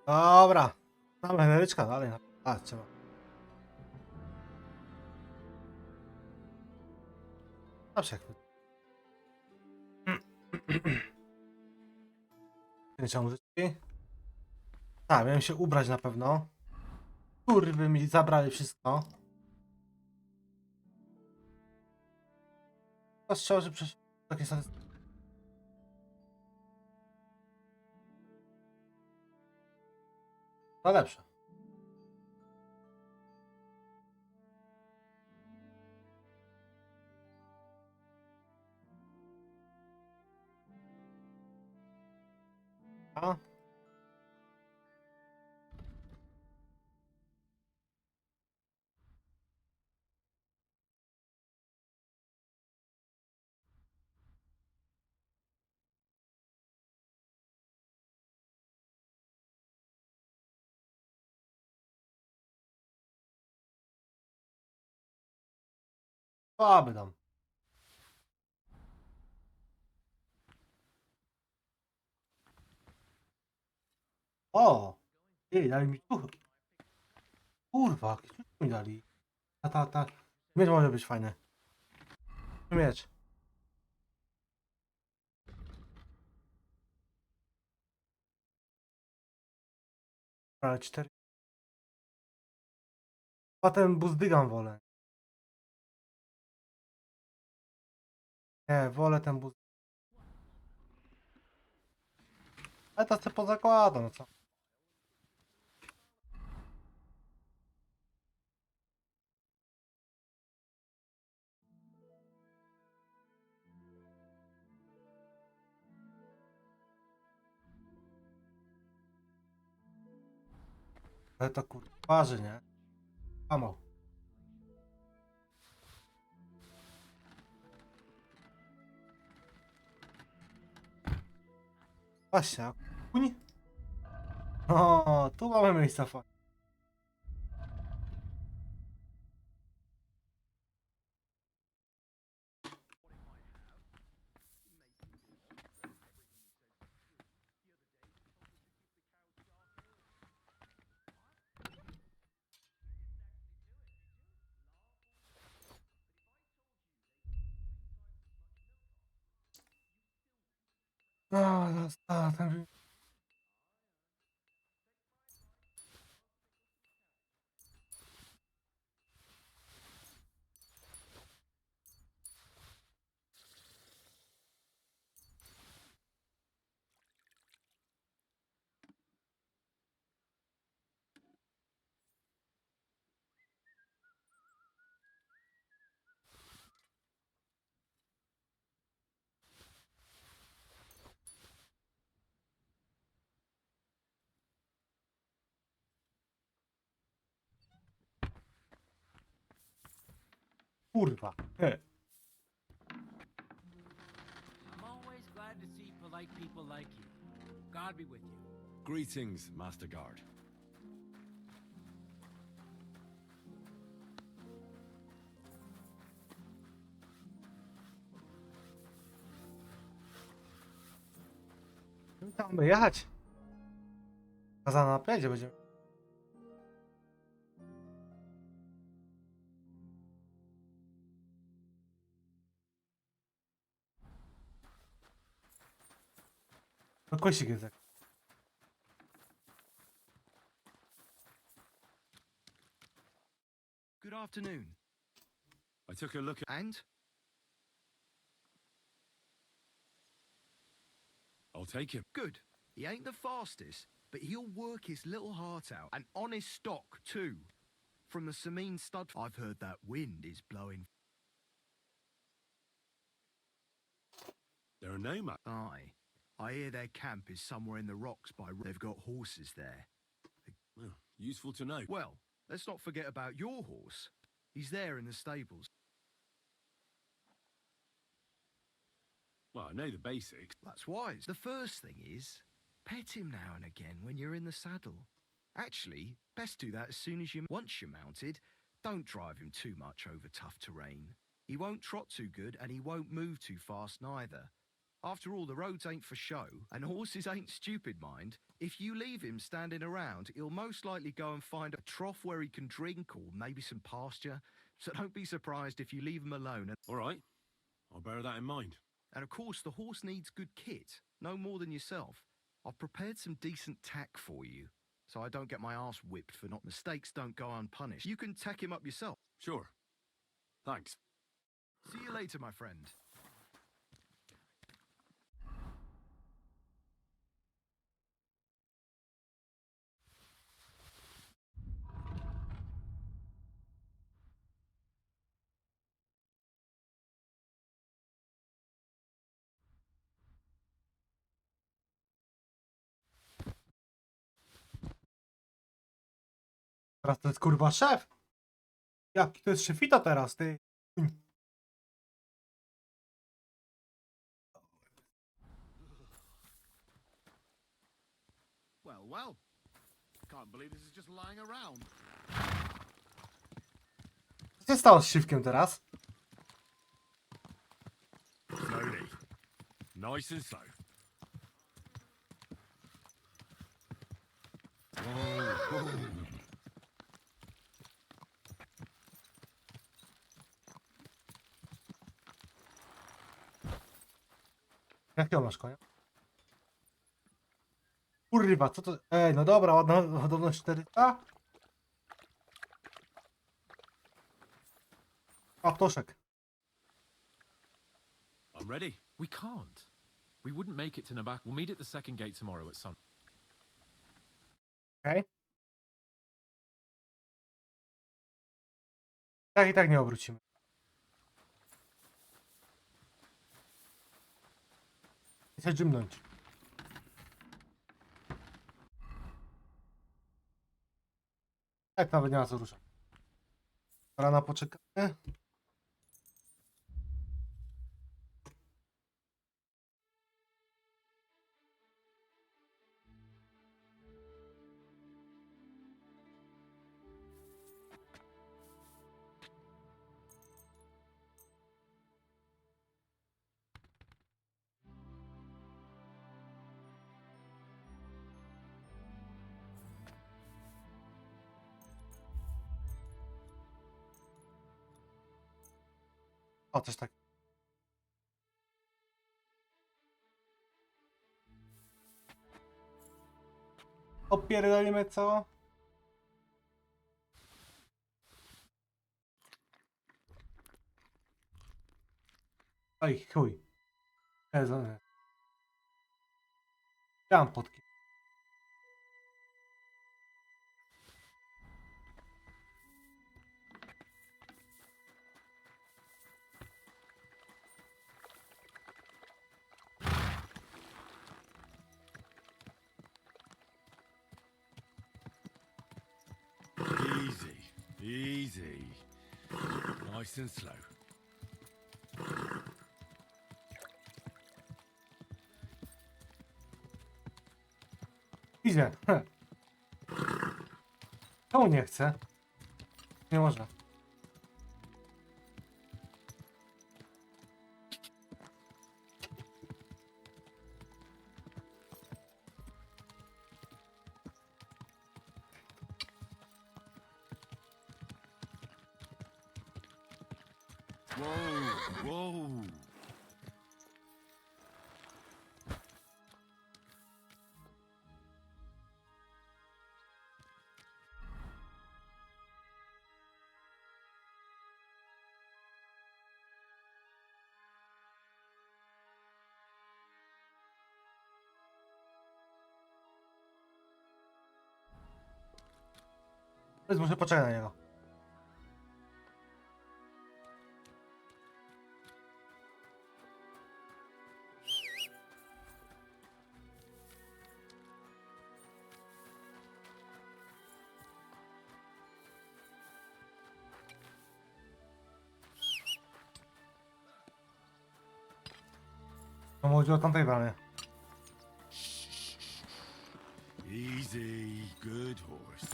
Dobra. Mamy generyczka dalej. A, trzeba. Zawsze jak nie trzeba muzyczki. Tak, miałem się ubrać na pewno. Kurwy mi zabrali wszystko. To strzał, że przecież takie statystyki. To lepsze. A? Słaby dam. O! Jej, dali mi tu. Kurwa, jakie ciuchy mi dali. Ta. Miecz może być fajny. Miecz. Ale 4. Potem buzdygam wolę. Nie, wolę ten buz. Ale to sobie pozakładam, no co? Ale to kurwa waży, nie? Amo. Właśnie, a kuń? O, tu mamy miejsca fajne. Ten... Kurwa. I'm always glad to see polite people like you. God be with you. Greetings, Master Guard. Tam mamy jechać. Kazana na pledzie będziemy. No kosik jest jak. Good afternoon. I took a look at... And? I'll take him. Good. He ain't the fastest, but he'll work his little heart out. An honest stock, too. From the Samine stud... I've heard that wind is blowing... There are no ma... Aye. I hear their camp is somewhere in the rocks by... They've got horses there. Well, useful to know. Well, let's not forget about your horse. He's there in the stables. Well, I know the basics. That's wise. The first thing is, pet him now and again when you're in the saddle. Actually, best do that as soon as you... Once you're mounted, don't drive him too much over tough terrain. He won't trot too good and he won't move too fast neither. After all, the roads ain't for show, and horses ain't stupid, mind. If you leave him standing around, he'll most likely go and find a trough where he can drink or maybe some pasture. So don't be surprised if you leave him alone. All right. I'll bear that in mind. And of course, the horse needs good kit, no more than yourself. I've prepared some decent tack for you, so I don't get my ass whipped for not mistakes don't go unpunished. You can tack him up yourself. Sure. Thanks. See you later, my friend. Teraz to jest kurwa szef. Jaki to jest szefita teraz, ty? Well, well. Can't believe this is just lying around. Co się stało z szywkiem teraz? Slowly. Nice and slow. Whoa, whoa. Jakiego masz konia? Kurwa, co to? Ej, no dobra, ładowność 400? A, ptoszek. I'm ready. We can't. We wouldn't make it to Nabak. We'll meet at the second gate tomorrow at sun. Okej. Tak i tak nie obrócimy. Chcę dżymnąć. Tak, nawet nie ma co ruszać. Rana poczekamy. O, coś tak. Opierdolimy co? Oj, chuj. Dam potki. Easy. Easy. Nice and slow. Idzie. Czemu nie chce? Nie może. Whoa, whoa. Więc muszę poczekać na niego. To mówił o tamtej bramie. Easy. Good horse.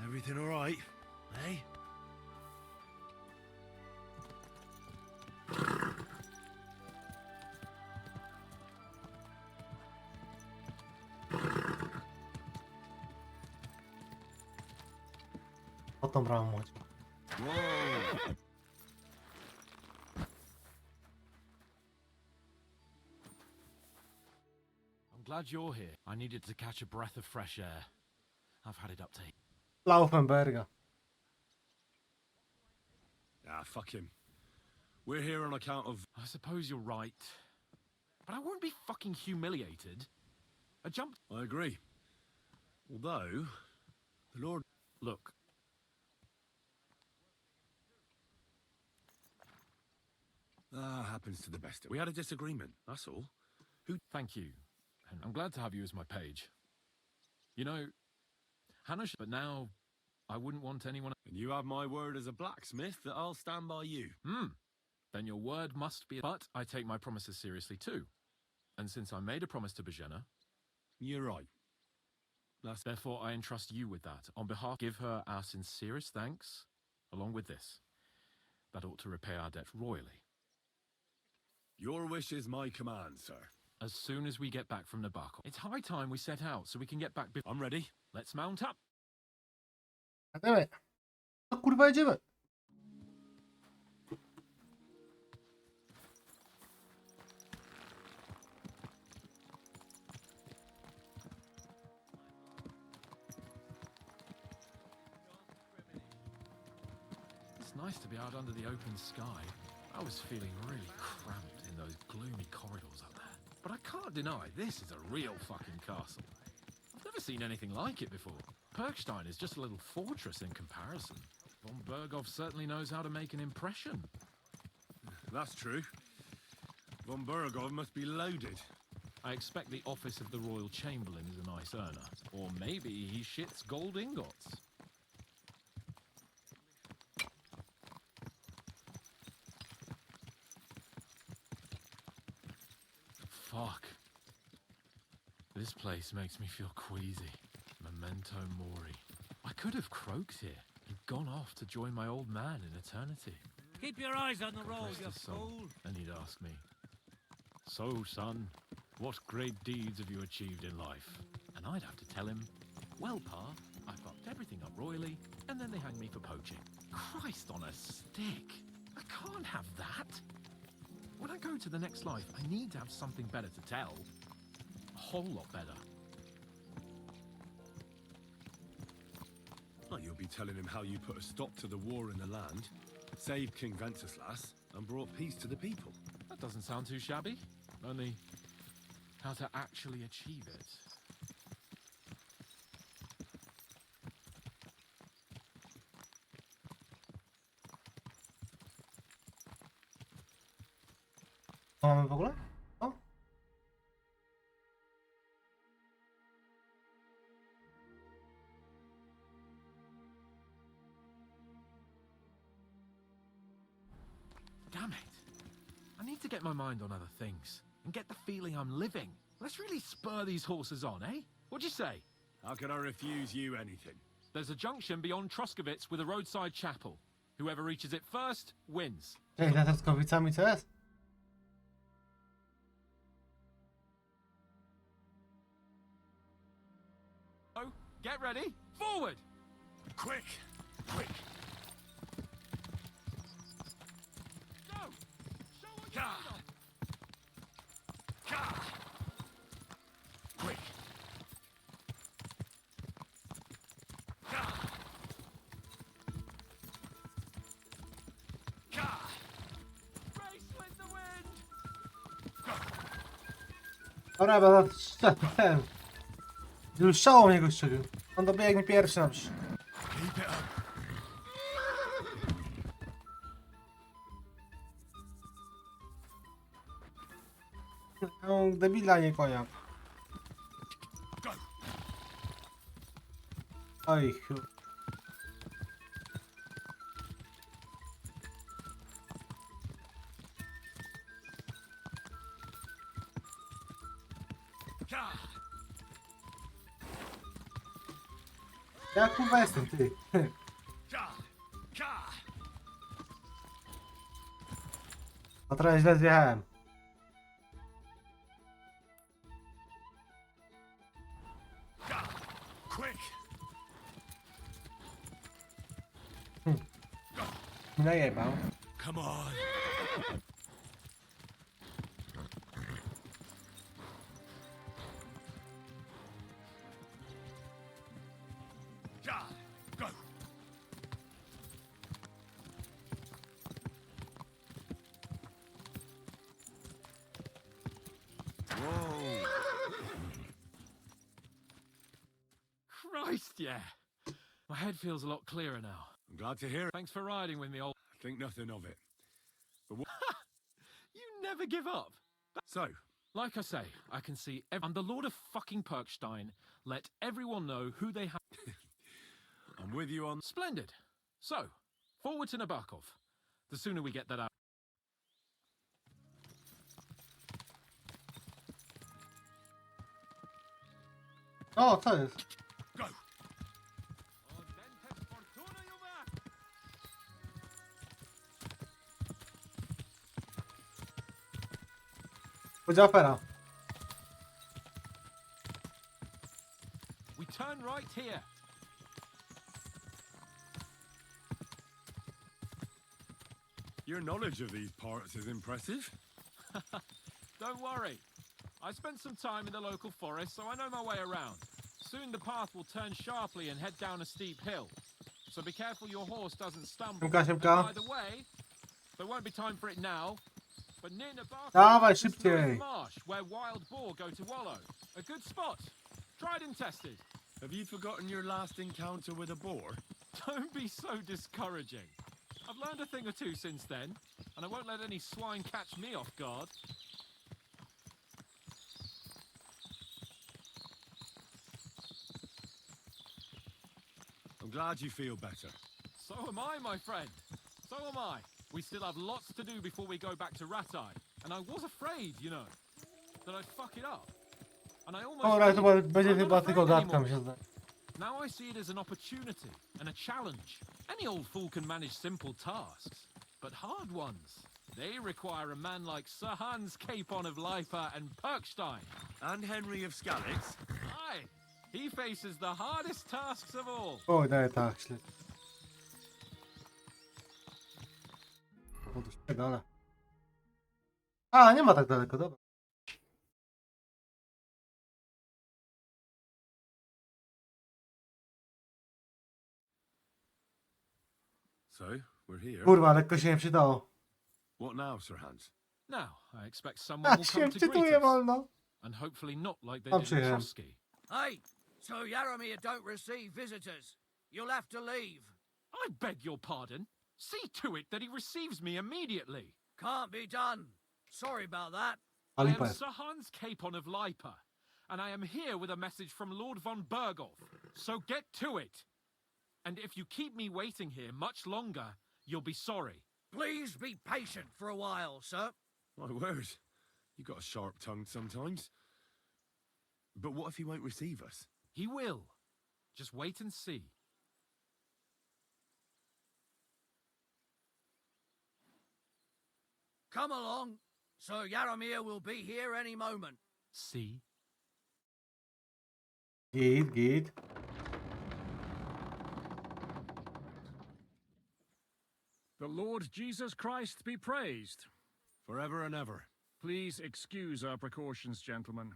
Everything all right? Hey? tą bramą chodzi. Whoa! I'm glad you're here. I needed to catch a breath of fresh air. I've had it up to here. Laufenberga. Ah, fuck him. We're here on account of... I suppose you're right. But I won't be fucking humiliated. I jumped... I agree. Although, the Lord... Look, happens to the best. We had a disagreement, that's all. thank you. And I'm glad to have you as my page. You know, Hannah... But now, I wouldn't want anyone... And you have my word as a blacksmith that I'll stand by you. Then your word must be... But I take my promises seriously too. And since I made a promise to Bajena, You're right. therefore I entrust you with that. On behalf, give her our sincerest thanks, along with this. That ought to repay our debt royally. Your wish is my command, sir. As soon as we get back from Nabako. It's high time we set out so we can get back... I'm ready. Let's mount up. Jedziemy. No kurwa jedziemy. It's nice to be out under the open sky. I was feeling really cramped in those gloomy corridors up there. But I can't deny, this is a real fucking castle. I've never seen anything like it before. Perkstein is just a little fortress in comparison. Von Berghoff certainly knows how to make an impression. That's true. Von Bergov must be loaded. I expect the office of the Royal Chamberlain is a nice earner. Or maybe he shits gold ingots. Fuck. This place makes me feel queasy. Memento mori. I could have croaked here and gone off to join my old man in eternity. Keep your eyes on the road, Rest you his soul. fool. And he'd ask me, "So, son, what great deeds have you achieved in life?" And I'd have to tell him, "Well, Pa, I fucked everything up royally, and then they hanged me for poaching." Christ on a stick! I can't have that! When I go to the next life, I need to have something better to tell. A whole lot better. Oh, you'll be telling him how you put a stop to the war in the land, saved King Venceslas, and brought peace to the people. That doesn't sound too shabby. Only, how to actually achieve it. Co mamy w ogóle? O? Damn it. I need to get my mind on other things and get the feeling I'm living. Let's really spur these horses on, eh? What'd you say? How can I refuse you anything? There's a junction beyond Troskowitz with a roadside chapel. Whoever reaches it first wins. Ej, na Troskowicami co jest? So, get ready. Forward! Quick! Quick! Go! Show what you're Gah! made of. Gah! Quick! Gah! Gah! Race with the wind! Dobra, bo ten. Już szałą niego strzelił. On dobiegnie pierwszy na przykład. Keep it up! No, debila, nie konia. Go! Oj, chuj. Gah! Ja kurwa jestem, ty. Gah! Gah! A trochę źle zjechałem. Gah! Quick! Mi najebał. Come on. Ja, go. Whoa. Christ, yeah. My head feels a lot clearer now. I'm glad to hear it. Thanks for riding with me, old... I think nothing of it. But what? You never give up. So, Like I say, I can see... I'm the Lord of fucking Perkstein. Let everyone know who they have... I'm with you on... Splendid. So, forward to Nabokov. The sooner we get that out... O, co jest? Go. Będzie afera. We turn right here. Your knowledge of these parts is impressive. Don't worry. I spent some time in the local forest, so I know my way around. Soon the path will turn sharply and head down a steep hill. So be careful your horse doesn't stumble. Siemka, siemka. And by the way, there won't be time for it now, but near Nabokov, Dawaj, just north szybciej. of marsh, where wild boar go to wallow. A good spot. Tried and tested. Have you forgotten your last encounter with a boar? Don't be so discouraging. I've learned a thing or two since then, and I won't let any swine catch me off guard. I'm glad you feel better. So am I, my friend. So am I. We still have lots to do before we go back to Ratai. And I was afraid, you know, that I'd fuck it up. And I almost... Dobra, to did. będzie I'm not chyba afraid tylko dodatka, anymore. mi się zdaje. Now I see it as an opportunity and a challenge. Any old fool can manage simple tasks, but hard ones, they require a man like Sir Hans Capon of Leipa and Perkstein. And Henry of Skalitz. Aye, he faces the hardest tasks of all. Oj, daję tak, śledź. Otóż tego, ale... A, nie ma tak daleko, dobra. So, we're here. Kurwa, lekko się nie przydało. What now, Sir Hans? Now, I expect someone A, will się come to greet wczytuje us, wolno. and hopefully not like they I'm did in sure. Trotsky. Hey, so Yaramir don't receive visitors. You'll have to leave. I beg your pardon. See to it that he receives me immediately. Can't be done. Sorry about that. I am Alipa. Sir Hans Capon of Leipa, and I am here with a message from Lord von Berghoff. So get to it. And if you keep me waiting here much longer, you'll be sorry. Please be patient for a while, sir. My word. You got a sharp tongue sometimes. But what if he won't receive us? He will. Just wait and see. Come along. Sir Yaramir will be here any moment. See? Git, git. The Lord Jesus Christ be praised. Forever and ever. Please excuse our precautions, gentlemen.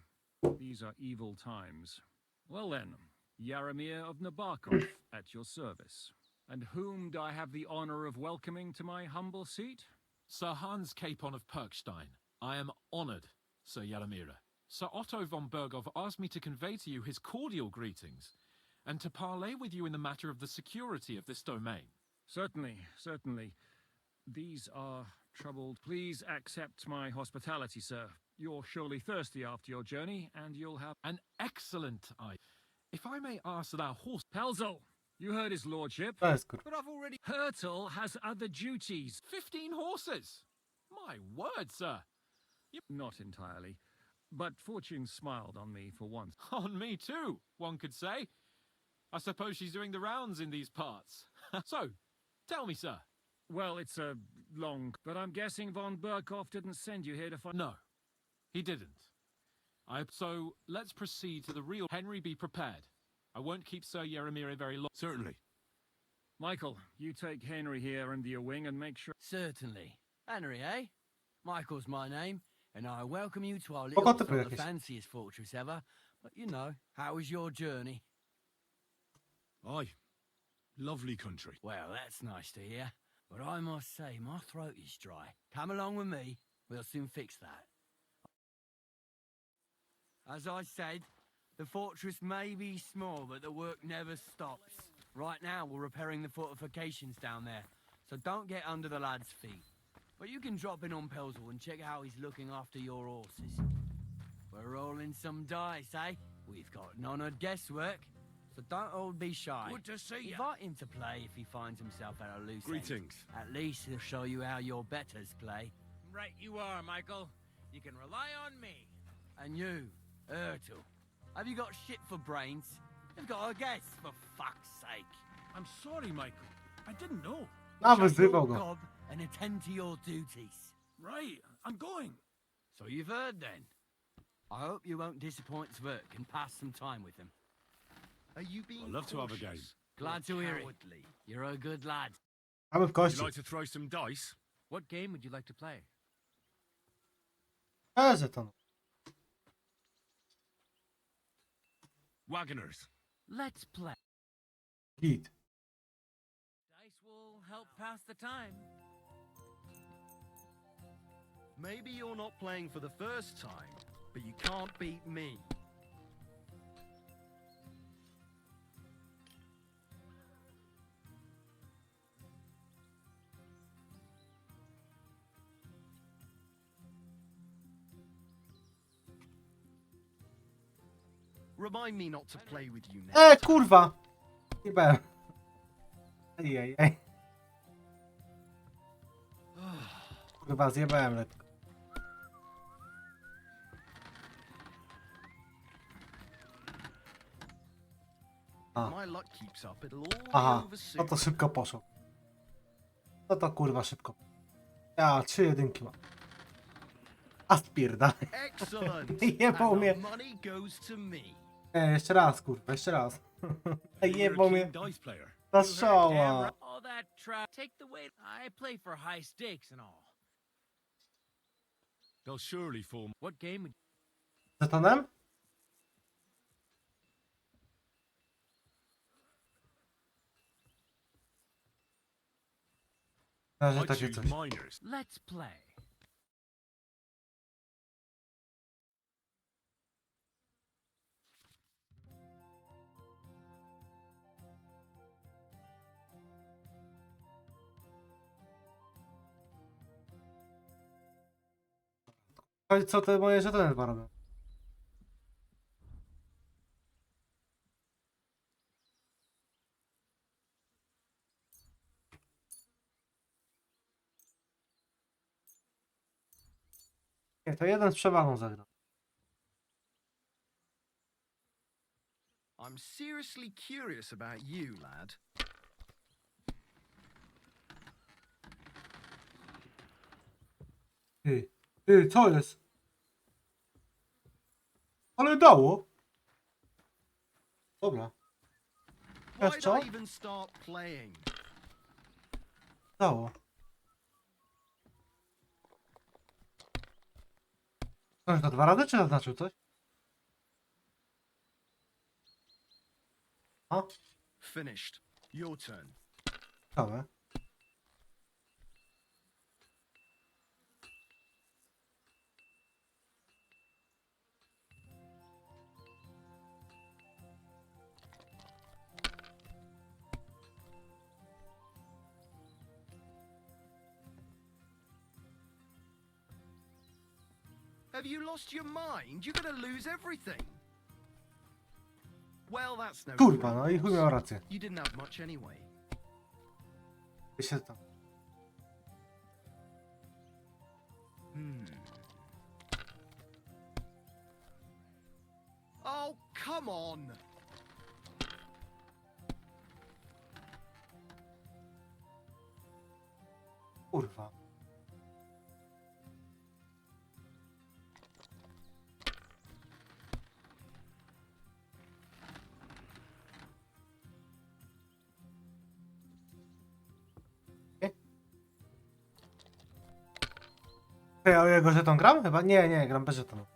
These are evil times. Well then, Yaramir of Nabokov, at your service. And whom do I have the honor of welcoming to my humble seat? Sir Hans Capon of Perkstein. I am honored, Sir Yaramira. Sir Otto von Berghoff asked me to convey to you his cordial greetings, and to parley with you in the matter of the security of this domain. Certainly, certainly. These are troubled. Please accept my hospitality, sir. You're surely thirsty after your journey, and you'll have... An excellent eye. If I may ask that our horse... Pelzel! You heard his lordship. To jest kurwa. But I've already... Hurtle has other duties. 15 horses! My word, sir. Not entirely. But fortune smiled on me for once. On me too, one could say. I suppose she's doing the rounds in these parts. So, tell me, sir. Well, it's a long... But I'm guessing von Berghoff didn't send you here to find... No, he didn't. So, let's proceed to the real... Henry, be prepared. I won't keep Sir Yaramir very long. Certainly. Michael, you take Henry here under your wing and make sure. Certainly. Henry, eh? Michael's my name, and I welcome you to our Spoko little, typy not the jakieś. fanciest fortress ever. But you know, how was your journey? Aye. Lovely country. Well, that's nice to hear. But I must say, my throat is dry. Come along with me. We'll soon fix that. As I said, the fortress may be small, but the work never stops. Right now, we're repairing the fortifications down there, so don't get under the lad's feet. But you can drop in on Pelzel and check how he's looking after your horses. We're rolling some dice, eh? We've got none of guesswork, so don't all be shy. Good to see you. Invite him to play if he finds himself at a loose end. Greetings. At least he'll show you how your betters play. Right you are, Michael. You can rely on me. And you, Ertul, have you got shit for brains? You've got a guess, for fuck's sake. I'm sorry, Michael. I didn't know. A, Shut wyzywał your go. gob and attend to your duties. Right, I'm going. So you've heard then. I hope you won't disappoint Zwerk and pass some time with him. Are you being I'd love to have a game. cautious Glad or to hear it. cowardly? You're a good lad. Mamy w Would kości. you like to throw some dice? What game would you like to play? Żeton. Wagoners. Let's play. Git. Dice will help pass the time. Maybe you're not playing for the first time, but you can't beat me. Remind me not to play with you now. Kurwa! Zjebałem. Ej. Kurwa, zjebałem lekko. A, My luck keeps up, it'll all be aha, over no soon. to szybko poszło. No to kurwa szybko. Ja 3 jedynki mam. A spierdalaj. Excellent. Jebał And mnie. the money goes to me. Jeszcze raz, kurwa, jeszcze raz. You're Jebał a mnie keen dice player. na Damn strzała. right. All that trap. Take the weight. I play for high stakes and all. They'll surely form. What game would Żetonem? Na razie I takie choose coś. miners. Let's play. Co te moje żetony chyba robią? Nie, to jeden z przewagą zagrał. I'm seriously curious about you, lad. Co jest? Ale dało. Dobra, Yes, Why'd co? I even start playing? dało. Ktoś to 2 razy, czy zaznaczył coś? A? Finished. Your turn. Ciekawe. Have you lost your mind? You're gonna lose everything. Well, that's no Kurwa, good, no i chuj boss. miał rację. You didn't have much anyway. Się tam. Oh, come on! Kurwa. Ej, a jego żeton gram? Chyba? Nie, gram bez żetonu.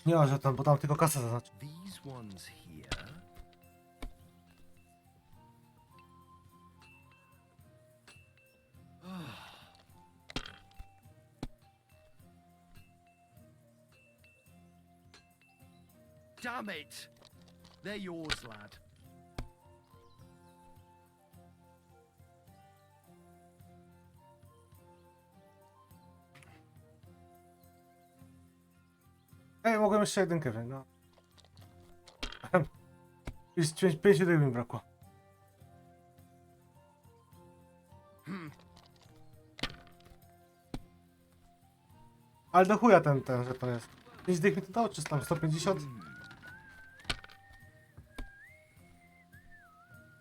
Nie ma żeton, bo tam tylko kasę zaznaczy. These ones here. Damn it! They're yours, lad. Ej, mogłem jeszcze jedynkę wziąć, no. Już 5 jedynek mi brakło. Ale do chuja ten żeton jest. 5 dych mi to dało, czy tam 150?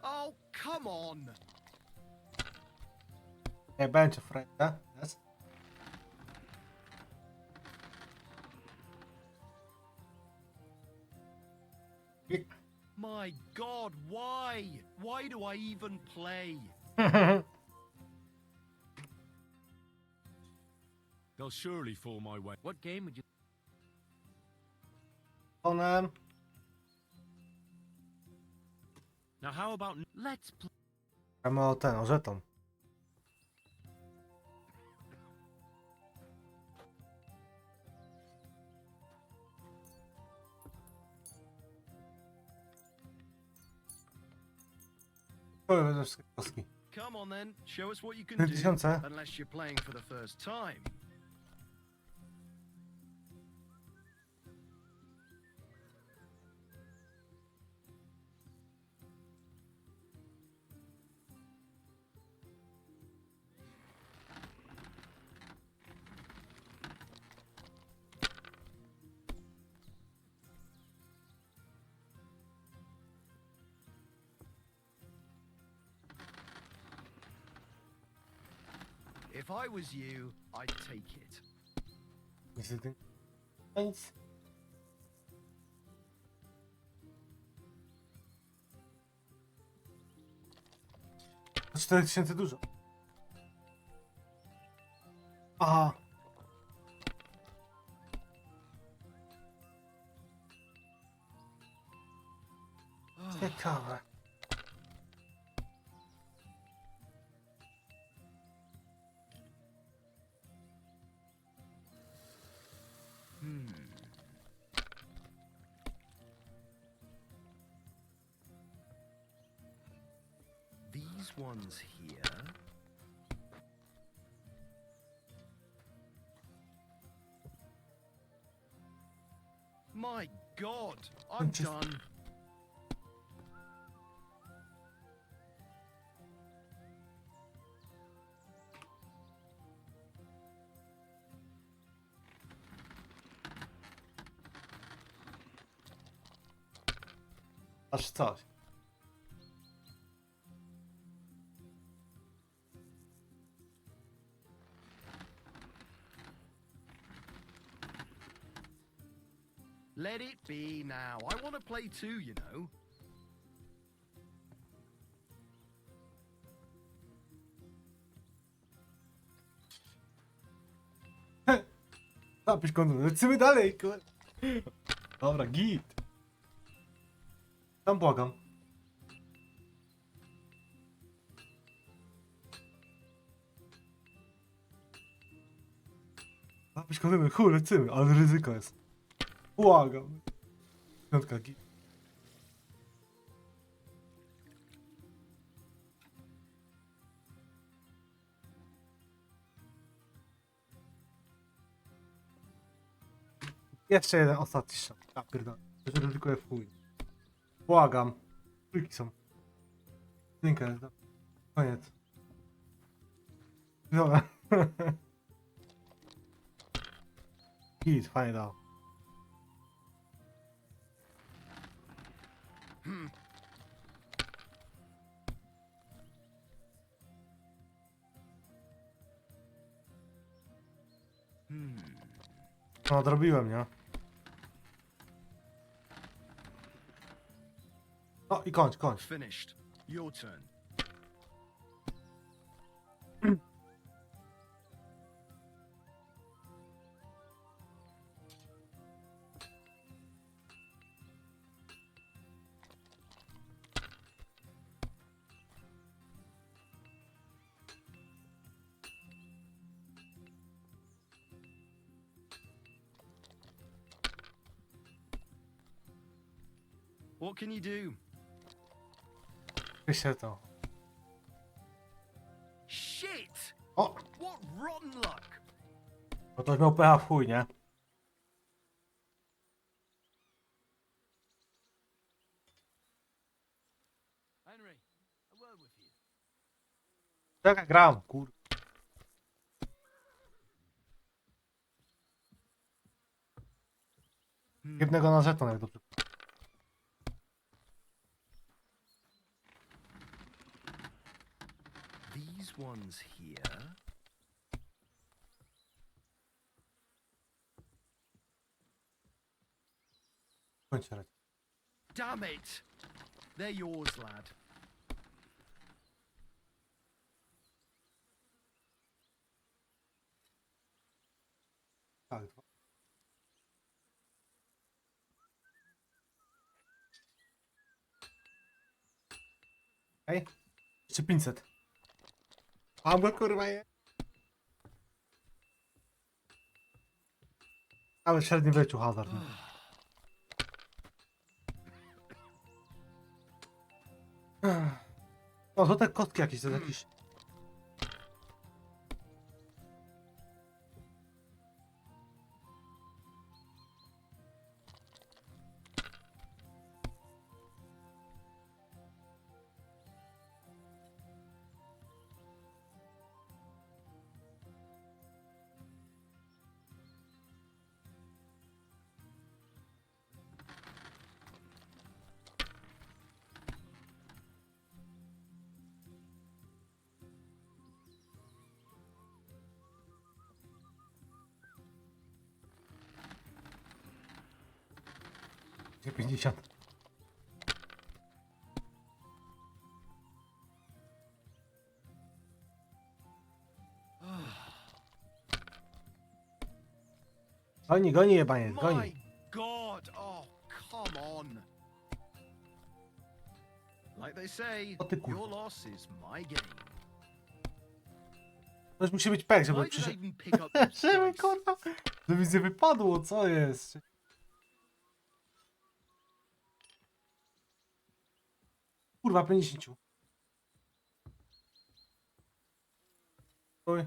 Oh, come on! Nie, będzie frajda, jest. My God, why? Why do I even play? They'll surely fall my way. What game would you... Onem. Now how about... Let's play... Mamy o ten, o żeton. To będą wszystkie kostki. Come on then, show us what you can do. 4000. Unless you're playing for the first time. If I was you, I'd take it. Niestety. Nic. To 4000 dużo. Aha. Ciekawe. These ones here. My God, I'm Just- done. Aż coś. Let it be now. I want to play too, you know. Napisz konto, lecimy dalej, kur... Dobra, git. Tam błagam. Napisz konto, chuj, lecimy, ale ryzyko jest. Błagam. Piątka, git. Jeszcze jeden ostatni strzał. Ja pierdolę. Że ryzykuję w chuj. Błagam. Trójki są. Jedynka jest, dobra. Koniec. Dobra. Git, fajnie dał. No, odrobiłem, nie? No i kończ. Finished. Your turn. What can you do? Wyślę to. Shit! O! What rotten luck! Bo to miał pecha w chuj, nie? Henry, a word with you. Czekaj, gram, kur... Jednego na żeton, jak dobrze. These ones here. Kończę leć. Damn it! They're yours, lad. Tak, dwa. Okej. Jeszcze 500. A bo kurwa je. Ale średni wyczuł hazard. No to te kostki jakieś, to jest jakiś... Gdzie 50? Goni, goni jebaniec, My goni. God! Oh, come on! Like they say, O ty kurwa. your loss is my gain. To już musi być pek, żeby Why did I przyszedł. even pick up those Żeby dice? kurwa, żeby mi nie wypadło, co jest? Kurwa, 50. Oj.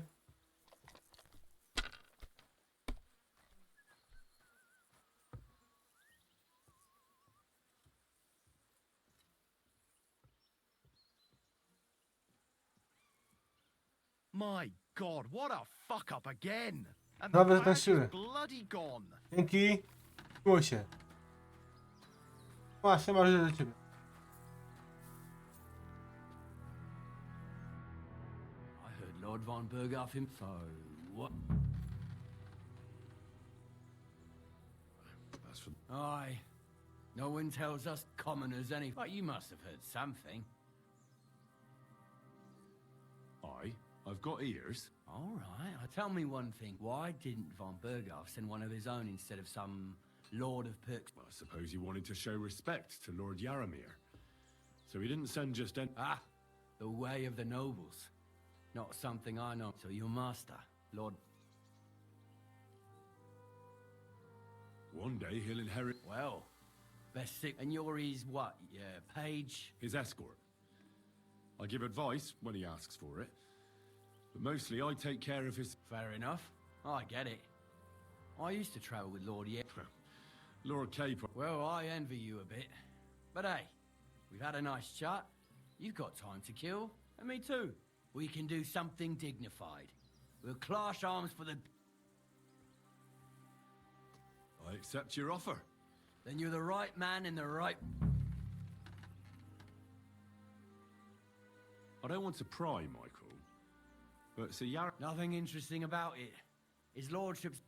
My God, what a fuck up again! And Nawet the ten bag siły. is bloody gone. Dzięki. Miło się. Właśnie, masz do ciebie. I heard Lord von Berghoff him. So what? That's for... Aye. No one tells us commoners any. But you must have heard something. I've got ears. All right. Tell me one thing. Why didn't von Berghoff send one of his own instead of some Lord of Perks? Well, I suppose he wanted to show respect to Lord Yaramir. So he didn't send just any... Ah, the way of the nobles. Not something I know. So your master, Lord... One day he'll inherit Well, best sick. And you're his what? Yeah, page? his escort. I give advice when he asks for it. But mostly I take care of his... Fair enough. I get it. I used to travel with Lord Lord Cape... Well, I envy you a bit. But hey, we've had a nice chat. You've got time to kill, and me too. We can do something dignified. We'll clash arms for the... I accept your offer. Then you're the right man in the right... I don't want to pry, Michael. But Sir Yar... Nothing interesting about it. His lordship's...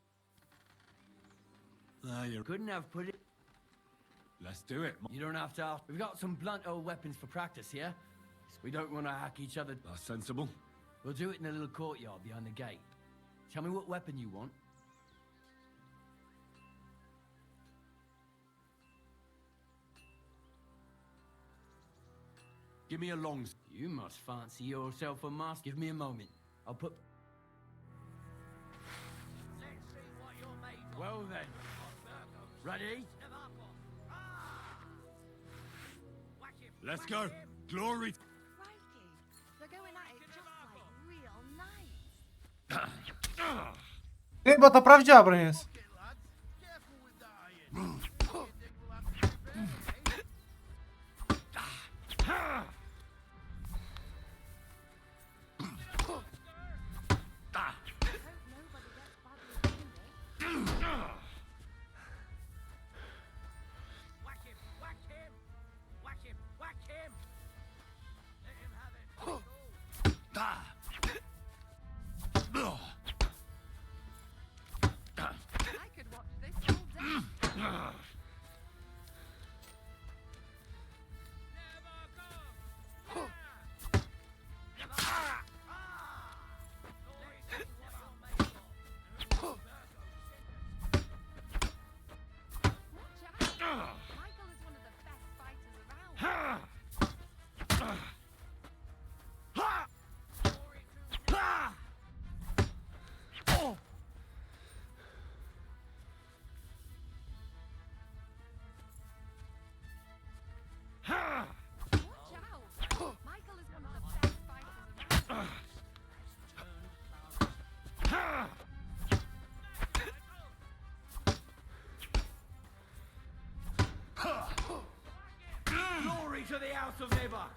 you're... Couldn't have put it... Let's do it. You don't have to ask. We've got some blunt old weapons for practice here. We don't want to hack each other. That's sensible. We'll do it in a little courtyard behind the gate. Tell me what weapon you want. Give me a long... You must fancy yourself a master. Give me a moment. I'll put... Let's see what you're made of. Well then. Ready? Let's go. Glory. Crikey, they're going at it just like real knights. Ty, bo to prawdziwa broń jest. Okay, lads. Careful with that iron. You think we'll have to repair it, eh? I hope nobody gets badly wounded. Whack him! Whack him! Whack him! Whack him! Let him have it. I could watch this all day. Watch out! Michael is one of the best fighters around. Watch out! Michael is one of the best fighters around. Glory to the House of Nebuch!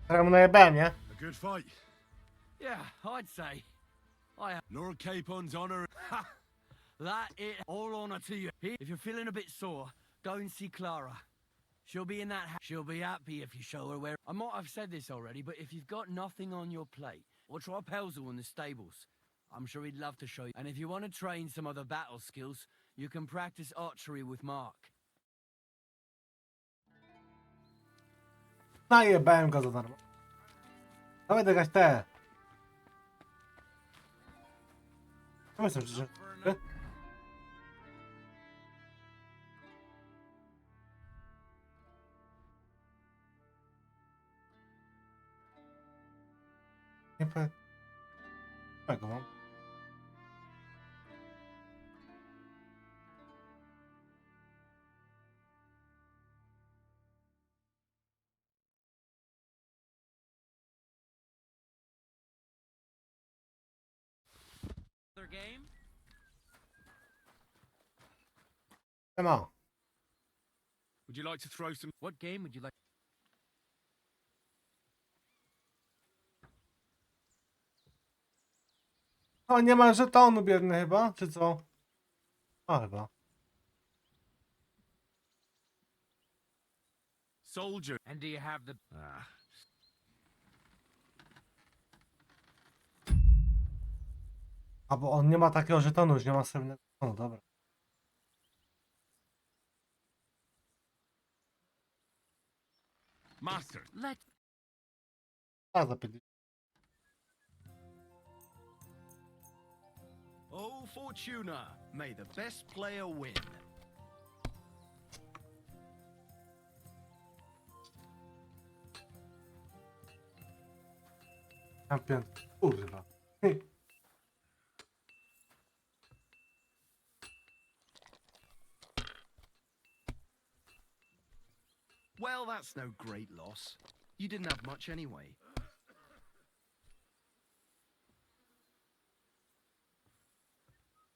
Teraz mu najebałem, nie? A good fight. Yeah, I'd say. Lord Capon's honor. That it. All honor to you. If you're feeling a bit sore, go and see Clara. She'll be in that house. She'll be happy if you show her where. I might have said this already, but if you've got nothing on your plate, or try Pelzel in the stables. I'm sure he'd love to show you. And if you want to train some other battle skills, you can practice archery with Mark. Najebałem go za darmo. Dawaj degać te. Co myślę, że... Nie powiem. Czego mam? Other game? Ema. Would you like to throw some? What game would you like? O, nie ma żetonu biedny chyba, czy co? A chyba. Soldier. And do you have the? A bo on nie ma takiego żetonu, już nie ma srebrnego żetonu, dobra. Master. Let. A za 50. Oh, Fortuna, may the best player win. Champion. Kurwa. Well, that's no great loss. You didn't have much anyway.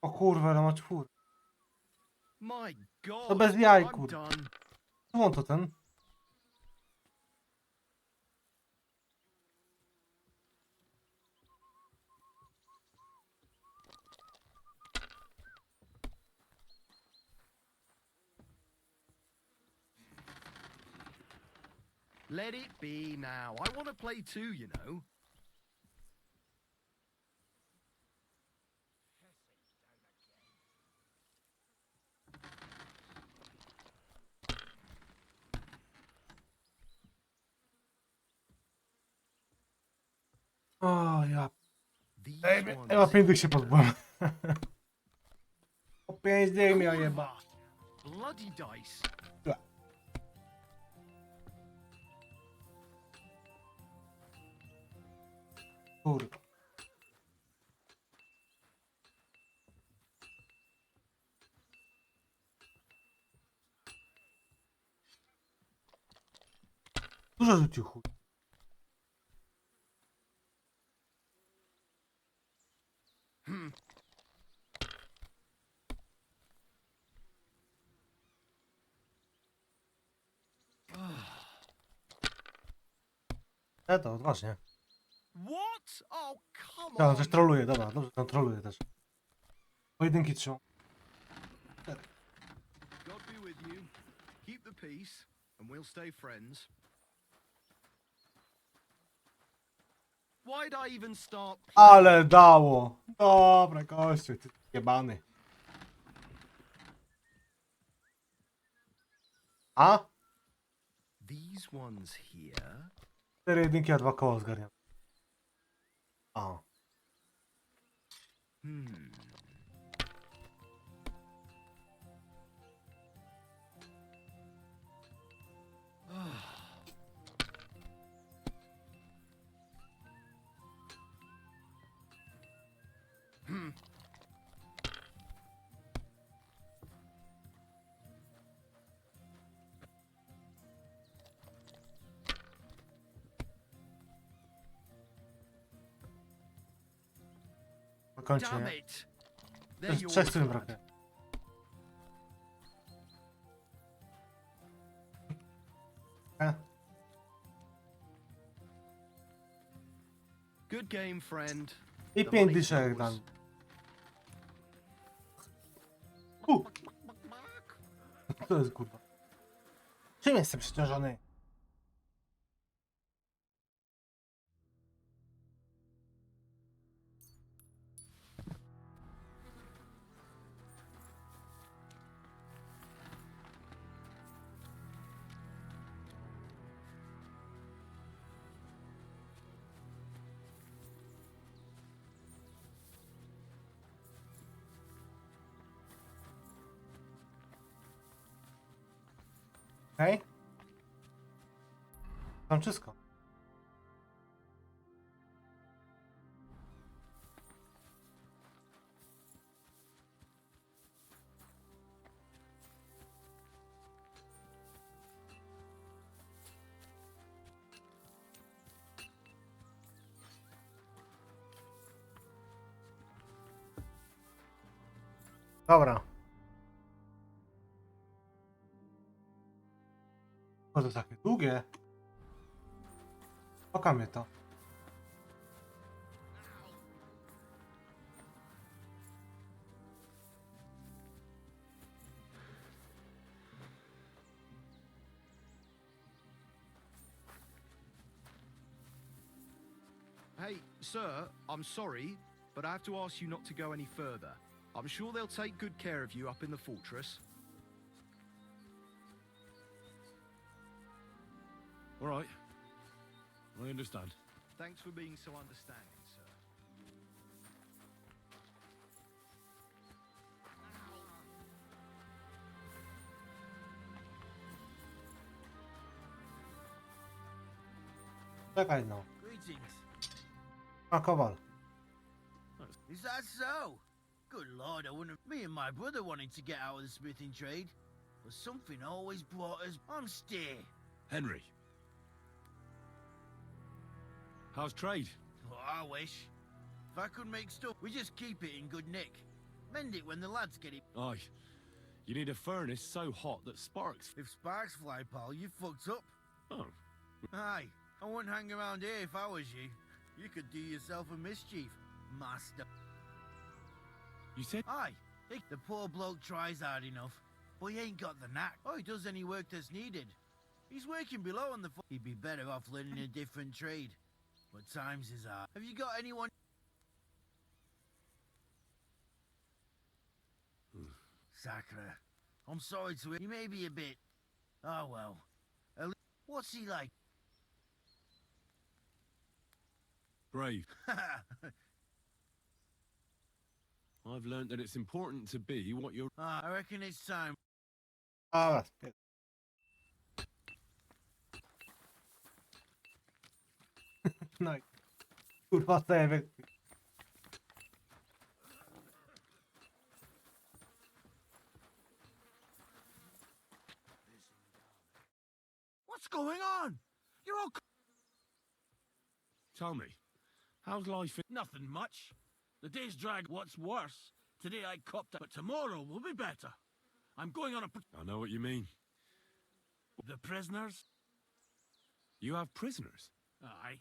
O kurwa, ale ma czwór. My God, To bez jaj, I'm kurwa. done. Co on to ten? Let it be now. I want to play too, you know. O ja. These Ej, ones ja 5 dych się here. pozbyłem. O 5 dych miał jeba. Bloody dice. Kurwa. Dużo rzucił chuj. To odważnie. What? Oh, come Ja, on on. coś troluje, dobra, dobrze, on troluje też. Pojedynki trzymał. God be with you. Keep the peace, and we'll stay friends. Why'd I even start? Ale dało! Dobra, gościu, ty jebany. A? These ones here. 4 jedynki, a 2 koła zgarniam. A. Kończy, Damn nie? it! To There jest you 3 are, którym lad. brakuje. Good game, friend. I The 5 money's dyszek yours. dam. To jest kurwa. Czym jestem przeciążony? Okej? Tam wszystko. Dobra. O, to takie długie. Oka mnie to. Hey, sir, I'm sorry, but I have to ask you not to go any further. I'm sure they'll take good care of you up in the fortress. All right. I understand. Thanks for being so understanding, sir. Czekaj no. Greetings. A Kowal. Is that so? Good lord, I wouldn't. Me and my brother wanted to get out of the smithing trade, but something always brought us on stay. Henry. How's trade? Oh, I wish. If I could make stuff, we just keep it in good nick. Mend it when the lads get it. Aye. You need a furnace so hot that sparks. If sparks fly, pal, you fucked up. Oh. Aye, I wouldn't hang around here if I was you. You could do yourself a mischief, master. You said? Aye, the poor bloke tries hard enough, but he ain't got the knack. Or he does any work that's needed. He's working below on the he'd be better off learning a different trade. But times is hard. Have you got anyone? Sacre. I'm sorry to hear. He may be a bit. Oh well. What's he like? Brave. I've learned that it's important to be what you're. I reckon it's time. Dobra. No i kurwa sobie. What's going on? You're all Tell me, how's life in... nothing much. The day's dragged. What's worse, today I copped it, but tomorrow will be better. I'm going on a... I know what you mean. The prisoners? You have prisoners? Aye.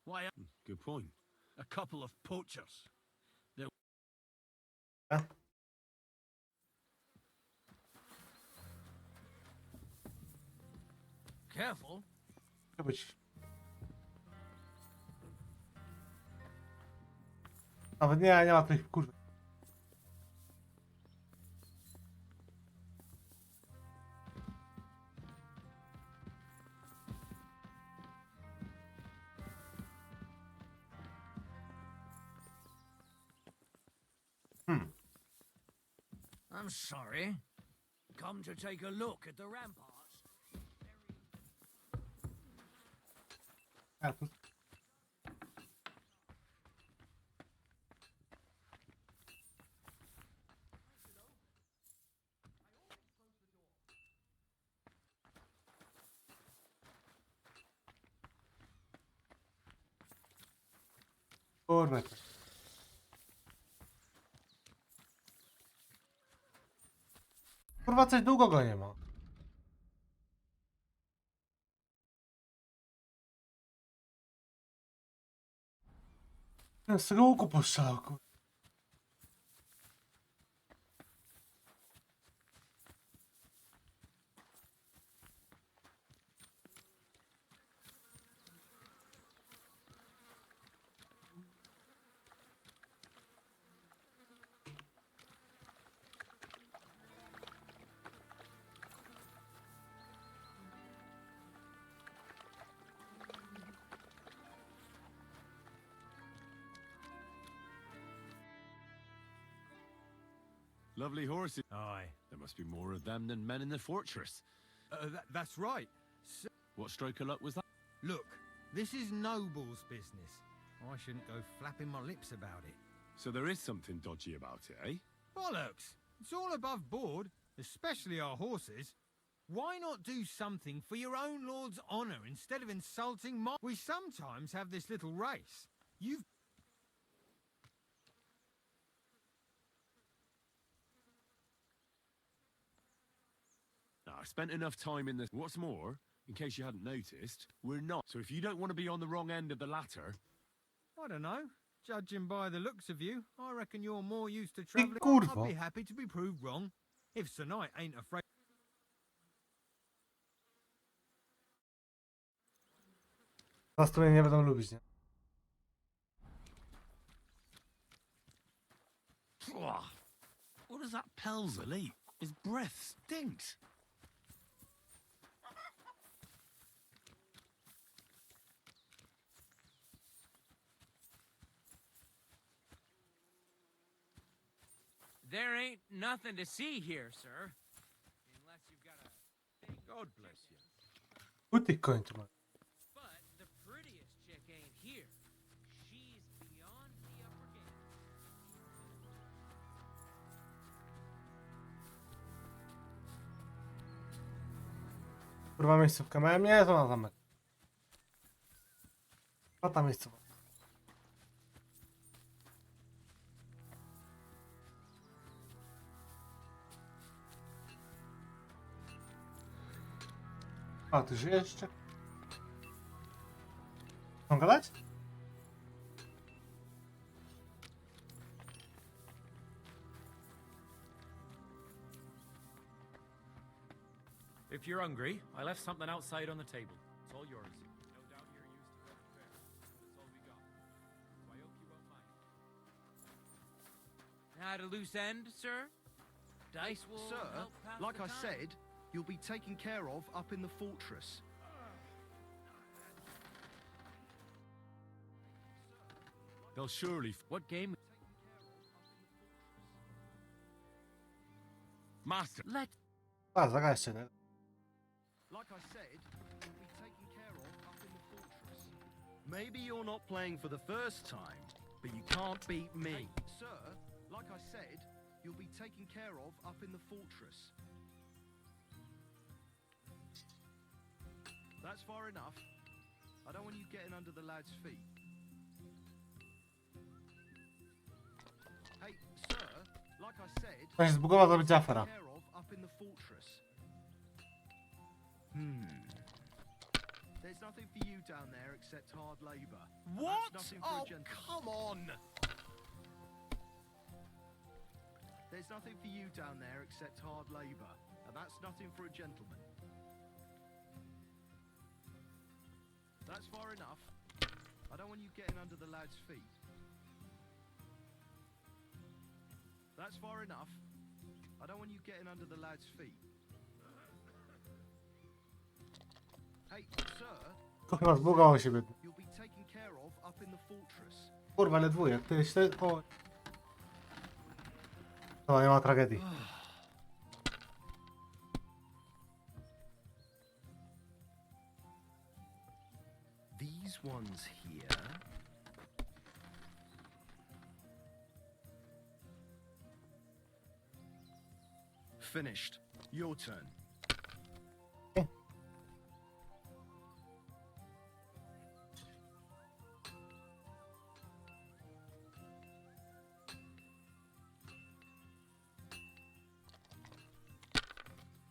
Why, Good point. a couple of poachers. Ja? Careful. Może być. Nawet nie ma tych kurwa. I'm sorry. Come to take a look at the ramparts. Ja, tu- Kurwa. Kurwa, coś długo go nie ma. Z tego łuku postrzelał, kurwa. Lovely horses. Aye. There must be more of them than men in the fortress. That's right. What stroke of luck was that? Look, this is Noble's business. I shouldn't go flapping my lips about it. So there is something dodgy about it, eh? Bollocks! It's all above board, especially our horses. Why not do something for your own lord's honour instead of insulting my... We sometimes have this little race. You've... Now, I've spent enough time in this. What's more, in case you hadn't noticed, we're not. So if you don't want to be on the wrong end of the ladder... I don't know. Judging by the looks of you, I reckon you're more used to travelling. kurwa. I'd be happy to be proved wrong. If Sir Knight ain't afraid... Was tu mnie nie będą lubić, nie? What does that Pelzel eat? His breath stinks. There ain't nothing to see here, sir. Unless you've got a... God bless you. U tych kończy ma. But the prettiest chick ain't here. She's beyond the upper gate. Kurwa miejscówka. Miałem nie to na zamek. A ta miejscowa. A, ty żyjesz jeszcze? Chcą gadać? If you're hungry, I left something outside on the table. It's all yours. No doubt you're used to fresh fare. That's all we got. So I hope you won't mind. Had a loose end, sir? Dice will Sir, help pass like the I time. said, you'll be taken care of up in the fortress. They'll surely... What game? Master! Let A, zaraz jeszcze, nie? Like I said, you'll be taken care of up in the fortress. Maybe you're not playing for the first time, but you can't beat me. Sir, like I said, you'll be taken care of up in the fortress. That's far enough. I don't want you getting under the lad's feet. Hey, sir, like I said, To się zbugował, to będzie afera. care of up in the fortress. There's nothing for you down there except hard labor. What? That's nothing for a Oh, gentleman. come on! There's nothing for you down there except hard labor, and that's nothing for a gentleman. That's far enough. I don't want you getting under the lad's feet. That's far enough. I don't want you getting under the lad's feet. Hey, sir, To chyba zbugował się biedny. you'll be taken care of up in the fortress. Kurwa, ale dwójek. Ty, o. No, nie ma tragedii. These ones here. Finished. Your turn.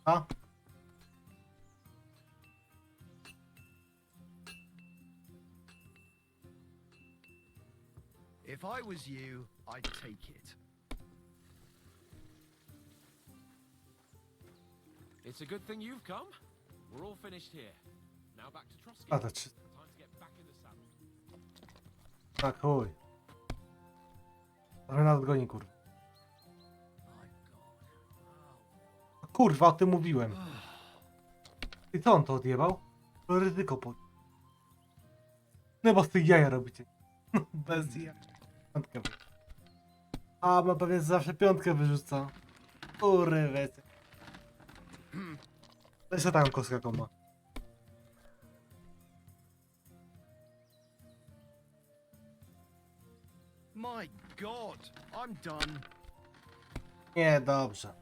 A? If I was you, I'd take it. It's a good thing you've come. We're all finished here. Now back to Trusky. A to czy... Time to get back in the saddle. Tak, chuj. Trochę nas goni, kurwa. Kurwa, o tym mówiłem. I co on to odjebał? To ryzyko po... No bo z tych jaja robicie. Bez jaj. Piątkę wy... A, ma pewnie zawsze piątkę wyrzuca. Kurwa. To jest taką kostkę koma. My God, I'm done. Nie, dobrze.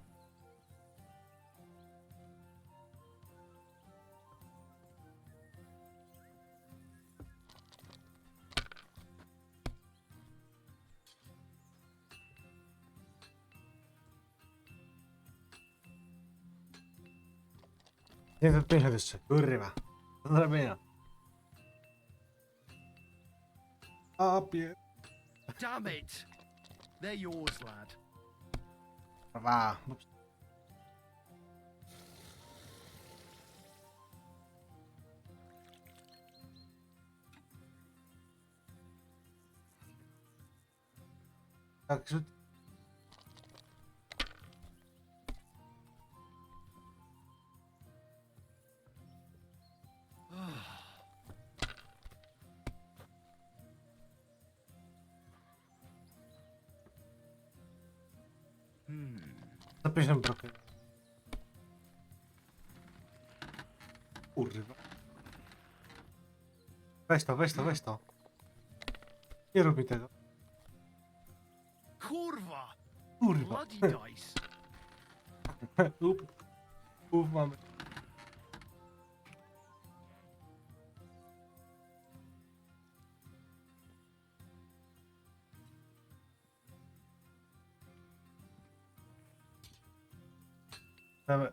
Nie, 50 jeszcze. Kurwa. Do zrobienia. A pie... Damn it! They're yours, lad. Kurwa. Tak, że... Za 50 trochę. Kurwa. Weź to, weź to, weź to. Nie rób mi tego. Kurwa! Kurwa. Bloody dice. Uf, mamy. Dobra.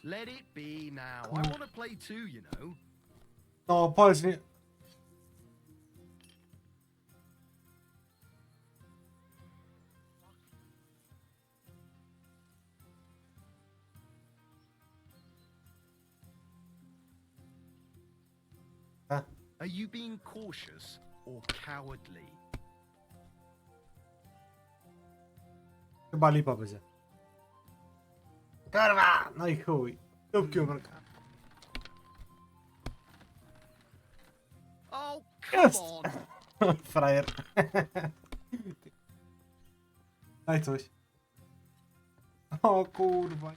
Let it be now. I want to play too, you know. No, powiedz mi. Are you being cautious or cowardly? Chyba lipa będzie. Kurwa! No i chuj. Dupki umarka. Oh, come Jest! on! Frajer. Daj coś. O kurwa.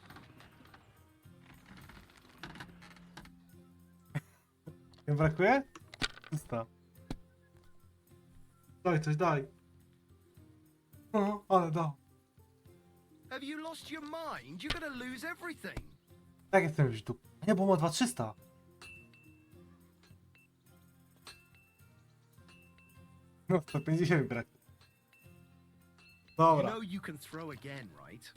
Nie brakuje? Pusta. Daj coś, daj. No, ale dał. Have you lost your mind? You're gonna lose everything. Tak jestem już tu. Nie, bo ma 2300. No, 150 brak. You Dobra. know you can throw again, right?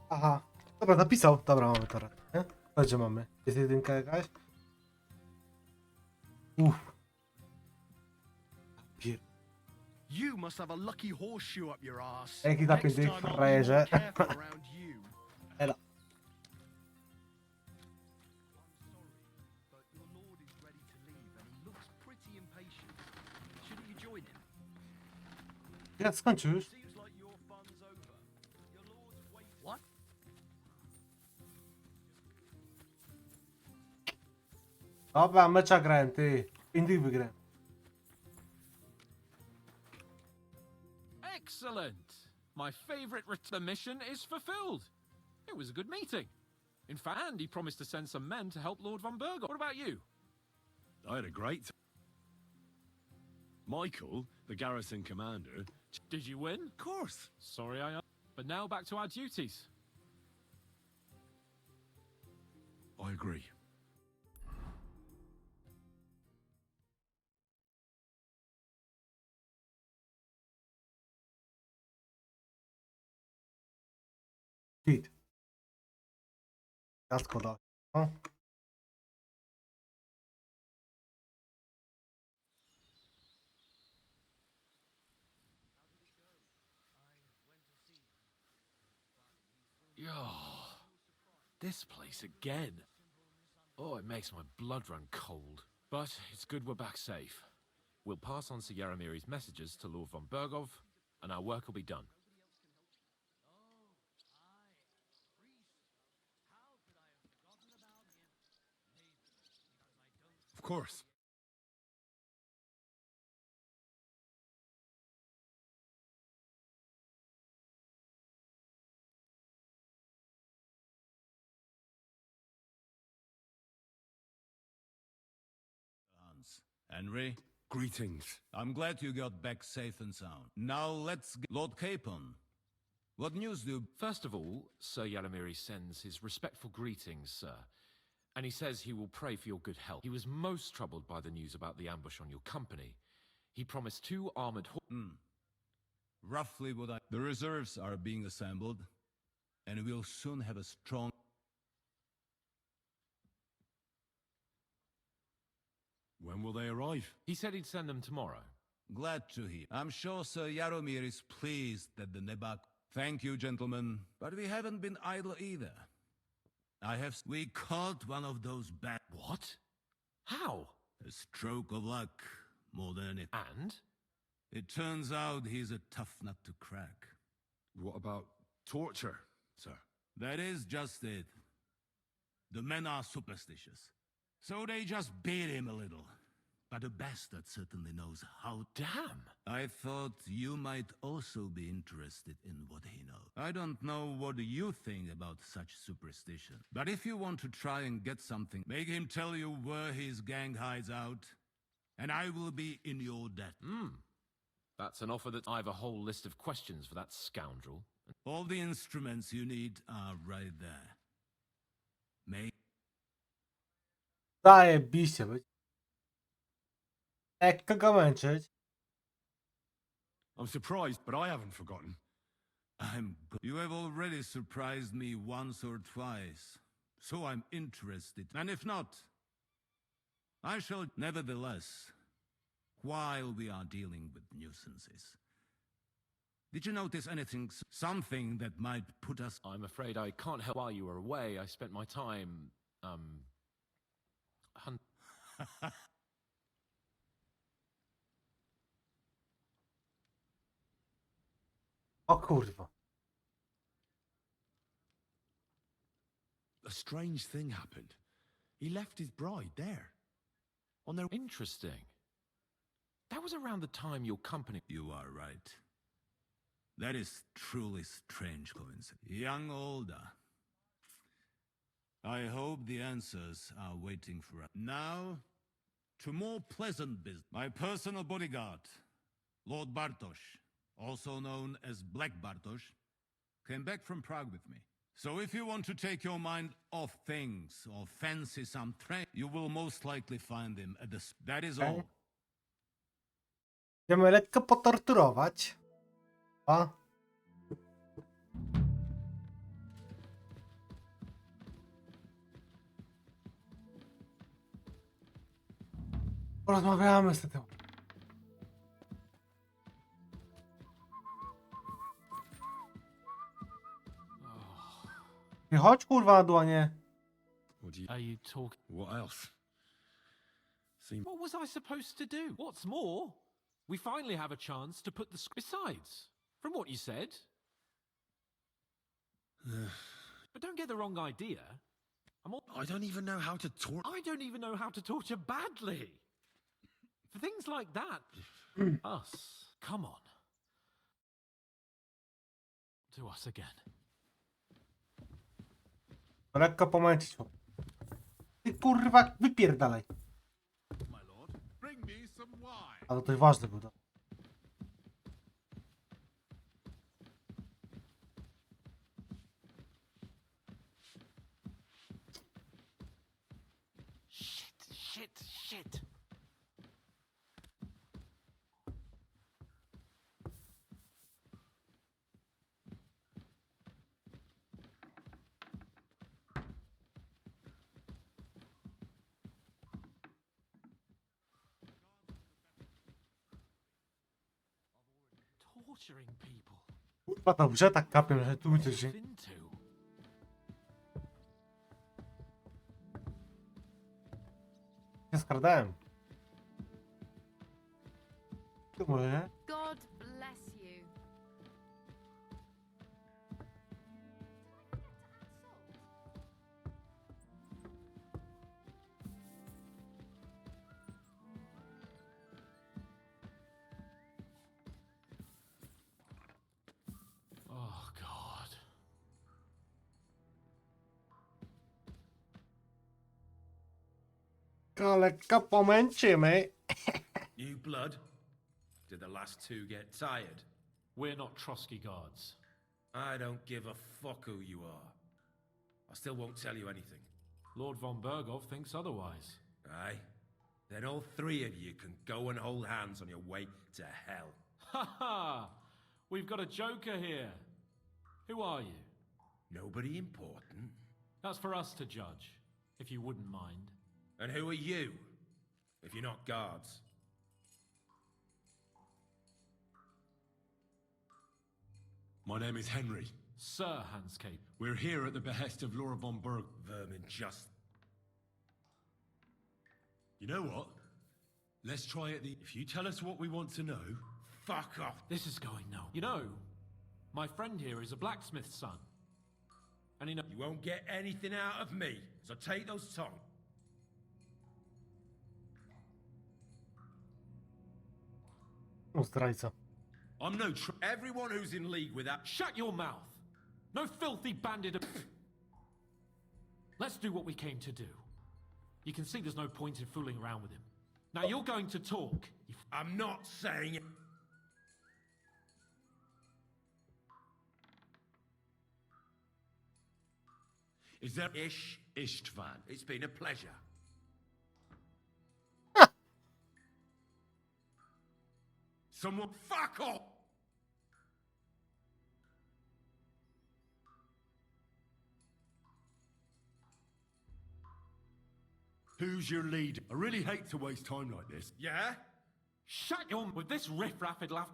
Aha. Dobra, napisał. Dobra, mamy teraz. Nie? Chodź, że mamy. Jest jedynka jakaś? Uff. Pier... You must have a lucky horseshoe up your ass. Jaki Next napięty time I'll be more frajerze. careful around you. Ela. I'm sorry, but your lord is ready to leave and he looks pretty impatient. Shouldn't you join him? Ja skończył już. Seems like your fun's over. Your lord's waiting. What? Dobra, mecza grałem, ty. Indyk wygrałem. Excellent! My favorite the mission is fulfilled. It was a good meeting. In fact, he promised to send some men to help Lord von Burgos. What about you? I had a great Michael, the garrison commander. Did you win? Of course. Sorry, But now back to our duties. I agree. Hit. Ciastko da. O. Oh, this place again. Oh, it makes my blood run cold. But it's good we're back safe. We'll pass on Sir Yaromir's messages to Lord von Burgov, and our work will be done. Of course. Henry, Greetings. I'm glad you got back safe and sound. Now let's get Lord Capon. What news do... First of all, Sir Yaramiri sends his respectful greetings, sir. And he says he will pray for your good health. He was most troubled by the news about the ambush on your company. He promised 2 armored Roughly what I... The reserves are being assembled, and we'll soon have a strong... When will they arrive? He said he'd send them tomorrow. Glad to hear. I'm sure Sir Yaromir is pleased that the Nebak... Thank you, gentlemen. But we haven't been idle either. We caught one of those bad... What? How? A stroke of luck, more than anything. And? It turns out he's a tough nut to crack. What about torture, sir? That is just it. The men are superstitious. So they just beat him a little. But a bastard certainly knows how... Damn! I thought you might also be interested in what he knows. I don't know what you think about such superstition. But if you want to try and get something, make him tell you where his gang hides out. And I will be in your debt. That's an offer that I have a whole list of questions for that scoundrel. All the instruments you need are right there. Zajebiście być. Jak kogo męczyć? I'm surprised, but I haven't forgotten. You have already surprised me once or twice, so I'm interested. And if not, I shall nevertheless, while we are dealing with nuisances. Did you notice something that might put us... I'm afraid I can't help. While you were away, I spent my time, O kurwa. A strange thing happened. He left his bride there. On their... Interesting. That was around the time your company... You are right. That is truly strange coincidence. Young Olda. I hope the answers are waiting for us. Now, to more pleasant business. My personal bodyguard, Lord Bartosz, also known as Black Bartosz, came back from Prague with me. So if you want to take your mind off things or fancy some train, you will most likely find him at the... That is all. Chcemy lekko potorturować. A? Porozmawiamy z tym. Nie chodź kurwa na dłonie. Are you talking? What else? What was I supposed to do? What's more, we finally have a chance to put the besides, from what you said. But don't get the wrong idea. I don't even know how to talk. I don't even know how to torture badly. For things like that, us, come on. To us again. Lekko pomęczyć. Ty kurwa, wypierdalaj. My lord, bring me some wine. Ale to ważne było. Shit. Torturing people. Kurwa, to grze tak kapię, że tu mi coś się... Into. Nie skradałem. Tu może nie? God bless you. Oh, God. Tylko lekko pomęczymy. New blood? Did the last two get tired? We're not Trotsky guards. I don't give a fuck who you are. I still won't tell you anything. Lord von Berghoff thinks otherwise. Aye? Then all three of you can go and hold hands on your way to hell. Ha ha! We've got a joker here. Who are you? Nobody important. That's for us to judge, if you wouldn't mind. And who are you, if you're not guards? My name is Henry. Sir Hanscape. We're here at the behest of Laura von Berg. Vermin just... You know what? Let's try it. If you tell us what we want to know... Fuck off! This is going nowhere. You know, my friend here is a blacksmith's son. And he knows... You won't get anything out of me, so take those tongues. Zdrajca. I'm no everyone who's in league with that... Shut your mouth! No filthy bandit of... Let's do what we came to do. You can see there's no point in fooling around with him. Now you're going to talk. I'm not saying it. Is there... Istvan. It's been a pleasure. Someone... Fuck off! Who's your leader? I really hate to waste time like this. Yeah? Shut your... With this riff-raffid laugh...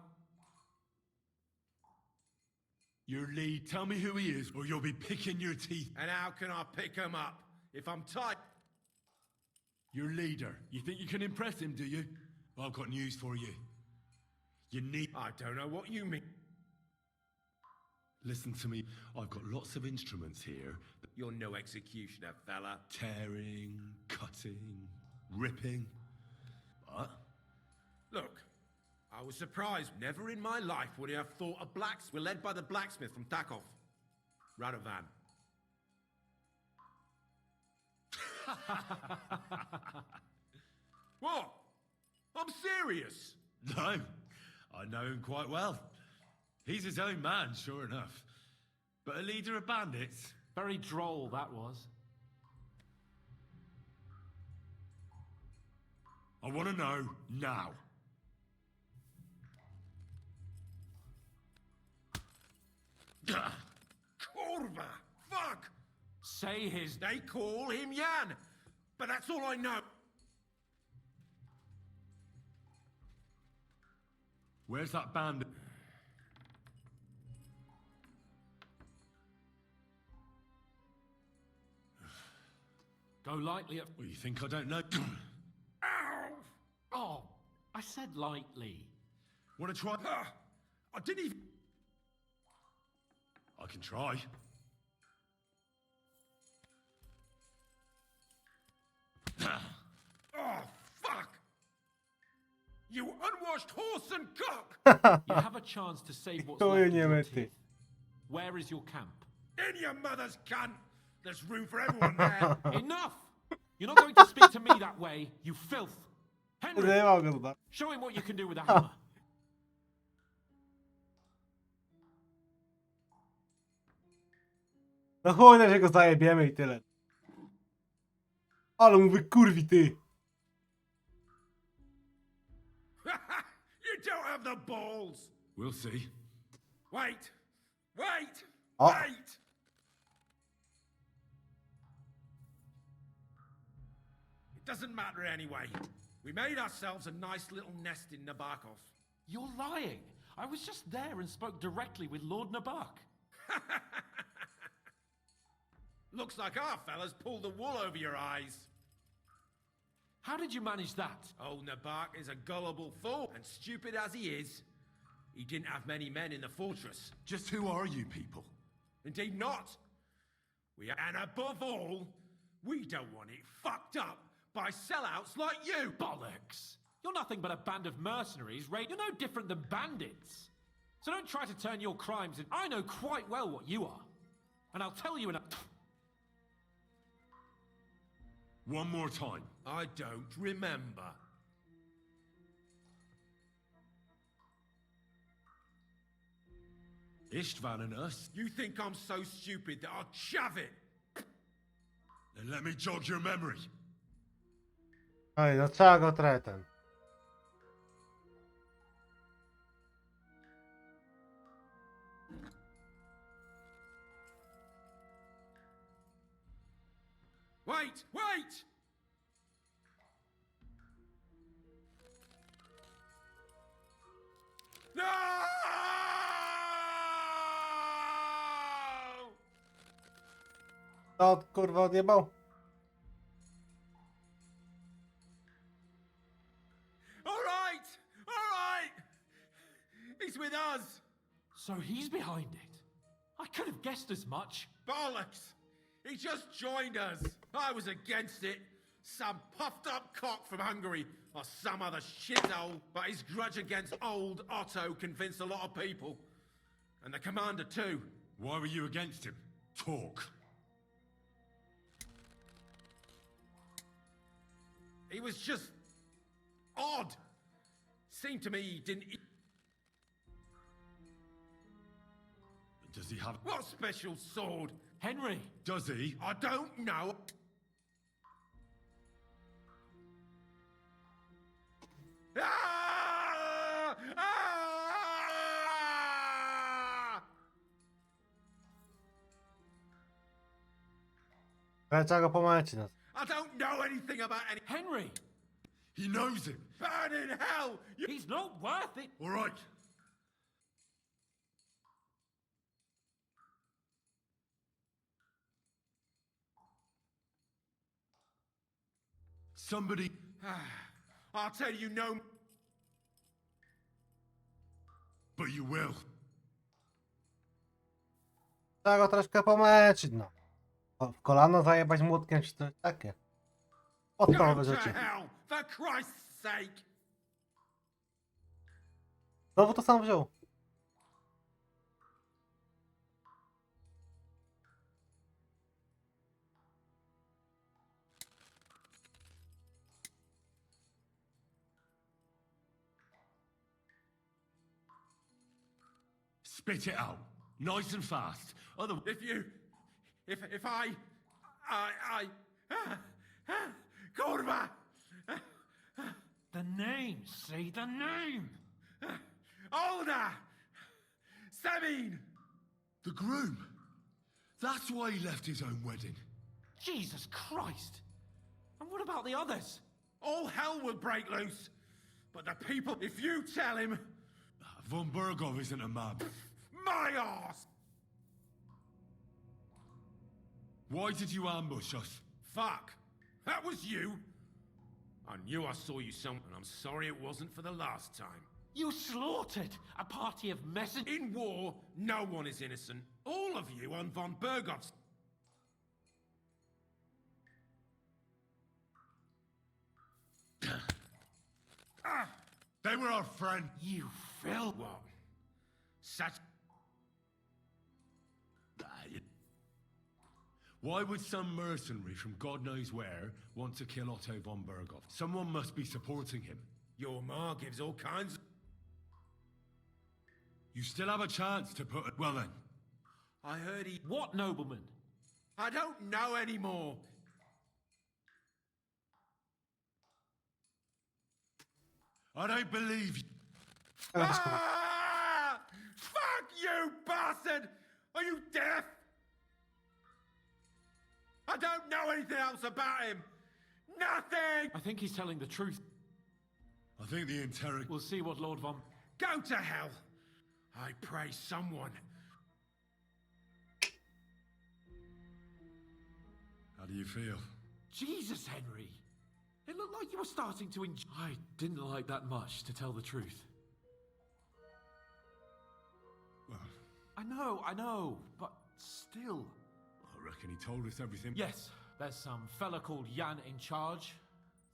Your lead, tell me who he is, or you'll be picking your teeth. And how can I pick him up if I'm tight? Your leader. You think you can impress him, do you? Well, I've got news for you. You need... I don't know what you mean. Listen to me. I've got lots of instruments here. You're no executioner, fella. Tearing, cutting, ripping. What? Look, I was surprised. Never in my life would I have thought a blacks were led by the blacksmith from Takov. Radovan. What? I'm serious. No, I know him quite well. He's his own man, sure enough. But a leader of bandits? Very droll, that was. I want to know now. Kurva! Fuck! Say his... They call him Jan, but that's all I know. Where's that bandit? Go lightly at... Well, you think I don't know? Ow! Oh, I said lightly. Want to try? I didn't even... I can try. Oh, fuck! You unwashed horse and cock! You have a chance to save what's To left of nie your mety. teeth. Where is your camp? In your mother's cunt! There's room for everyone there! Enough! You're not going to speak to me that way, you filth! Henry, Zajebał go chyba. show him what you can do with a hammer. No chuj, że go zajebiemy i tyle. Ale mu wykurwi, ty. You don't have the balls! We'll see. Wait! Wait! Oh. Wait! It doesn't matter anyway. We made ourselves a nice little nest in Nabokov. You're lying. I was just there and spoke directly with Lord Nabak. Looks like our fellas pulled the wool over your eyes. How did you manage that? Old Nabak is a gullible fool, and stupid as he is, he didn't have many men in the fortress. Just who are you people? Indeed not. And above all, we don't want it fucked up by sellouts like you. Bollocks! You're nothing but a band of mercenaries, Ray. You're no different than bandits. So don't try to turn your crimes in. I know quite well what you are. And I'll tell you in a... One more time. I don't remember. Istvan and us? You think I'm so stupid that I'll shove it? Then let me jog your memory. Oj, no trzeba go trochę ten. Wait! Wait! No! To kurwa odjebał? All right! All right! He's with us! So he's behind it. I could have guessed as much. Bollocks! He just joined us. I was against it. Some puffed up cock from Hungary or some other shithole, but his grudge against old Otto convinced a lot of people. And the commander too. Why were you against him? Talk. He was just odd. Seemed to me he didn't... Does he have... What special sword? Henry! Does he? I don't know. Ah! Ah! Trzeba go pomęczyć nas. I don't know anything about any... Henry! He knows him. Burn in hell! You... He's not worth it! All right. Somebody... I'll tell you no... But you will. Trzeba go troszkę pomęczyć, no. W kolano zajebać młotkiem czy coś takie. Podstawowe Go to rzeczy. hell, for Christ's sake! Znowu to sam wziął. Spit it out. Nice and fast. Otherwise... If I... Kurwa! The name, say the name! Older! Sabine! The groom. That's why he left his own wedding. Jesus Christ! And what about the others? All hell will break loose. But the people, if you tell him... Von Bergov isn't a man. My arse! Why did you ambush us? Fuck! That was you! I knew I saw you somewhere, and I'm sorry it wasn't for the last time. You slaughtered a party of messengers. In war, no one is innocent. All of you on von Bergov's... They were our friend. You filth. What? Such... Why would some mercenary from God knows where want to kill Otto von Bergov? Someone must be supporting him. Your ma gives all kinds... You still have a chance to put... Well then. I heard he... What nobleman? I don't know anymore. I don't believe you. Ah! Fuck you, bastard! Are you deaf? I don't know anything else about him. Nothing! I think he's telling the truth. I think the interrog... We'll see what Lord von... Go to hell! I pray someone... How do you feel? Jesus, Henry! It looked like you were starting to enjoy... I didn't like that much, to tell the truth. Well... I know, but still... I reckon he told us everything. Yes, there's some fella called Jan in charge.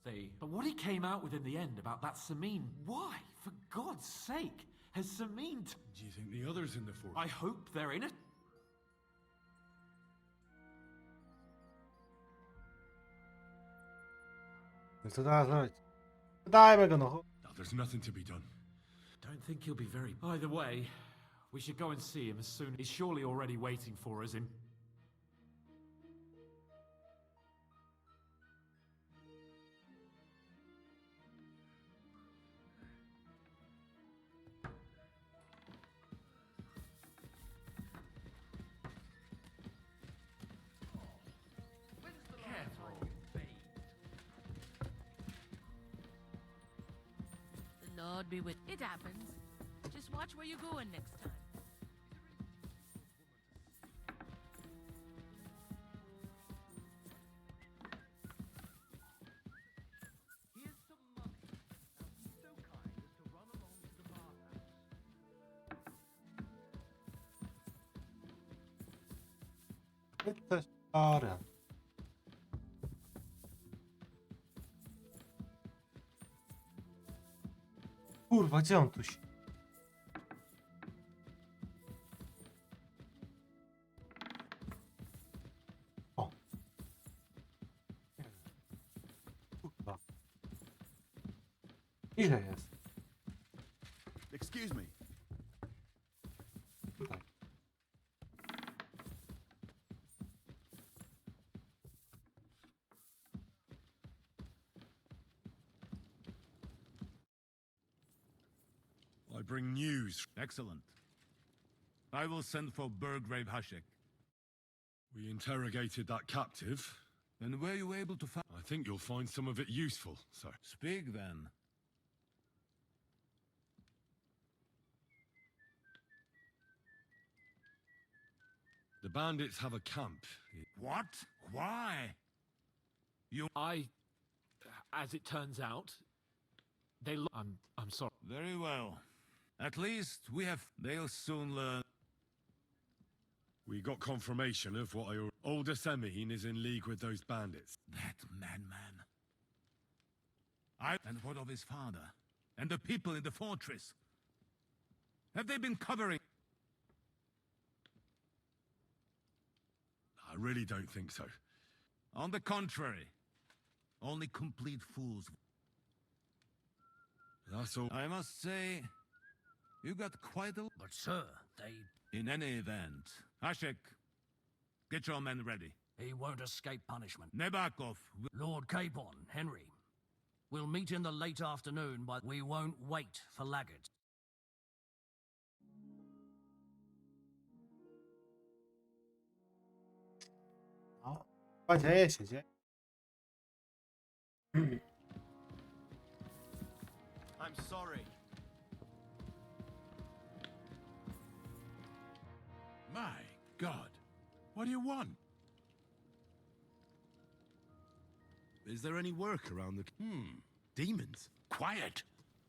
But what he came out with in the end about that Samin... Why, for God's sake, has Samin... Do you think the others in the fort... I hope they're in it. Co teraz zrobić? Dajmy go, no. No, there's nothing to be done. Don't think he'll be very... Either way, we should go and see him as soon... He's surely already waiting for us in... Lord be with... It happens. Just watch where you're going next time. Here's some money. Now be so kind as to run along to the bathhouse. Jesteś chora. Kurwa, gdzie on tu się... O! Kurwa. Ile jest? Excuse me. Tutaj. I bring news. Excellent. I will send for Burgrave Hashek. We interrogated that captive. Then were you able to find... I think you'll find some of it useful, sir. Speak then. The bandits have a camp. What? Why? As it turns out, I'm sorry. Very well. At least we have... They'll soon learn. We got confirmation of what I... Older Semine is in league with those bandits. That madman. And what of his father? And the people in the fortress? Have they been covering... I really don't think so. On the contrary. Only complete fools. That's all. I must say, you got quite a... But, sir, In any event, Ashek, get your men ready. He won't escape punishment. Nebakov, Lord Capon, Henry. We'll meet in the late afternoon, but we won't wait for laggards. No, chyba dzieje się, dzieje. I'm sorry. My God. What do you want? Is there any work around the... Demons? Quiet.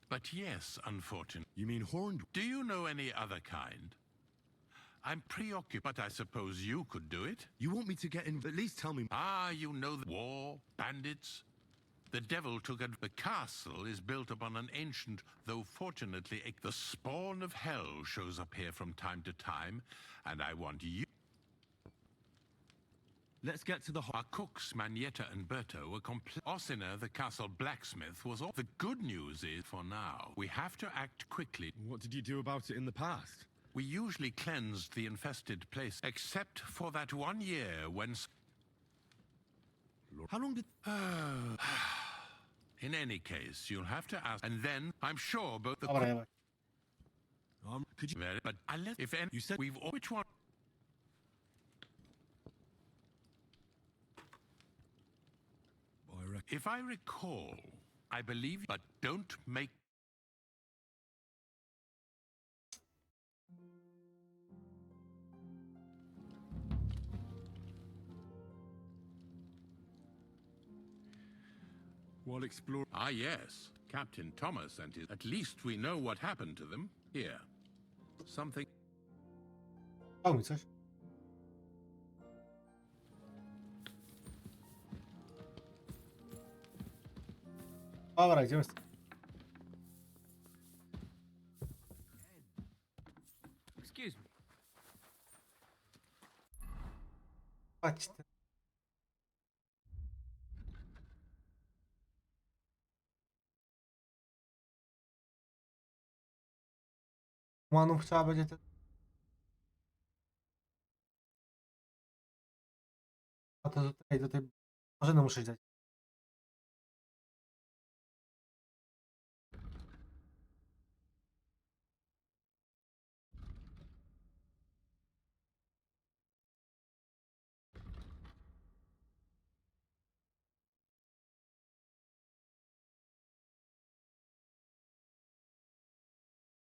But yes, unfortunately. You mean horned... Do you know any other kind? I'm preoccupied, but I suppose you could do it. You want me to get in... At least tell me... Ah, you know the war, bandits. The devil took it. The castle is built upon an ancient, though fortunately, the spawn of hell shows up here from time to time, and I want you... Let's get to the... Our cooks, Manietta and Berto, were complete. Ossina, the castle blacksmith, was all... The good news is, for now, we have to act quickly. What did you do about it in the past? We usually cleansed the infested place, except for that one year when... How long did... In any case, you'll have to ask, and then I'm sure both the... Dobra, could you... But unless... If any... You said... We've all... Which one? If I recall, I believe, but don't make... While exploring... Ah, yes. Captain Thomas and his... At least we know what happened to them. Here. Something... Dał mi coś. Dobra, idziemy. Excuse me. Patrz ty. Manów trzeba będzie te... A to do tej maszyny muszę dać.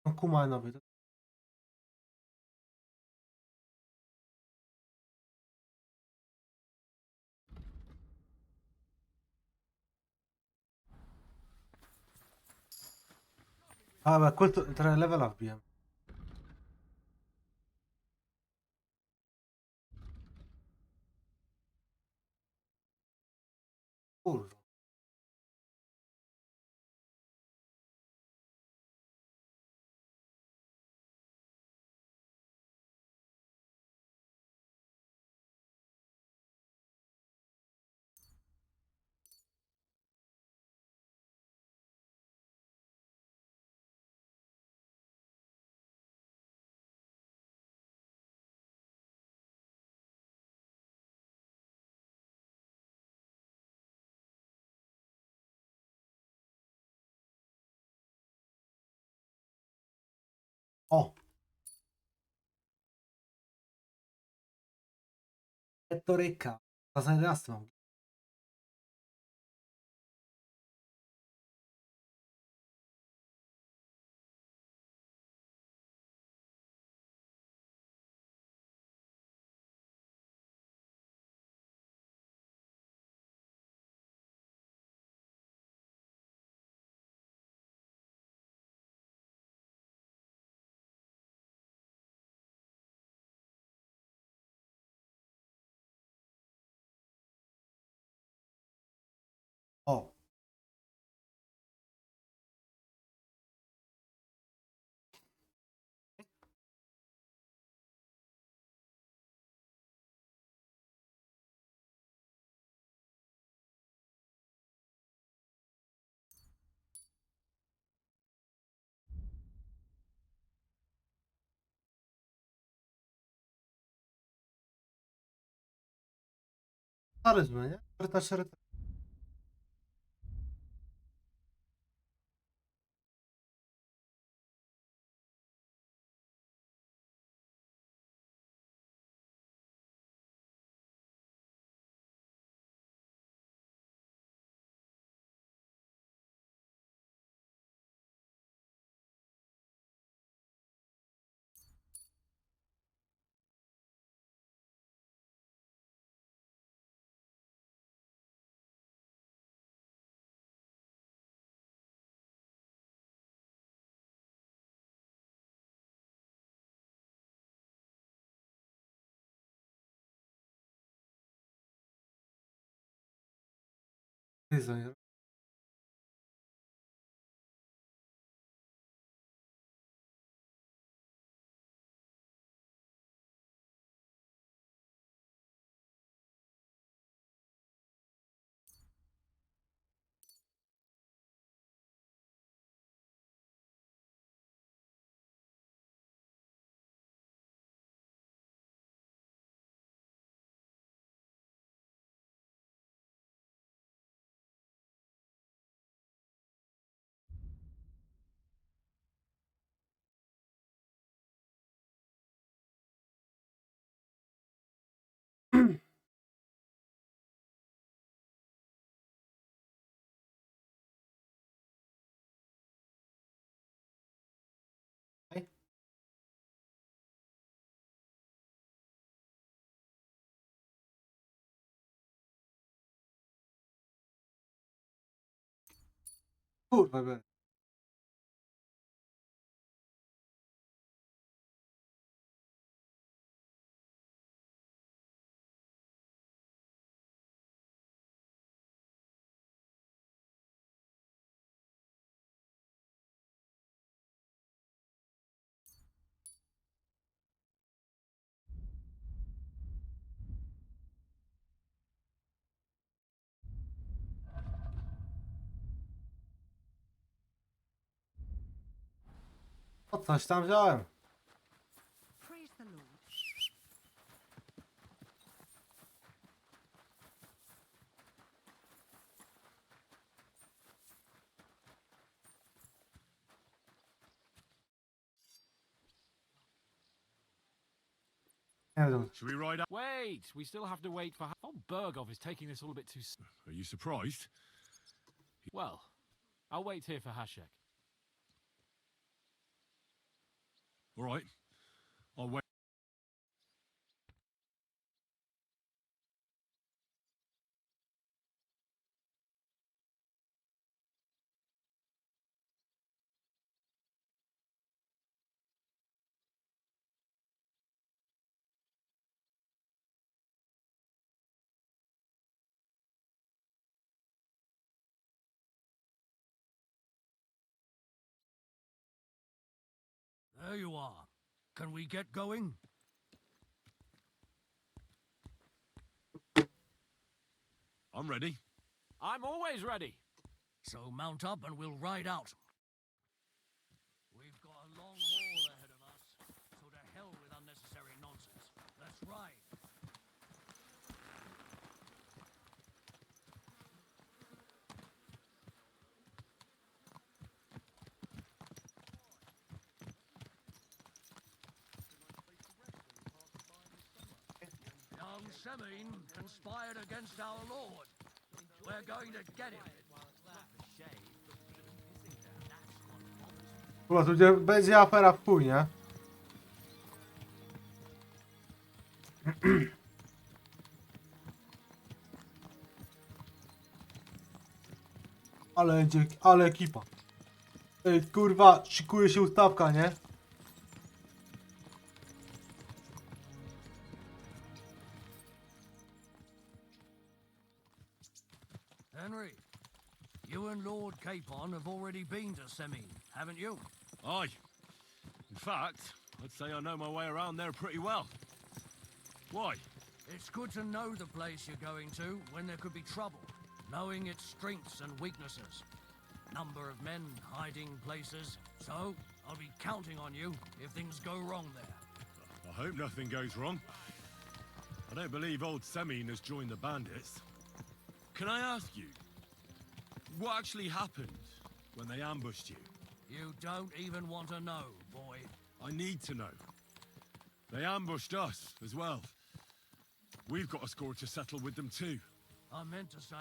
No kumaj nowy. Ale trochę levela wbiłem. Kurwa. O! Retoryka. Za 11 mam. Charyzmy, nie? Charyta. Jedzenie. Kurwa, be. O, coś tam wziąłem. Praise the Lord. Nie wiem. Should we ride up? Wait, we still have to wait for... Von Berghoff is taking this all a bit too... Are you surprised? Well, I'll wait here for Hashek. All right. I'll wait. There you are. Can we get going? I'm ready. I'm always ready. So mount up and we'll ride out. We've got a long haul ahead of us, so to hell with unnecessary nonsense. Let's ride. Young Semine conspired against our Lord. We're going to get him. Chyba tu będzie afera w chuj, nie? Ale ekipa. Ej, kurwa, szykuje się ustawka, nie? Henry, you and Lord Capon have already been to Semine, haven't you? Aye. In fact, I'd say I know my way around there pretty well. Why? It's good to know the place you're going to when there could be trouble, knowing its strengths and weaknesses. Number of men, hiding places. So, I'll be counting on you if things go wrong there. I hope nothing goes wrong. I don't believe old Semine has joined the bandits. Can I ask you, what actually happened when they ambushed you? You don't even want to know, boy. I need to know. They ambushed us as well. We've got a score to settle with them too. I meant to say,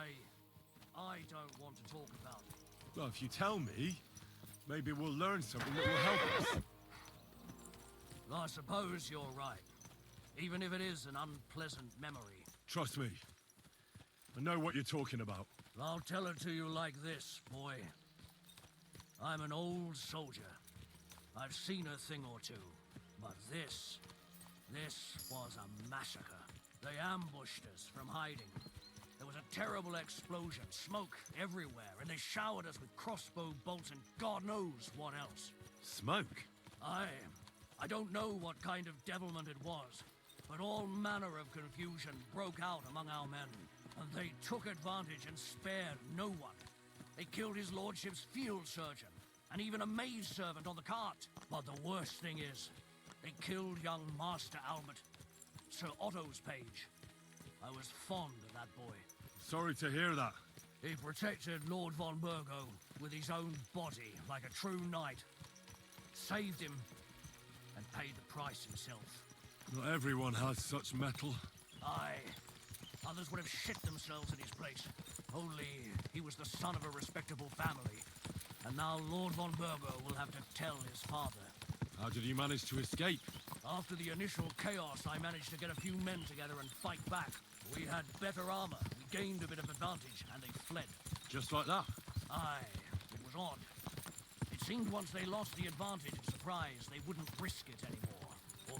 I don't want to talk about it. Well, if you tell me, maybe we'll learn something that will help us. I suppose you're right. Even if it is an unpleasant memory. Trust me. I know what you're talking about. I'll tell it to you like this, boy. I'm an old soldier. I've seen a thing or two. But this was a massacre. They ambushed us from hiding. There was a terrible explosion, smoke everywhere, and they showered us with crossbow bolts and God knows what else. Smoke? I don't know what kind of devilment it was, but all manner of confusion broke out among our men, and they took advantage and spared no one. They killed his lordship's field surgeon, and even a maid servant on the cart. But the worst thing is, they killed young Master Albert, Sir Otto's page. I was fond of that boy. Sorry to hear that. He protected Lord von Burgo with his own body like a true knight. Saved him and paid the price himself. Not everyone has such metal. Aye. Others would have shit themselves in his place. Only he was the son of a respectable family. And now Lord von Burgo will have to tell his father. How did you manage to escape? After the initial chaos, I managed to get a few men together and fight back. We had better armor, we gained a bit of advantage, and they fled. Just like that? Aye, it was odd. It seemed once they lost the advantage of surprise, they wouldn't risk it anymore. Or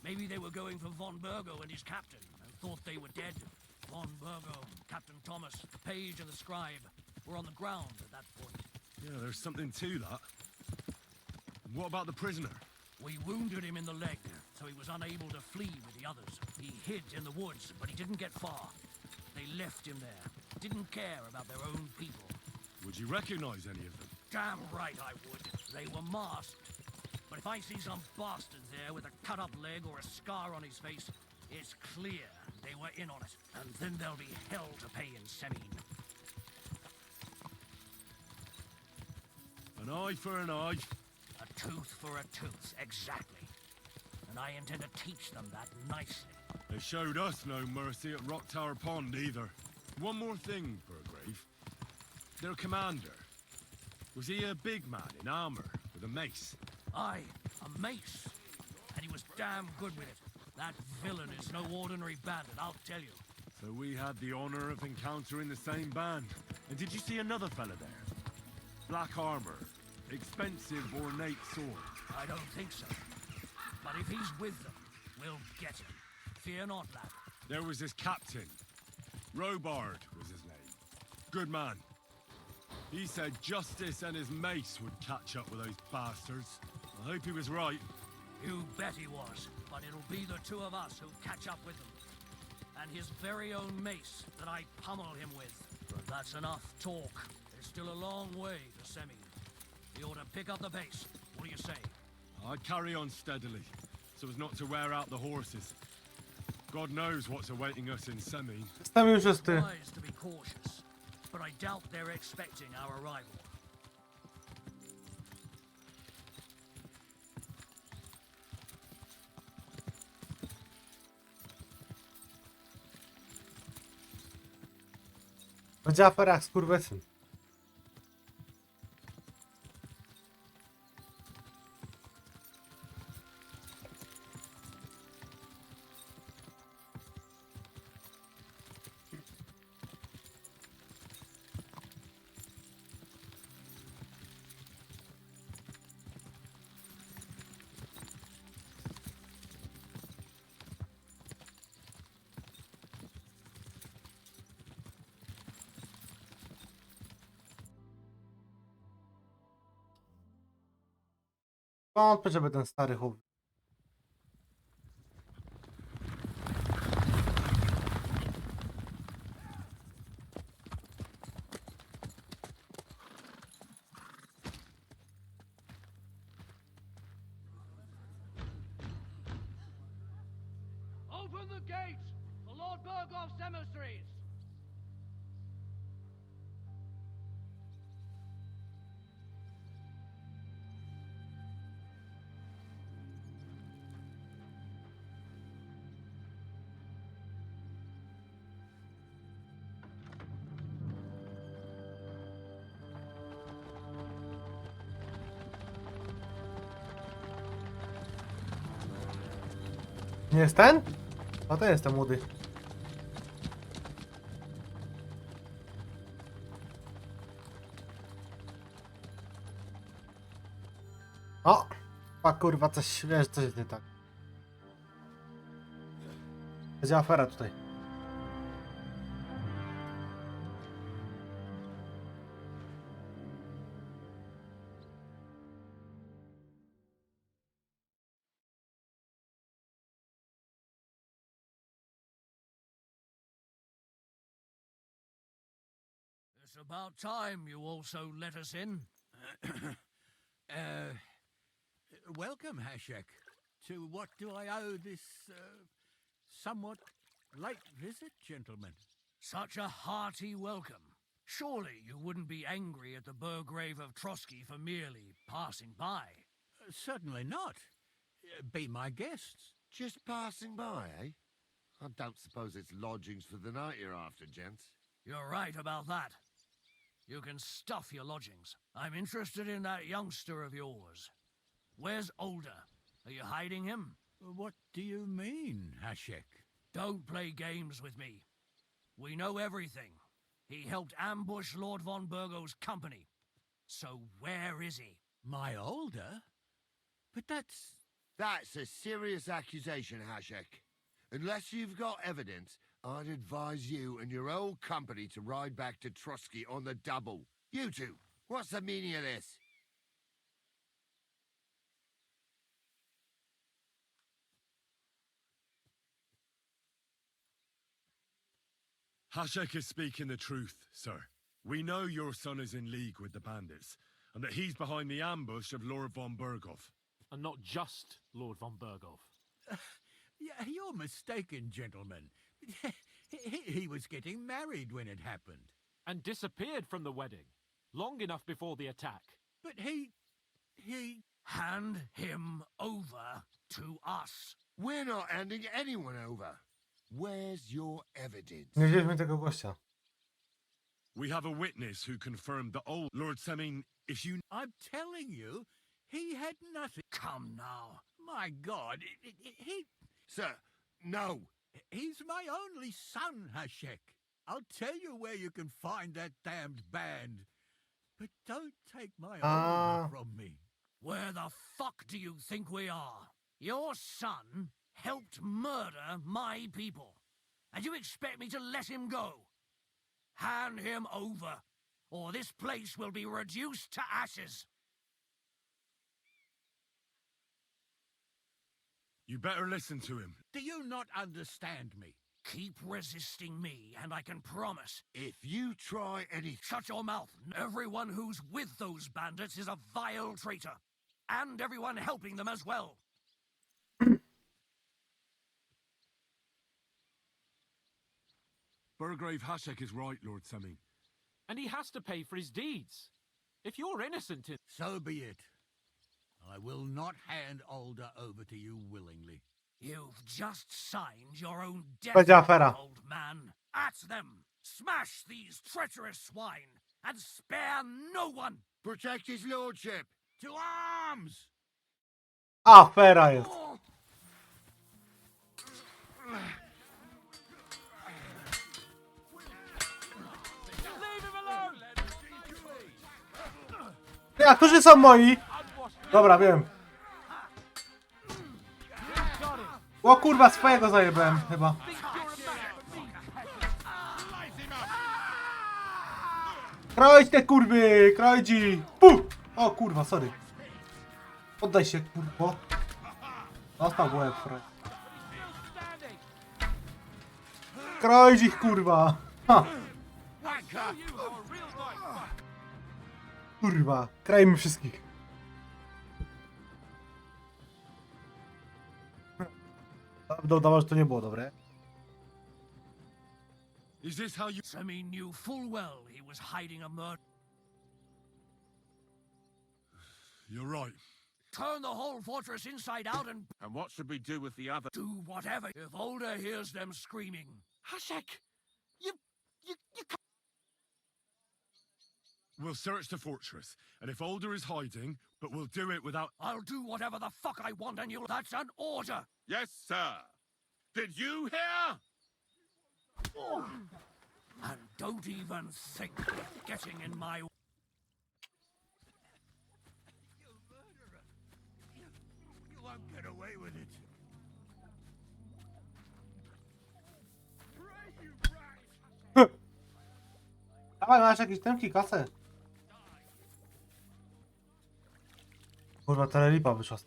maybe they were going for von Burgo and his captain, and thought they were dead. Von Burgo, Captain Thomas, the page and the scribe were on the ground at that point. Yeah, there's something to that. What about the prisoner? We wounded him in the leg, so he was unable to flee with the others. He hid in the woods, but he didn't get far. They left him there. Didn't care about their own people. Would you recognize any of them? Damn right I would. They were masked. But if I see some bastard there with a cut-up leg or a scar on his face, it's clear they were in on it. And then there'll be hell to pay in Semine. An eye for an eye. A tooth for a tooth, exactly. And I intend to teach them that nicely. They showed us no mercy at Rock Tower Pond either. One more thing, Burgrave. Their commander. Was he a big man in armor with a mace? Aye, a mace. And he was damn good with it. That villain is no ordinary bandit, I'll tell you. So we had the honor of encountering the same band. And did you see another fella there? Black armor. Expensive, ornate sword. I don't think so. But if he's with them, we'll get him. Fear not, lad. There was his captain. Robard was his name. Good man. He said justice and his mace would catch up with those bastards. I hope he was right. You bet he was. But it'll be the two of us who catch up with them. And his very own mace that I pummel him with. But that's enough talk. There's still a long way to Semine. We ought to pick up the pace. What do you say? I'd carry on steadily, so as not to wear out the horses. God knows what's awaiting us in Semine. Tam już jest ty. Wise to be cautious, but I doubt they're expecting our arrival. Będzie afera jak skurwysyn. Wątpię, żeby ten stary chłop. Open the gate for Lord Bergoff's emissaries. Nie jest ten? A to jest ten młody. O! A kurwa, coś, wiesz, coś jest nie tak. Będzie afera tutaj. It's about time you also let us in. Welcome, Hashek. To what do I owe this, somewhat late visit, gentlemen? Such a hearty welcome. Surely you wouldn't be angry at the Burgrave of Trotsky for merely passing by. Certainly not. Be my guests. Just passing by, eh? I don't suppose it's lodgings for the night you're after, gents. You're right about that. You can stuff your lodgings. I'm interested in that youngster of yours. Where's Older? Are you hiding him? What do you mean, Hashek? Don't play games with me. We know everything. He helped ambush Lord von Burgo's company. So where is he? My Older? But That's a serious accusation, Hashek. Unless you've got evidence, I'd advise you and your old company to ride back to Trotsky on the double. You two, what's the meaning of this? Hashek is speaking the truth, sir. We know your son is in league with the bandits, and that he's behind the ambush of Lord von Burgov. And not just Lord von Burgov. Yeah, you're mistaken, gentlemen. He was getting married when it happened. And disappeared from the wedding, long enough before the attack. But he... Hand him over to us. We're not handing anyone over. Where's your evidence? Nie wzięliśmy tego gościa. We have a witness who confirmed that old Lord Semin, if you... I'm telling you, he had nothing. Come now. My God, he... Sir, no. He's my only son, Hashek. I'll tell you where you can find that damned band. But don't take my Older from me. Where the fuck do you think we are? Your son helped murder my people. And you expect me to let him go? Hand him over, or this place will be reduced to ashes. You better listen to him. Do you not understand me? Keep resisting me, and I can promise. If you try any... Shut your mouth. Everyone who's with those bandits is a vile traitor. And everyone helping them as well. Burgrave Hashek is right, Lord Semin. And he has to pay for his deeds. If you're innocent in... So be it. I will not hand Older over to you willingly. You've just signed your own death, Będzie afera. old man. At them! Smash these treacherous swine, and spare no one! Protect his lordship! To arms! Afera jest. A którzy są moi? Dobra, wiem. O kurwa, swojego zajebałem chyba. Krojdź te kurwy! Krojdzi! Puh! O kurwa, sorry. Poddaj się, kurwo. Dostał w łeb, Fred. Krojdź ich, kurwa! Ha. Kurwa, krajmy wszystkich. Udało, że to nie było dobre. Is this how you... Semi knew full well he was hiding a murder. You're right. Turn the whole fortress inside out and... And what should we do with the other... Do whatever. If Older hears them screaming. Hashek! You can't... We'll search the fortress, and if Older is hiding, but we'll do it without... I'll do whatever the fuck I want and you'll... That's an order! Yes, sir. Did you hear? And don't even think of getting in my... You won't get away with it. Dawaj, masz jakieś temki, kasę. Kurwa, telelipa wyszła.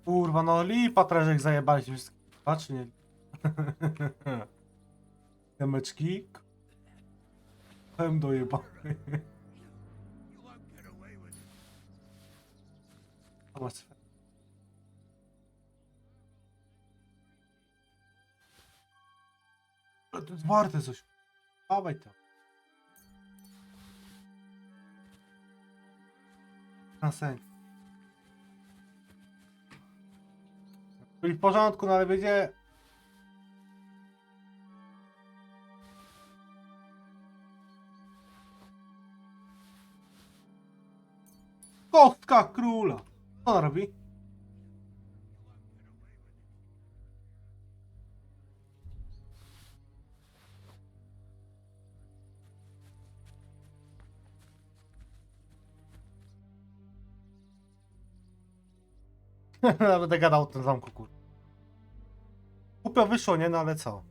Kurwa, no lipa treżek zajebaliśmy wszystkich. Patrz, nie. Temeczki. Hem dojebany. Zobacz. To jest warte coś. Dawaj to. Na sen. Byli w porządku, no ale będzie... Kostka króla. Co ona robi? Będę gadał o tym zamku, kur... Głupio wyszło, nie? No ale co?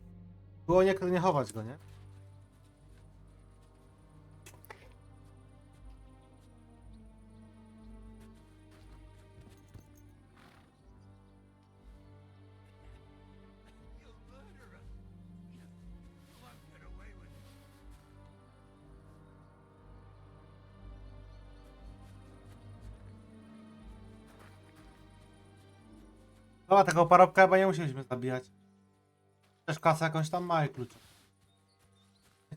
Było nie chować go, nie? Dobra, tego parobka chyba nie musieliśmy zabijać. Też kasa jakąś tam ma i klucz.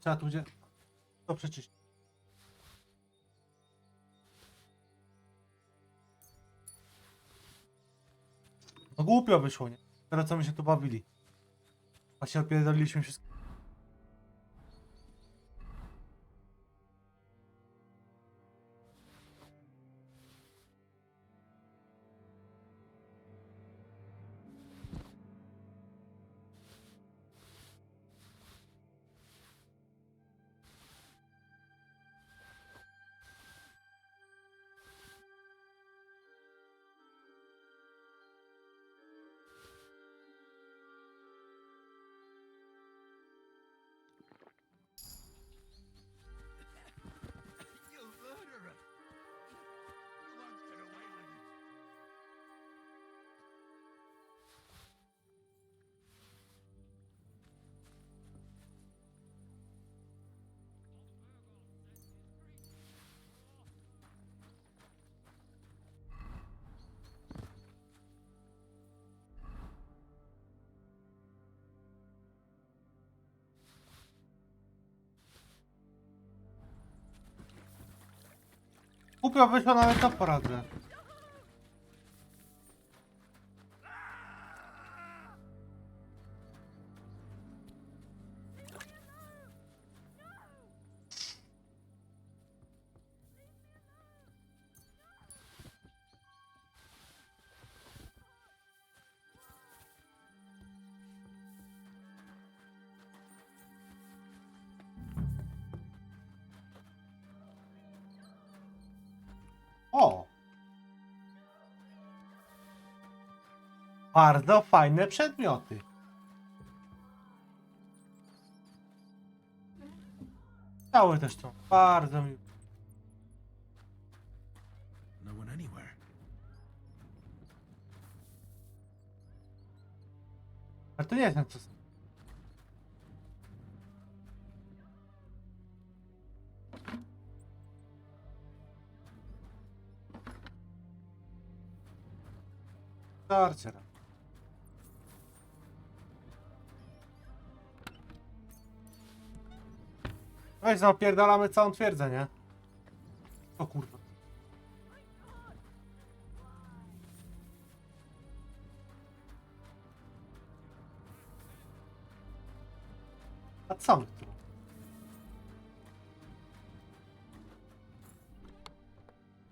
Trzeba tu gdzie... To przeczyścić. No głupio wyszło, nie? Teraz co my się tu bawili. Właśnie opierdoliliśmy wszystko. You murderer! You won't get away with it. Głupio wyszło, no ale co poradzę? O! Bardzo fajne przedmioty. Cały też to. Bardzo mi. No one anywhere. Ale to nie jest ten co. Starcie. Weź, zapierdalamy całą twierdzę, nie? O kurwa. A co my tu?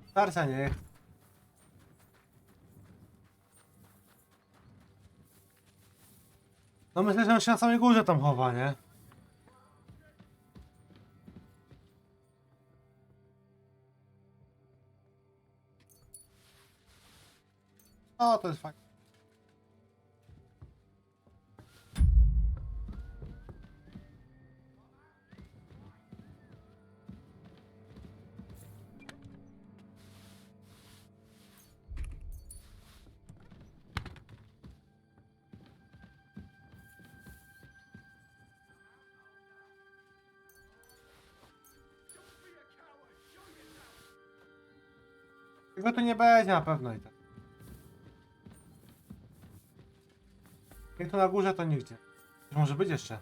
Starcia nie. No myślę, że on się na samej górze tam chowa, nie? O, to jest fajne. Tego tu nie będzie na pewno i tak. Jak tu na górze, to nigdzie. Może być jeszcze.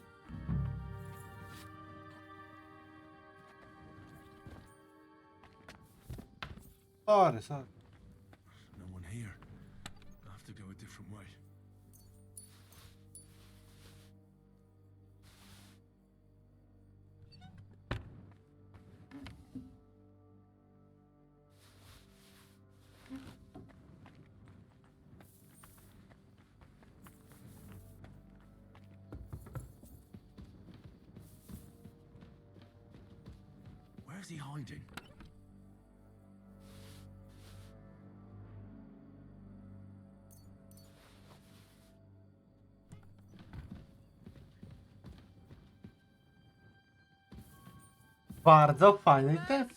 Sorry. No one here. I have to go a different way. Where's he hiding? Bardzo fajny ten.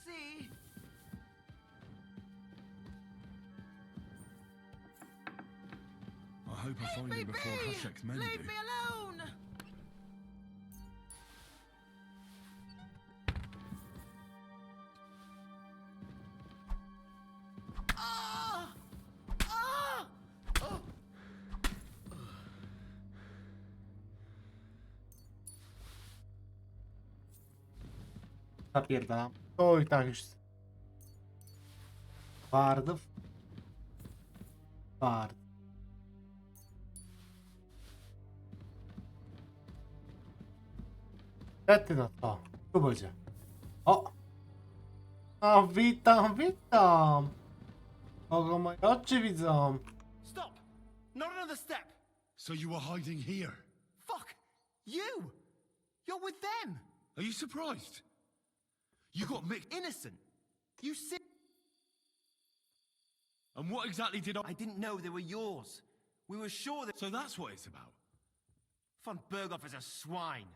I hope I find him before Hashek's men Leave do. me alone! Ah! Ah! Oh! Zapierdalam. Oj, tak już. Bardzo. Bardzo. Niestety, no to. Tu będzie. O! No, witam. Kogo moje oczy widzą? Stop! Not another step! So you were hiding here? Fuck! You! You're with them! Are you surprised? You got mixed. Innocent! You sick! And what exactly did I didn't know they were yours. We were sure that So that's what it's about. Von Berghoff is a swine.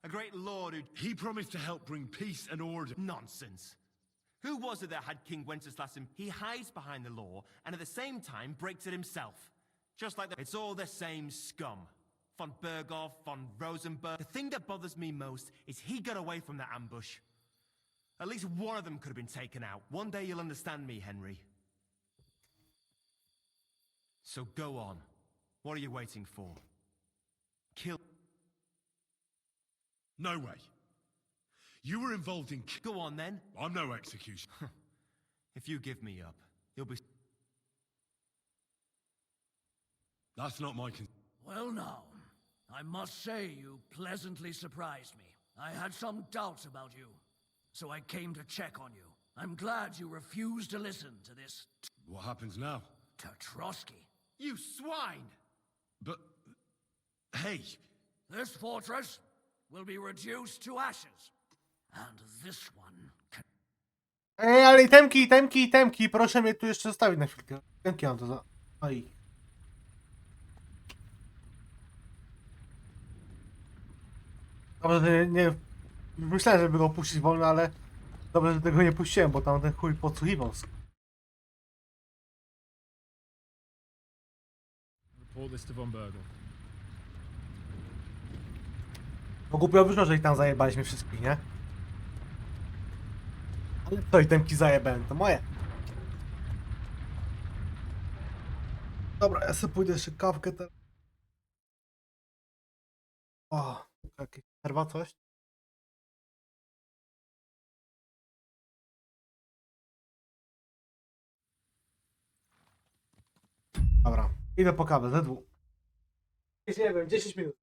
A great lord who... He promised to help bring peace and order. Nonsense. Who was it that had King Wenceslas in... He hides behind the law and at the same time breaks it himself. Just like It's all the same scum. Von Berghoff, von Rosenberg. The thing that bothers me most is he got away from that ambush. At least one of them could have been taken out. One day you'll understand me, Henry. So go on. What are you waiting for? Kill... No way. You were involved in... Go on, then. I'm no executioner. If you give me up, you'll be... That's not my Well now, I must say you pleasantly surprised me. I had some doubts about you, so I came to check on you. I'm glad you refused to listen to this... What happens now? Tatrosky. You swine! But... Hey! This fortress will be reduced to ashes. And this one can... Ej, ale temki, proszę mnie tu jeszcze zostawić na chwilkę. Temki mam to za... Oj. Dobrze, że nie... Myślałem, żeby go puścić wolno, ale... Dobrze, że tego nie puściłem, bo tam ten chuj podsłuchiwał. Report this to von Berghoff. Bo głupio wyszło, że ich tam zajebaliśmy wszystkich, nie? Ale to i temki zajebałem, to moje. Dobra, ja sobie pójdę jeszcze kawkę teraz. O, jakieś przerwa, coś. Dobra, idę po kawę, ZW. Nie wiem, 10 minut.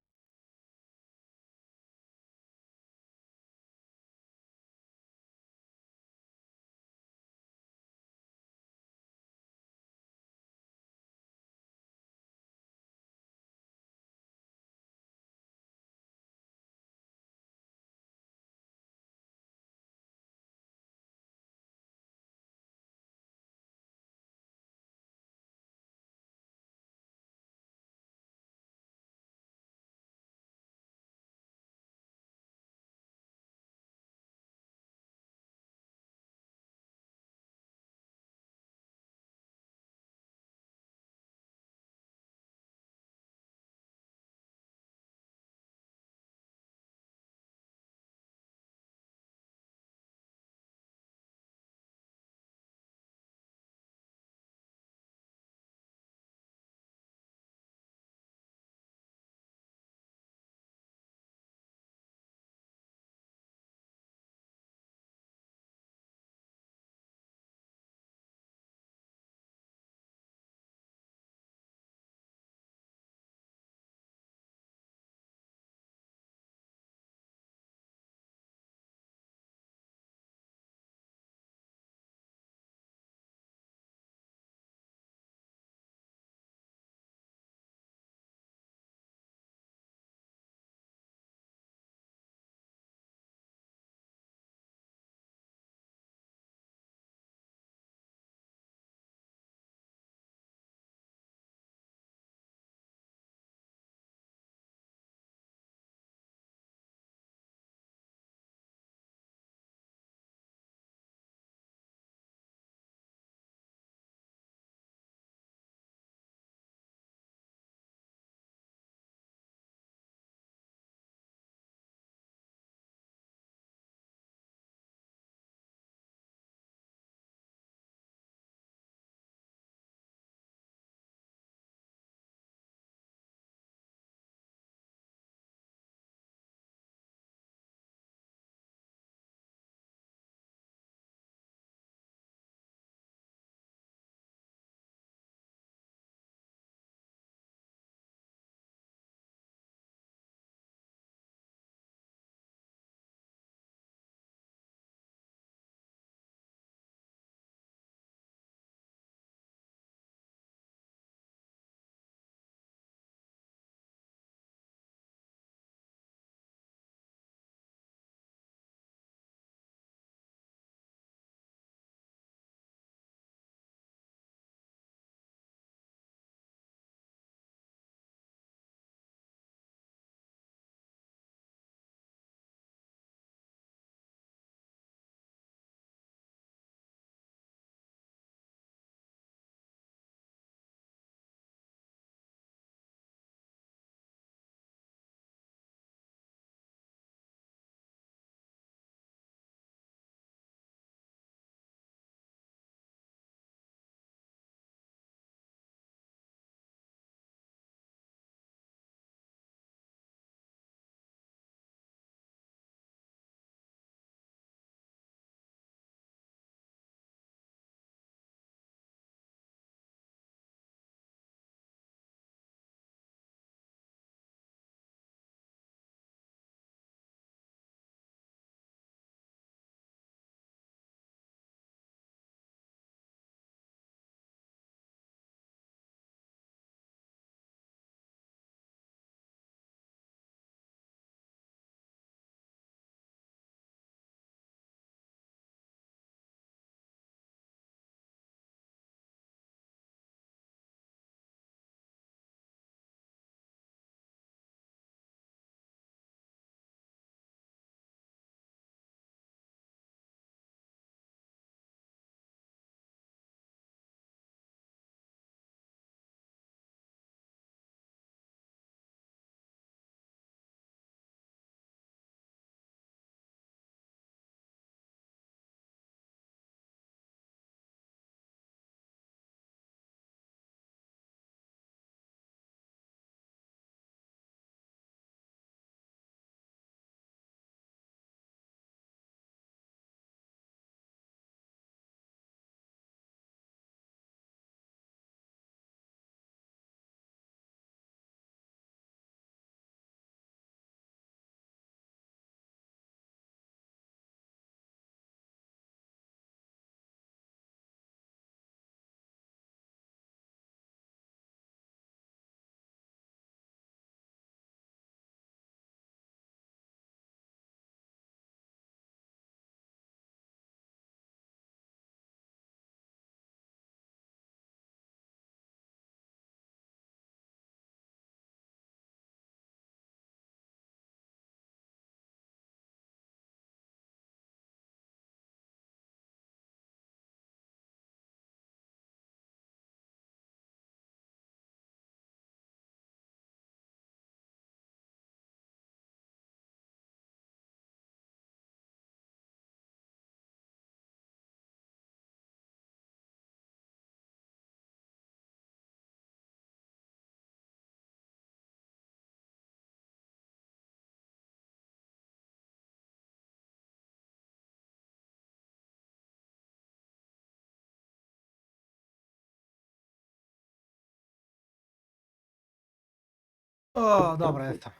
O, dobra, jestem.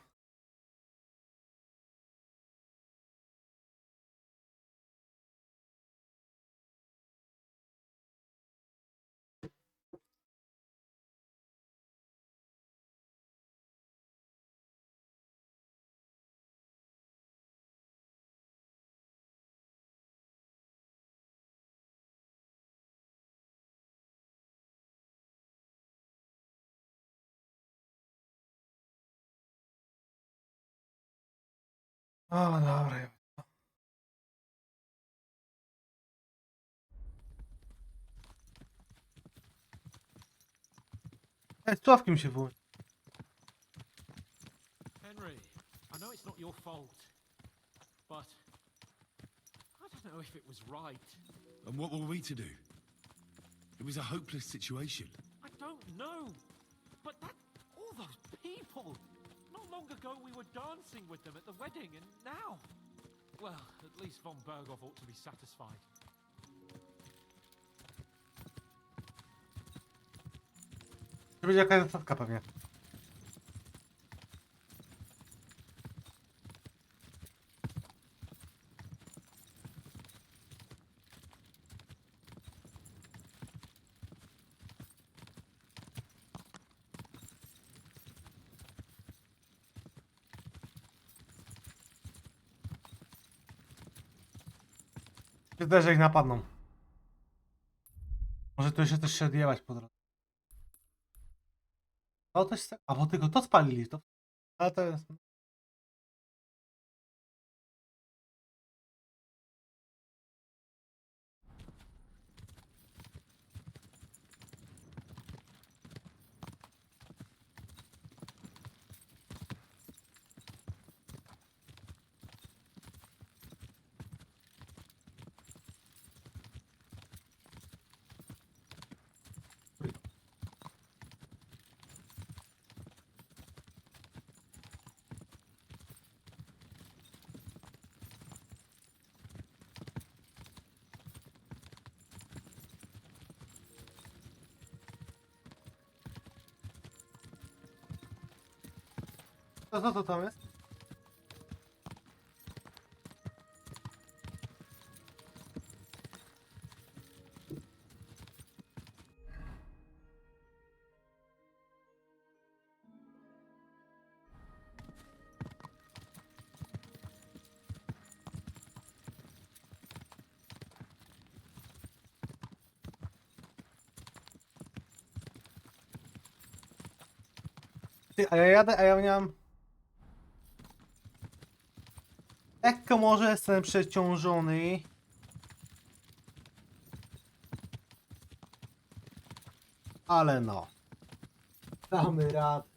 O, dobra. Sławkiem się włączy. Henry, I know it's not your fault, but I don't know if it was right. And what were we to do? It was a hopeless situation. I don't know, but all those people. Not long ago we were dancing with them at the wedding, and now, well, at least von Berghoff ought to be satisfied. To będzie jakaś zasadzka pewnie. Wydaje, że ich napadną. Może tu jeszcze coś się odjebać po drodze. No to jest... A bo tylko to spalili, to... Ale to jest... Co tam jest? Ty, a ja jadę, a ja nie mam... Lekko może jestem przeciążony. Ale no. Damy radę.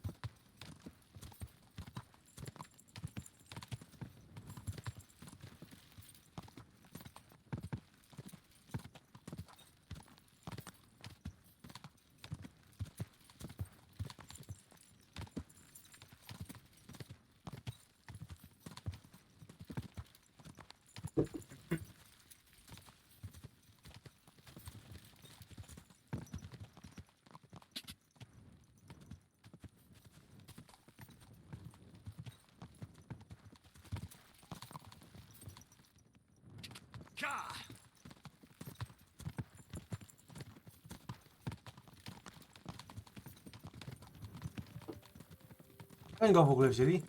Oni go w ogóle wzięli.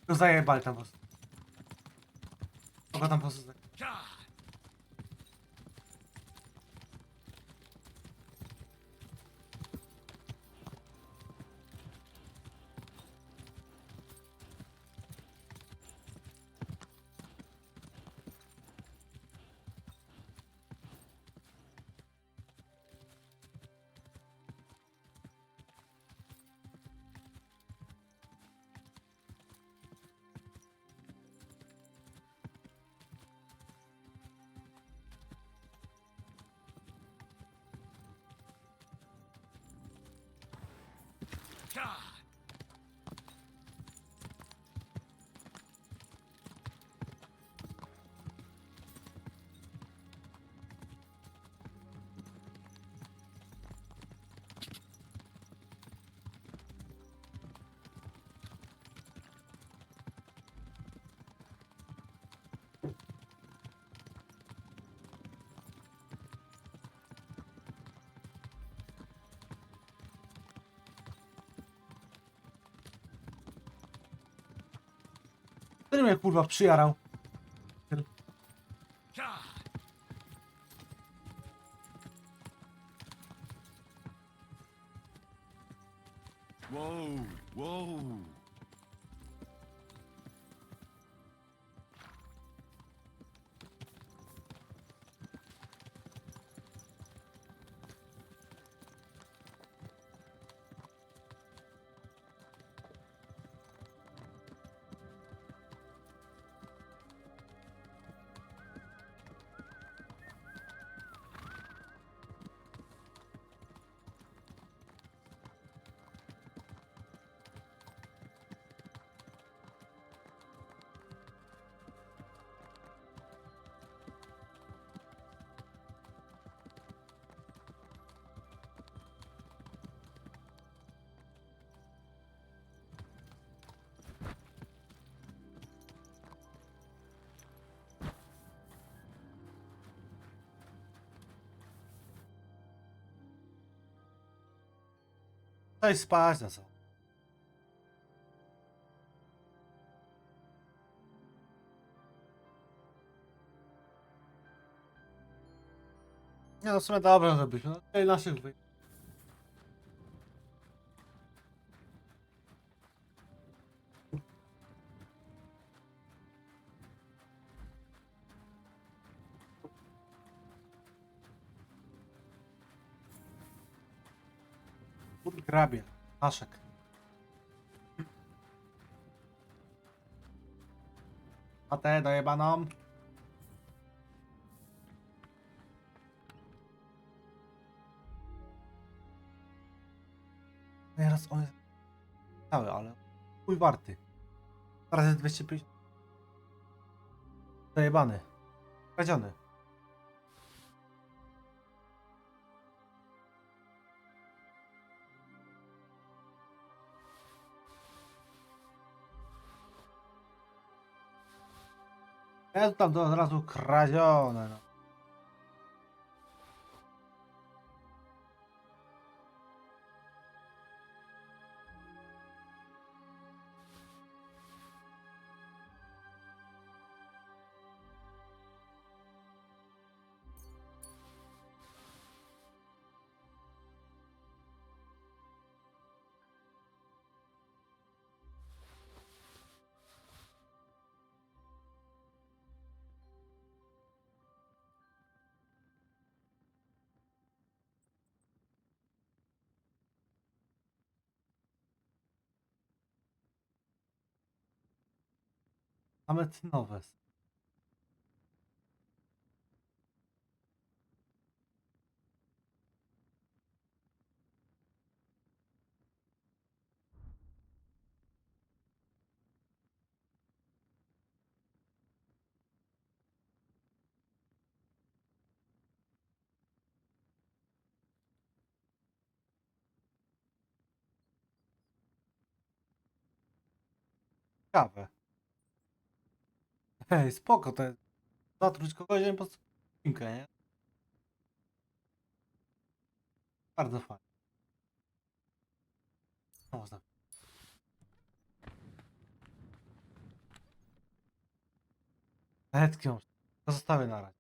Go zajebali tam po prostu. Kogo tam po prostu... Który mnie kurwa przyjarał? Whoa, whoa. Daj spać na co? Nie no, w sumie dobrze zrobiliśmy. No, tej naszych wy... Grabie. Naszek. A tę dojebaną. Teraz on jest cały, ale chuj warty. Teraz jest 250. Dojebany. Kradziony. Jest tam to od razu kradzione. No. Nawet nowe. Ciekawe. Hej, spoko, to jest zatruć kogoś, nie po spinkę, nie? Bardzo fajnie. No, można. Letki muszę. To zostawię na razie.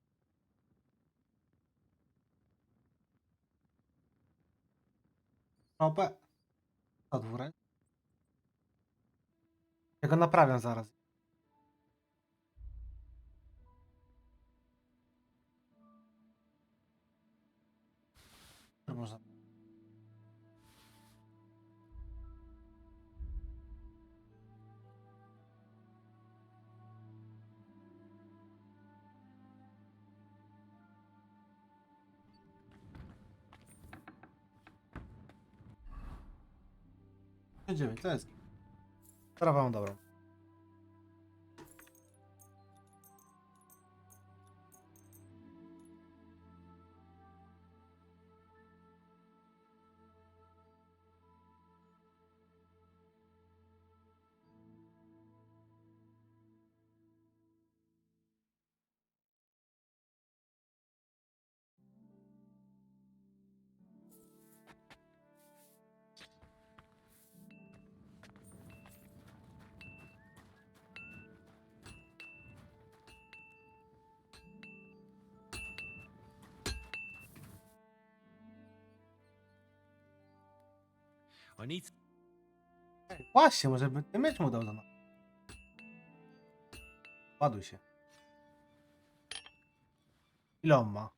Opę. Na dwórę. Ja go naprawiam zaraz. To można. Będziemy, to jest. Sprawę mam dobrą. I need... Ej, właśnie, może by ten miecz mu dał za nas. Ładuj się. Ile on ma?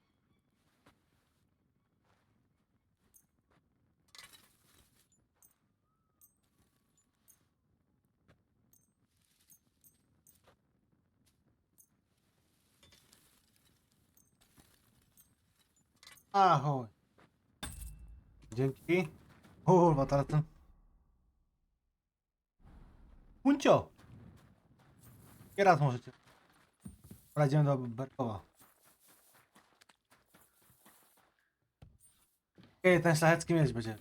Ahoj. Dzięki. Kurwa, teraz ten... Puncio! Teraz możecie. Pojedziemy do Berkowa. Okej, ten szlachecki miecz będzie.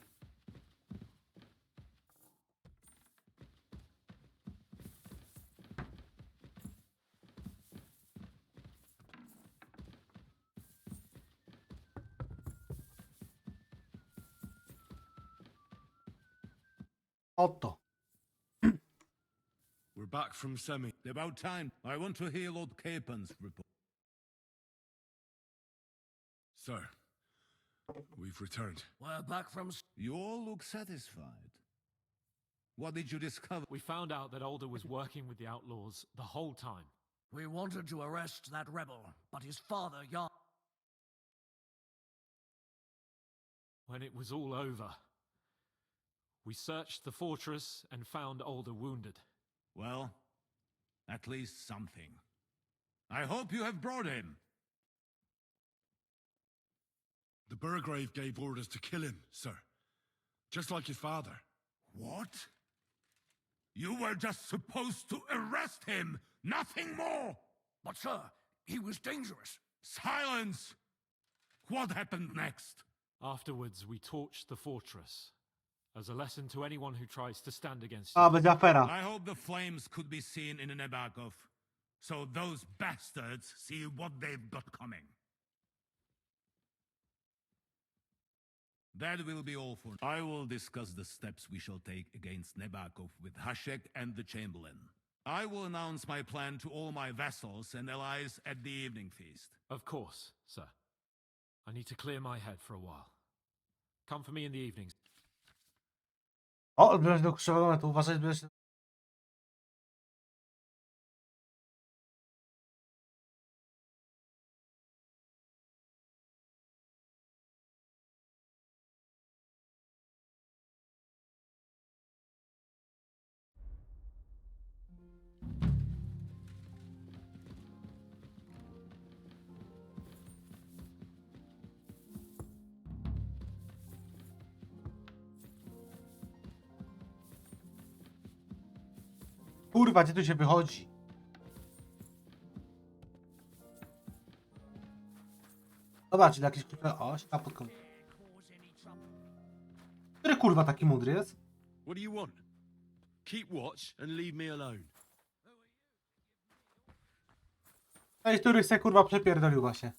Oto. We're back from Semi. About time. I want to hear Lord Capen's report. Sir, we've returned. We're back from... You all look satisfied. What did you discover? We found out that Alder was working with the outlaws the whole time. We wanted to arrest that rebel, but his father, Jan... When it was all over, we searched the fortress and found Alder wounded. Well, at least something. I hope you have brought him. The Burgrave gave orders to kill him, sir. Just like his father. What? You were just supposed to arrest him, nothing more! But, sir, he was dangerous. Silence! What happened next? Afterwards, we torched the fortress as a lesson to anyone who tries to stand against A, you. będzie afera. I hope the flames could be seen in Nebakov, so those bastards see what they've got coming. That will be all for now. I will discuss the steps we shall take against Nebakov with Hashek and the Chamberlain. I will announce my plan to all my vassals and allies at the evening feast. Of course, sir. I need to clear my head for a while. Come for me in the evenings. O, odbierać do krzyżowego metu. Uważaj, zbierać... Kurwa, gdzie tu się wychodzi? Zobaczcie, jakieś kurwa... O, ślap pod kątem. Który kurwa taki mądry jest? What do you want? Keep watch and leave me alone. Ej, który se kurwa przepierdolił właśnie.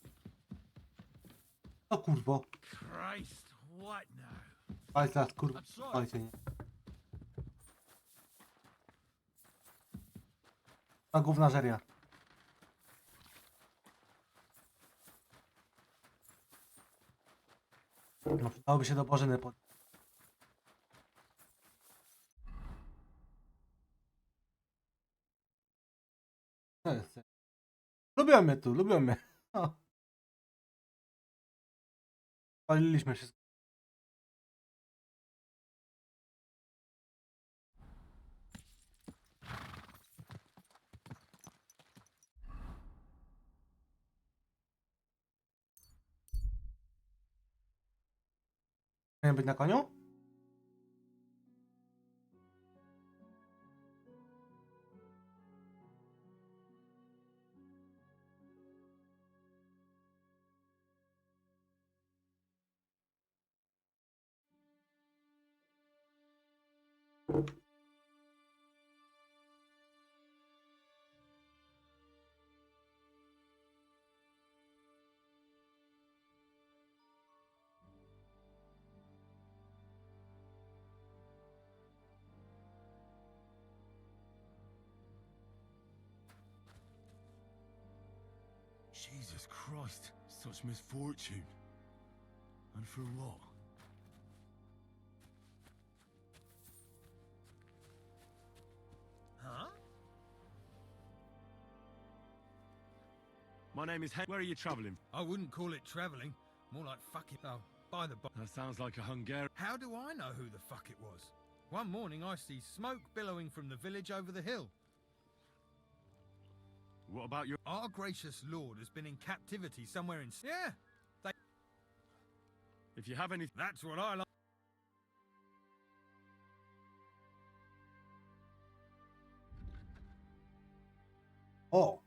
O kurwo. Christ, what now? Palić las, kurwa. Palicie, nie. Ta gówna żeria. No, przydałoby się do Bożyny pod... Co jest? Lubią mnie tu, lubią mnie. O. Paliliśmy wszystko. Miałem być na koniu? Jesus Christ, such misfortune. And for what? My name is Where are you traveling? I wouldn't call it travelling. More like fucking... Oh, by the by... That sounds like a Hungarian. How do I know who the fuck it was? One morning I see smoke billowing from the village over the hill. What about your... Our gracious lord has been in captivity somewhere in... Yeah! They... If you have any... That's what I like. O!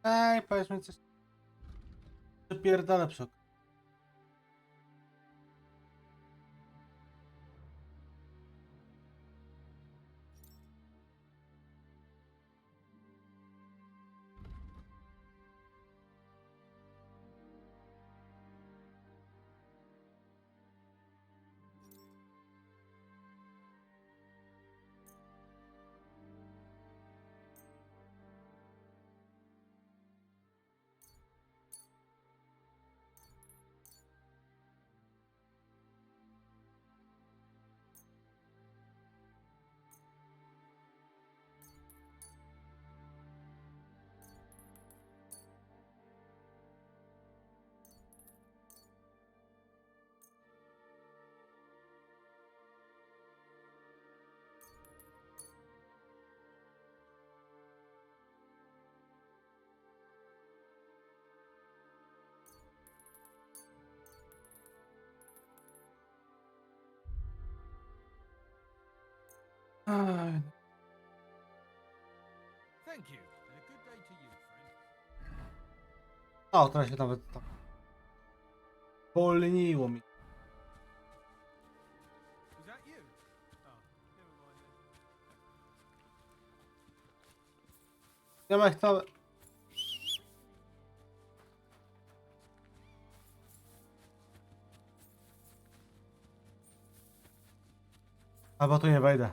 Ej, powiedz mi coś. Pierdolę przy okazji. Aj. Thank you, and a good day to you, friend. O, teraz się nawet tak polniło mi. Is that you? Oh, never mind then. Nie ma ich tam... Albo tu nie wejdę.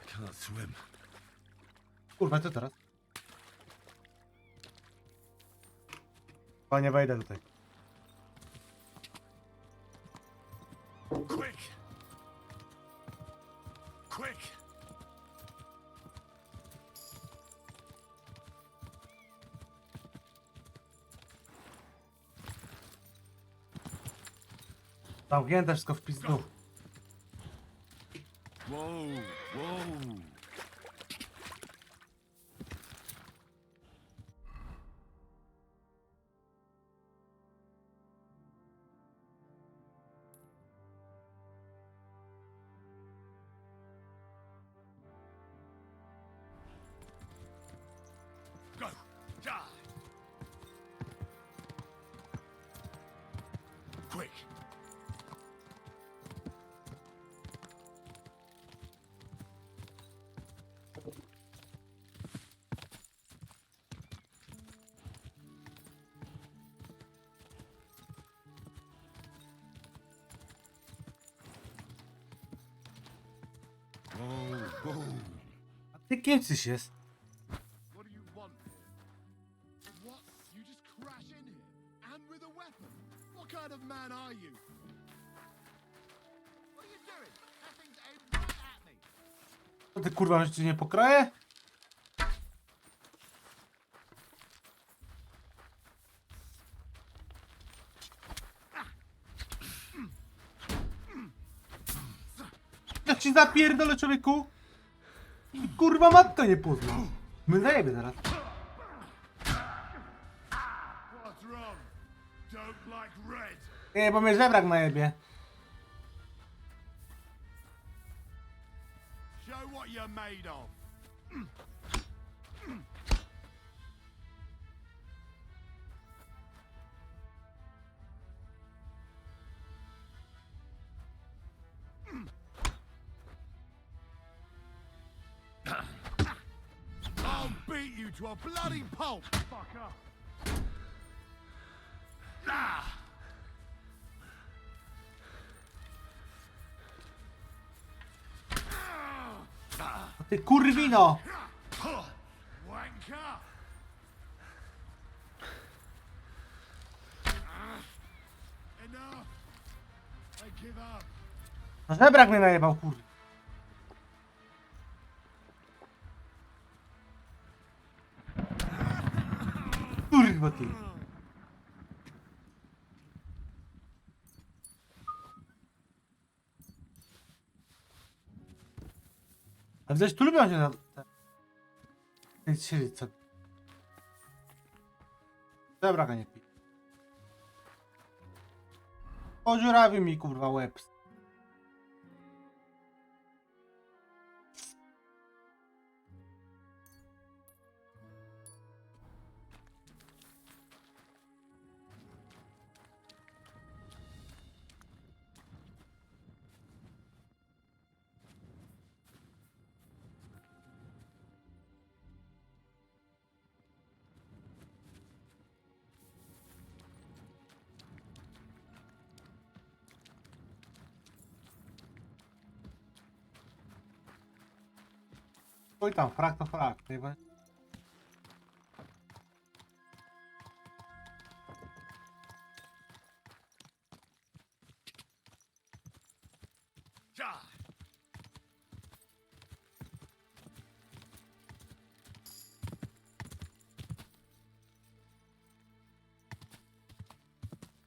I cannot swim. Kurwa, co teraz? Chyba nie wejdę tutaj. Quick! Quick! Zamknięte wszystko w pizdu. Whoa! Whoa! Go! Die! Quick! Whoa! Whoa! A ty kim tyś jest? What do you want here? What? You just crash in here? And with a weapon? What kind of man are you? What are you doing? That thing's aimed right at me. To ty kurwa, że cię nie pokroję? Ja ci zapierdolę, człowieku! I kurwa matka nie pozna. My zajebie zaraz. What's wrong? Don't like red. Nie, bo mnie żebrak najebie. Show what you're made of. I'll beat you to a bloody pulp, fucker. Ah! Ty kurwino! Wanker! Enough! I give up. No żebrak mnie najebał, kurwa. Kurwa ty. A widać, tu lubią się na... Siedzieć sobie. Żebraka nie pij. Podziurawi mi, kurwa, łeb. Oj tam, frak to frak.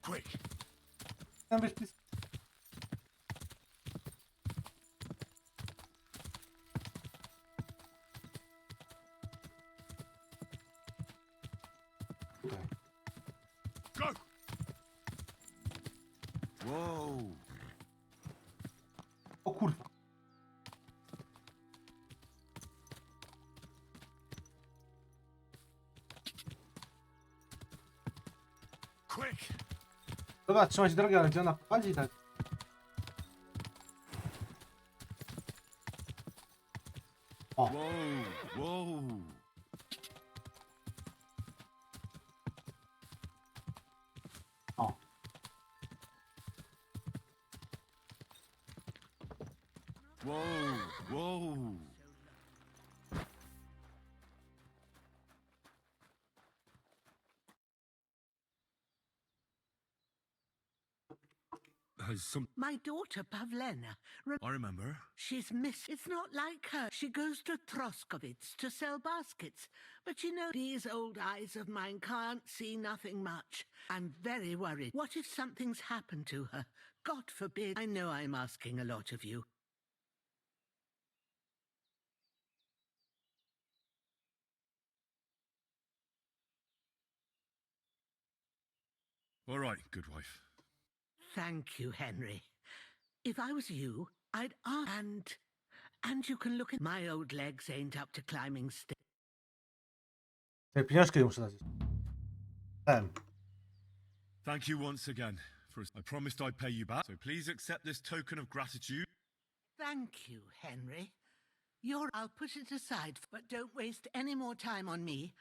Quick! Tam wiesz, pis... Go! Whoa! O kurwa. Quick! Dobra, trzymać drogę, ale gdzie ona prowadzi, tak? O. Whoa! Whoa! O. Whoa! Whoa! Has some... My daughter, Pavlena. I remember. She's It's not like her. She goes to Troskovitz to sell baskets. But you know, these old eyes of mine can't see nothing much. I'm very worried. What if something's happened to her? God forbid. I know I'm asking a lot of you. All right, good wife. Thank you, Henry. If I was you, I'd ask. And you can look at my old legs ain't up to climbing stairs. Te pieniążki muszę dać. Thank you once again. I promised I'd pay you back, so please accept this token of gratitude. Thank you, Henry. I'll put it aside, but don't waste any more time on me.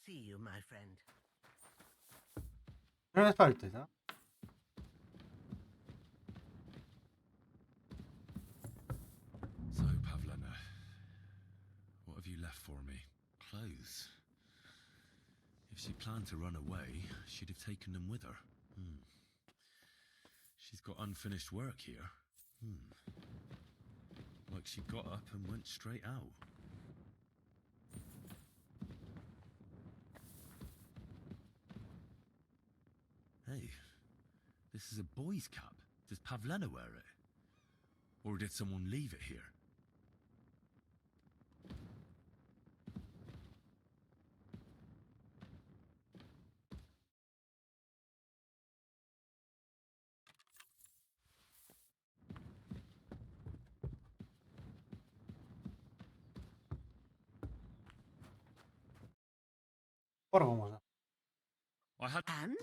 See you, my friend. No spalić tutaj, tak? So, Pavlena, what have you left for me? Clothes. If she planned to run away, she'd have taken them with her. She's got unfinished work here. Like she got up and went straight out. Hey, this is a boy's cap. Does Pavlena wear it? Or did someone leave it here? Porwą może. And?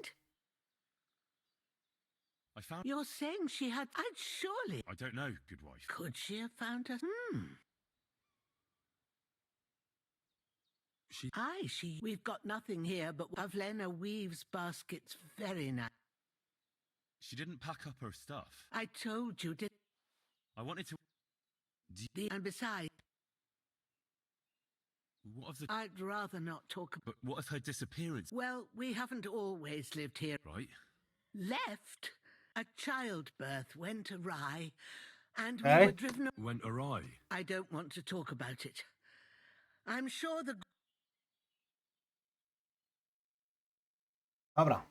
I found... You're saying she had... I'd surely... I don't know, good wife. Could she have found her... We've got nothing here, but Pavlena weaves baskets very nice. She didn't pack up her stuff. I told you, I wanted to... And besides, What of the... I'd rather not talk. But what of her disappearance? Well, we haven't always lived here. Right. Left. A childbirth went awry, and we Hey? were driven. Went awry. I don't want to talk about it. I'm sure the. Dobra.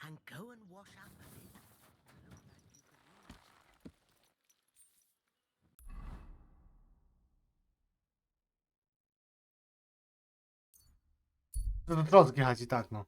And go and wash up a bit. To do troski jechać i tak, no.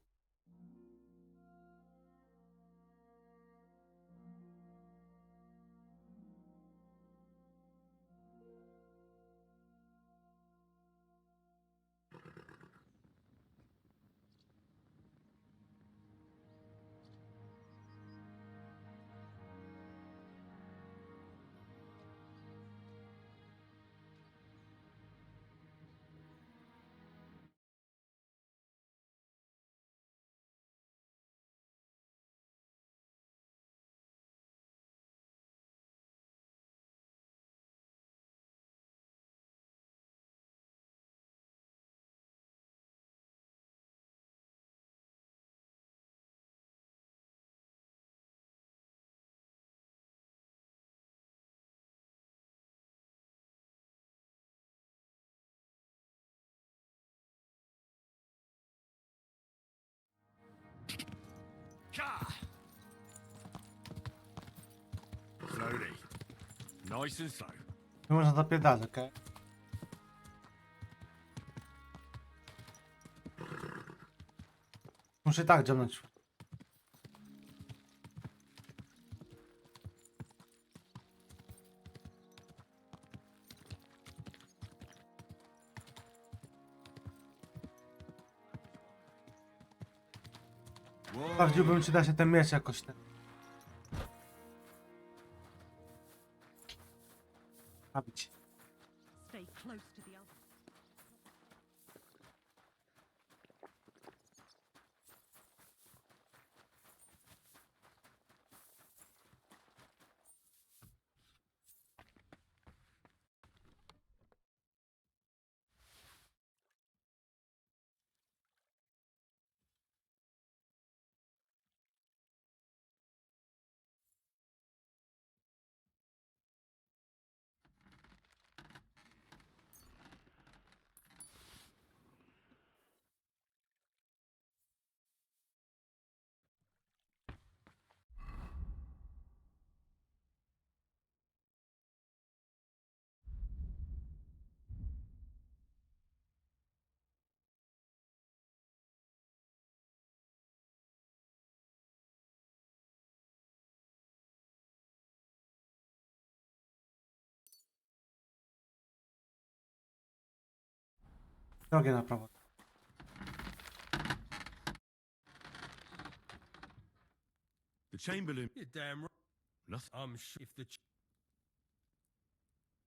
Slowly. Nice and slow. Nie można zapierdalać, okej? Muszę tak dziabnąć. Sprawdziłbym, czy da się ten miecz jakoś ten... nabić. Stay close to the other. Drogie na prawo. The Chamberlain. You're damn right. Nothing. I'm sure if the.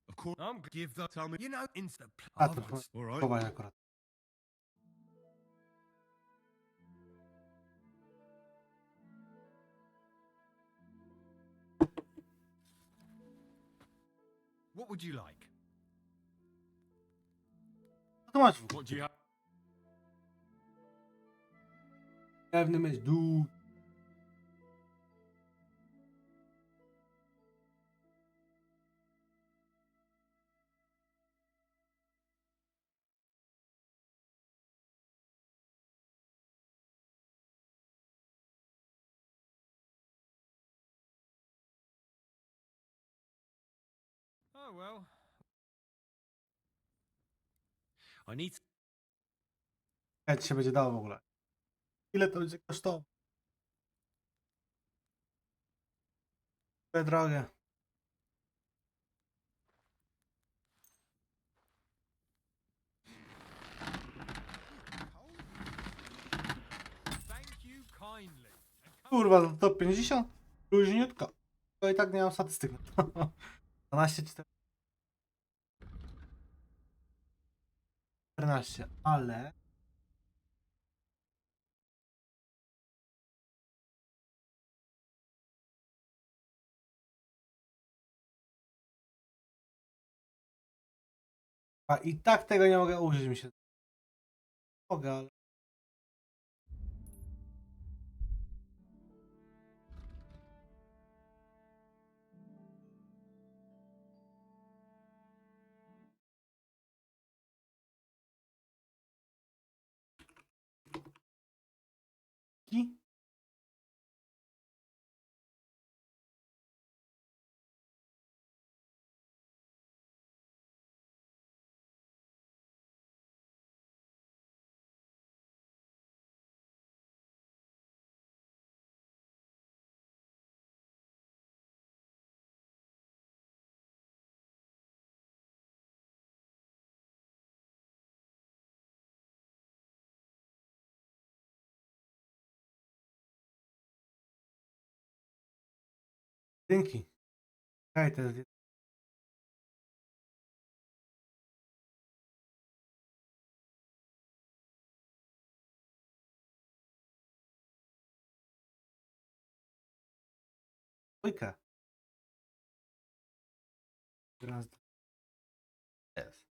Of course. I'm give the. Tell me. You know, insta. A to All right. chowaj akurat. What would you like? Co tu masz? What do you have? Pewny mieć dół. Oh well. I need... Jak ci się będzie dało w ogóle? Ile to będzie kosztowało? To drogie. Thank you kindly. Kurwa, to 150? Luźniutko. To i tak nie mam statystyk. 12, 14, ale... A i tak tego nie mogę użyć mi się. Mogę, ale... Ki? Dzięki. Hej, to jest... Dwójka. Raz. Jest.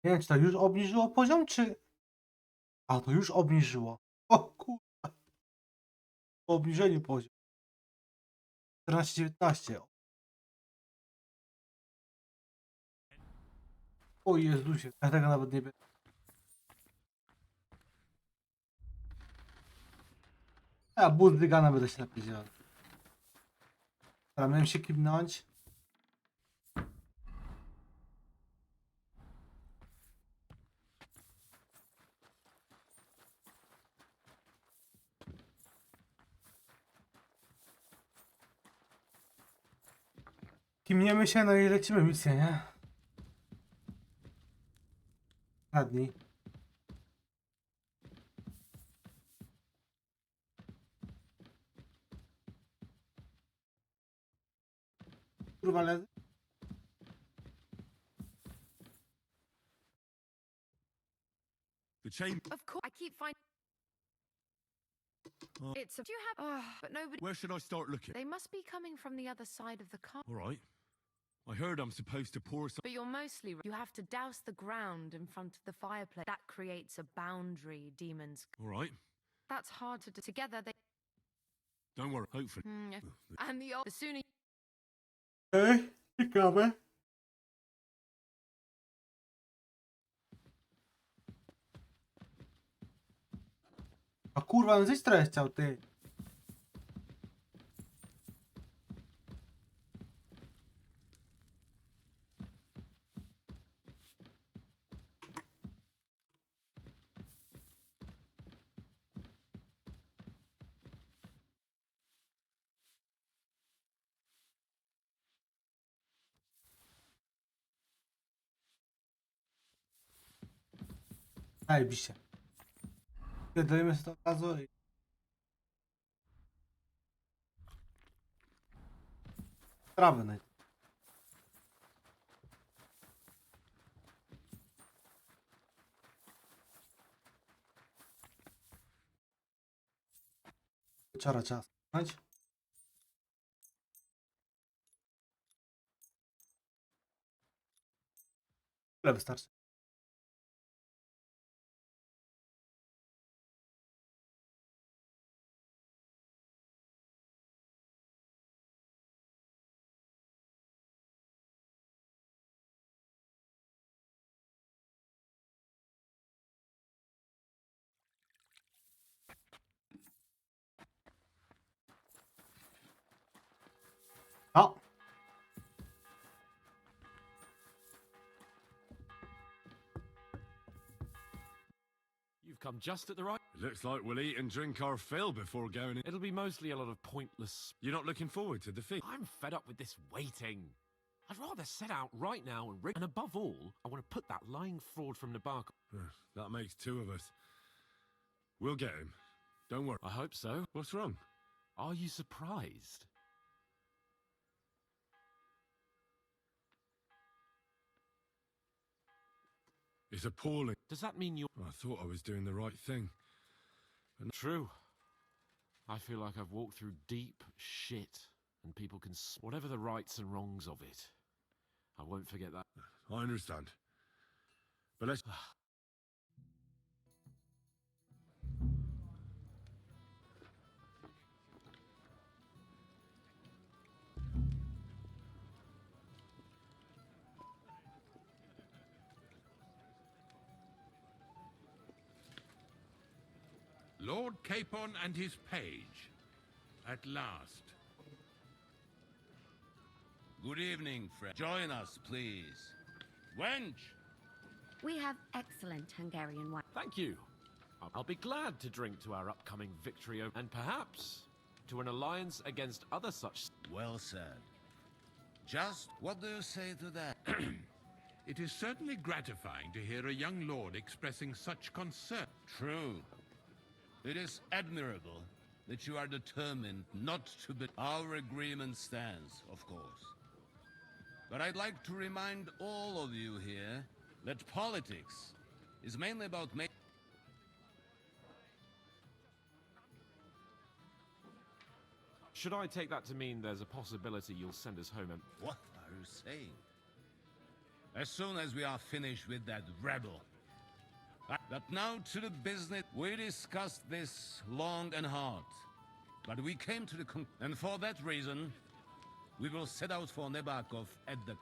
Nie wiem, czy to już obniżyło poziom, czy... A, to już obniżyło. O kurwa. Po obniżeniu poziom. 14-19. O Jezusie, ja tego nawet nie wiem. Ja buzdygana będę się napierdzielał. Teraz miałem się kimnąć. Kimniemy się, no i lecimy misję, nie? Ładni. Kurwa lezy. The chain. Of course, I keep finding. It's a. Do you have? But nobody. Where should I start looking? They must be coming from the other side of the car. All right. I heard I'm supposed to pour some. But you're mostly. You have to douse the ground in front of the fireplace. That creates a boundary, demons. All right. That's hard to do. Together they. Don't worry. Hopefully. And the sooner. Ej, ciekawe. A kurwa, no coś trochę chciał, ty. Zajebiście. Dajemy sobie to od razu i... Trawę najpierw. Wieczora trzeba spać. Tyle wystarczy. O! You've come just at the right... It looks like we'll eat and drink our fill before going in. It'll be mostly a lot of pointless... You're not looking forward to the feast? I'm fed up with this waiting. I'd rather set out right now and rig... And above all, I want to put that lying fraud from Nabark... That makes two of us. We'll get him. Don't worry. I hope so. What's wrong? Are you surprised? It's appalling. Does that mean you're... I thought I was doing the right thing. True. I feel like I've walked through deep shit, and people can whatever the rights and wrongs of it. I won't forget that. I understand. But let's... Lord Capon and his page. At last. Good evening, friend. Join us, please. Wench! We have excellent Hungarian wine. Thank you. I'll be glad to drink to our upcoming victory and perhaps to an alliance against other such... Well said. Just what do you say to that? It is certainly gratifying to hear a young lord expressing such concern. True. It is admirable that you are determined not to be... Our agreement stands, of course. But I'd like to remind all of you here that politics is mainly about making... Should I take that to mean there's a possibility you'll send us home and... What are you saying? As soon as we are finished with that rebel. But now to the business. We discussed this long and hard. But we came to the and for that reason, we will set out for Nebakov at the...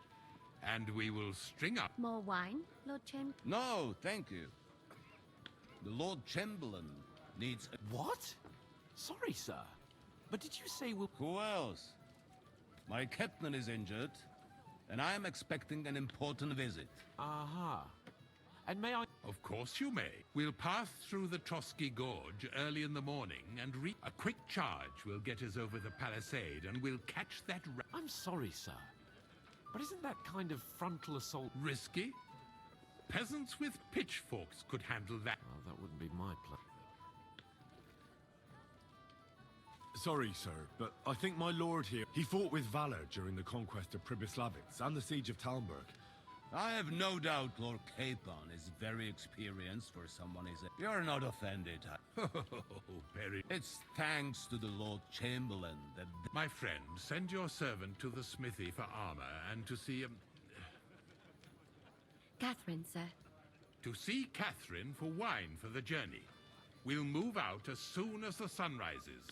And we will string up... More wine, Lord Chamberlain? No, thank you. The Lord Chamberlain needs... What? Sorry, sir. But did you say we'll... Who else? My captain is injured, and I am expecting an important visit. Aha. And may I... Of course you may. We'll pass through the Trotsky Gorge early in the morning and a quick charge will get us over the palisade and we'll catch that I'm sorry, sir. But isn't that kind of frontal assault... Risky? Peasants with pitchforks could handle that. Well, that wouldn't be my plan. Sorry, sir, but I think my lord here, he fought with valor during the conquest of Pribyslavitz and the siege of Talmberg. I have no doubt Lord Capon is very experienced for someone his age. You're not offended. Oh, Perry. It's thanks to the Lord Chamberlain that... My friend, send your servant to the smithy for armor and to see... Catherine, sir. To see Catherine for wine for the journey. We'll move out as soon as the sun rises.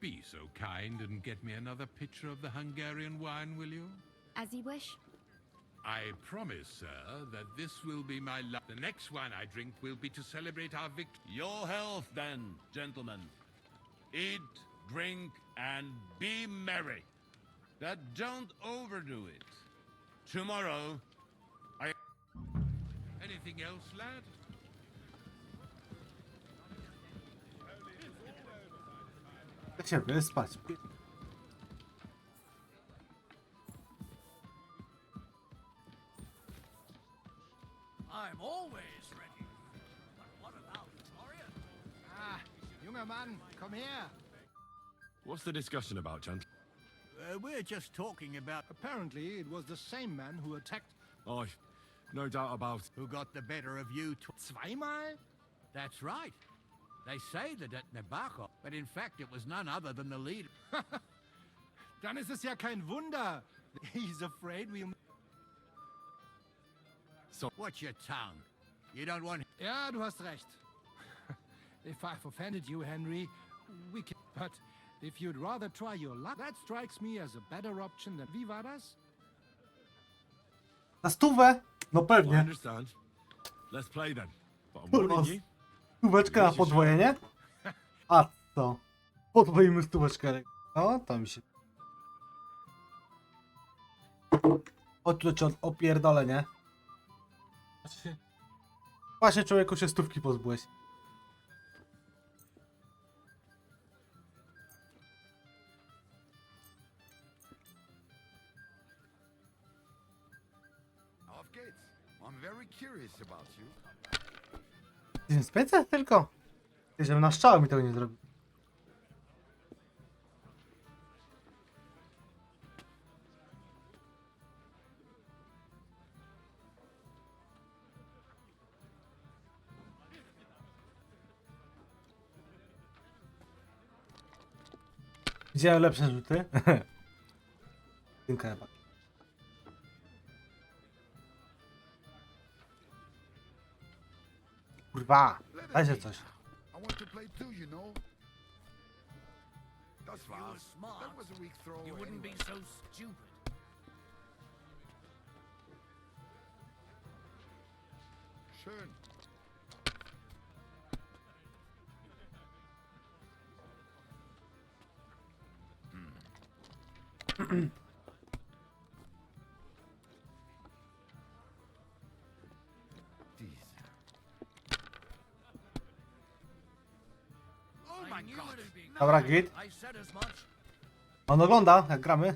Be so kind and get me another pitcher of the Hungarian wine, will you? As you wish. I promise, sir, that this will be my last. The next wine I drink will be to celebrate our victory. Your health, then, gentlemen. Eat, drink, and be merry. But don't overdo it. Tomorrow, Anything else, lad? Się wyspać. I'm always ready. But what about Florian? Ah, junger Mann, komm her. What's the discussion about, gent? We're just talking about... Apparently, it was the same man who attacked... Aye, no doubt about... Who got the better of you... Zweimal? That's right. They say that at Nebakov, but in fact it was none other than the leader. Dann ist es ja kein Wunder. He's afraid we'll... So... Watch your tongue. You don't want... Ja, du hast recht. If I've offended you, Henry, we can... But if you'd rather try your luck, that strikes me as a better option than... Wie war das? Na stówę? No I pewnie. understand. Let's play then. But I'm Kurwa, warning you. stóweczka na podwojenie? A co? Podwoimy stóweczkę. O, to mi się... O, tu cię opierdolę, nie? Właśnie, człowieku, się stówki pozbyłeś. Auf geht's. I'm very curious about you. Nie spędzę tylko. Ty, żebym na strzał mi tego nie zrobił. Widziałem lepsze rzuty. Dziękuję bardzo. Kurwa, dajcie coś. I want to play too, you know. Das If you were war's. smart, That was a weak throw. you wouldn't anyway. be so stupid. Schön. Oh my God! Dobra, git. I said as much. On ogląda, jak gramy.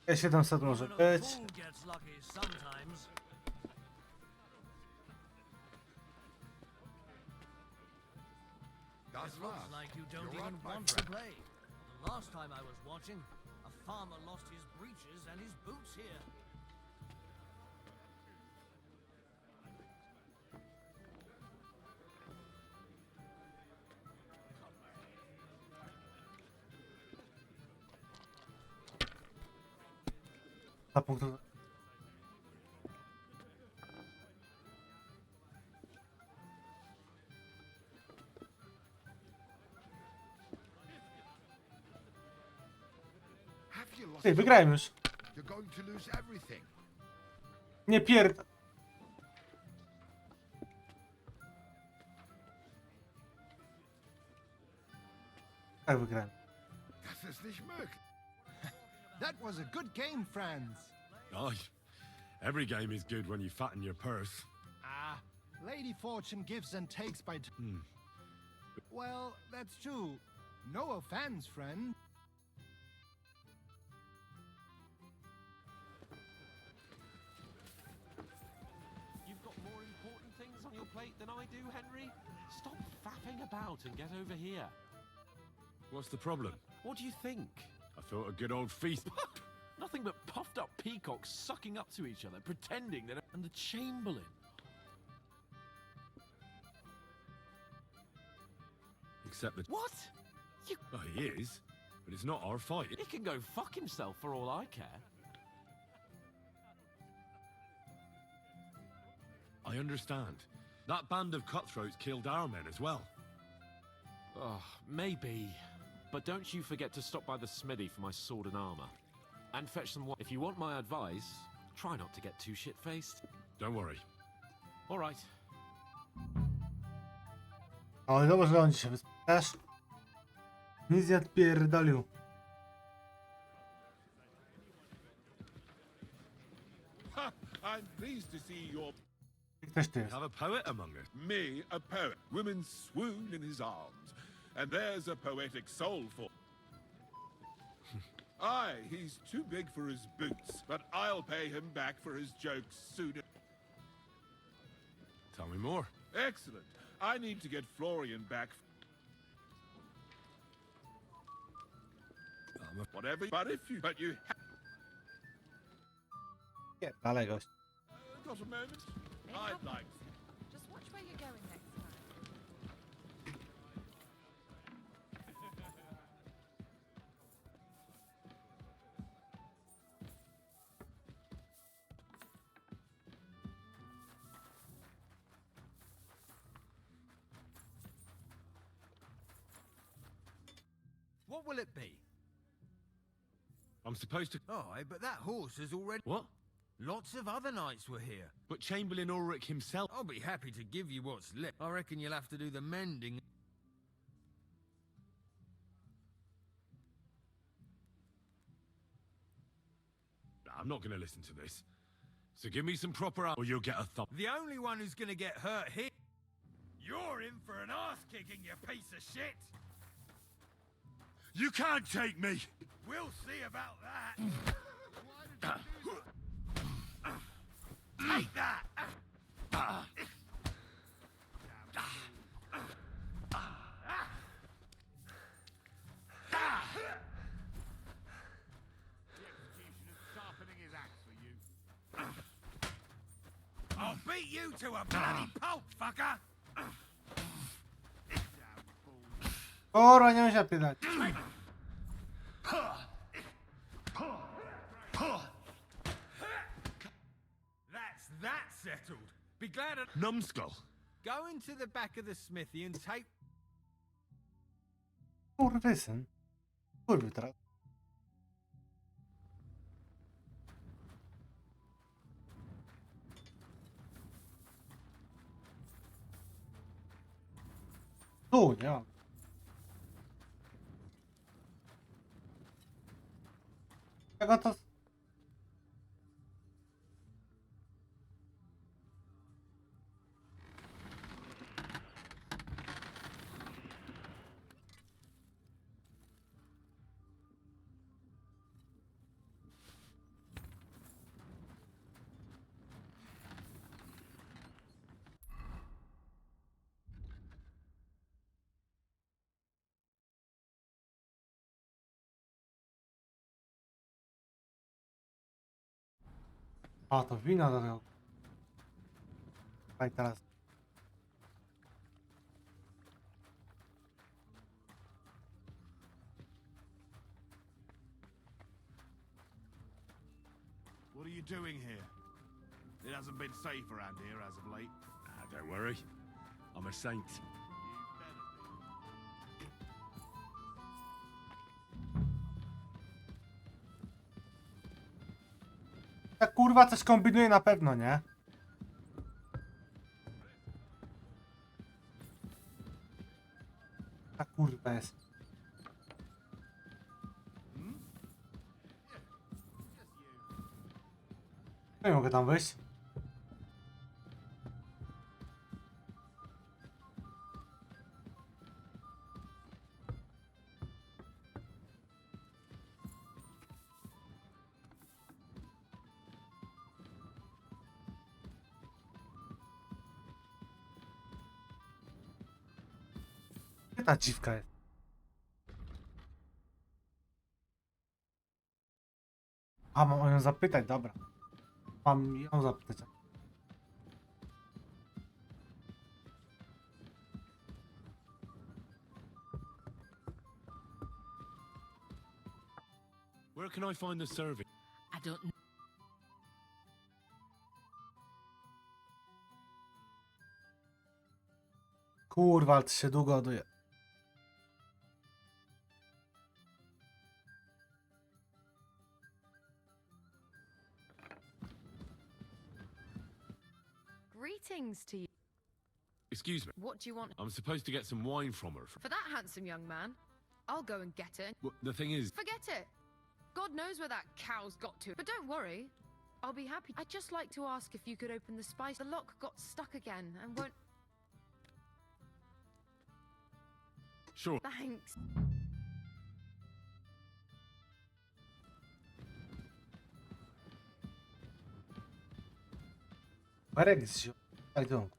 Ja 700 może Even a być. fool gets lucky sometimes. Das It looks war's. like you don't You're even up, my want to friend. play. The last time I was watching, a farmer lost his breeches and his boots here. Na punkt. Have you lost Ty, wygrałem już. You're going to lose everything. Nie pierd... Tak wygrałem. Das ist nicht möglich. That was a good game, friends. Aye. Every game is good when you fatten your purse. Ah, Lady Fortune gives and takes by... Well, that's true. No offense, friend. You've got more important things on your plate than I do, Henry. Stop faffing about and get over here. What's the problem? What do you think? I thought a good old feast. Nothing but puffed up peacocks sucking up to each other, pretending that... And the Chamberlain. Except that... What? You... Oh, he is. But it's not our fight. He can go fuck himself for all I care. I understand. That band of cutthroats killed our men as well. Oh, maybe. But don't you forget to stop by the smithy for my sword and armor. And fetch some... If you want my advice, try not to get too shit-faced. Don't worry. All right. O, dobrze, że on dzisiaj wyspesz. Nic nie odpierdolił. I'm pleased to see your... Ktoś ty jest. Have a poet among us. Me, a poet. Women swoon in his arms. And there's a poetic soul for... Aye, he's too big for his boots, but I'll pay him back for his jokes sooner. Tell me more. Excellent. I need to get Florian back. Whatever, but you Nie, dalej gość. got a moment? I'd like. Just watch where you're going next time. What will it be? I'm supposed to... Oh, but that horse has already... What? Lots of other knights were here. But Chamberlain Ulrich himself... I'll be happy to give you what's left. I reckon you'll have to do the mending. I'm not going to listen to this. So give me some proper... Or you'll get a thump. The only one who's gonna get hurt here... You're in for an ass-kicking, you piece of shit! You can't take me! We'll see about that! Take that! Sharpening his axe for you. I'll be beat you to a bloody pulp, fucker! Kurwa, nie wiem się pytać. That's that settled. Be glad of... Numbskull. Go into the back of the smithy and take... Kurwysyn. Kurwy teraz. Tu, nie mam. Czego to... A, to wina do tego. Daj teraz. What are you doing here? It hasn't been safe around here as of late. Don't worry. I'm a saint. Ta kurwa coś kombinuje na pewno, nie? Ta kurwa jest. Nie mogę tam wyjść. Gdzie ta dziwka jest? A, mam o nią zapytać, dobra. Mam ją zapytać. Where can I find the servant? I don't know. Kurwa, ale to się długo ładuje. Greetings to you. Excuse me. What do you want? I'm supposed to get some wine from her. For that handsome young man, I'll go and get it. Well, the thing is... Forget it. God knows where that cow's got to. But don't worry. I'll be happy. I'd just like to ask if you could open the spice. The lock got stuck again and won't... Sure. Thanks. Marek zziął. Tak, dąg.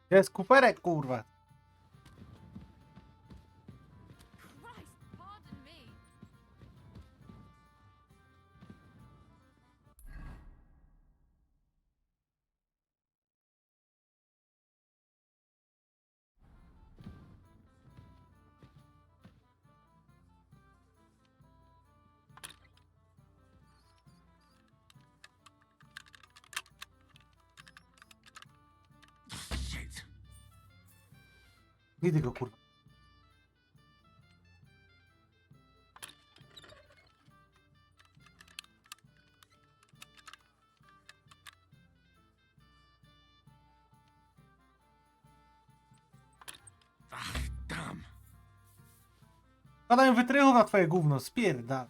Jest kuferek, kurwa. Christ, pardon me. Shit. Nigdy go, kurwa. Damn. Padają wytrychu na twoje gówno, spierda.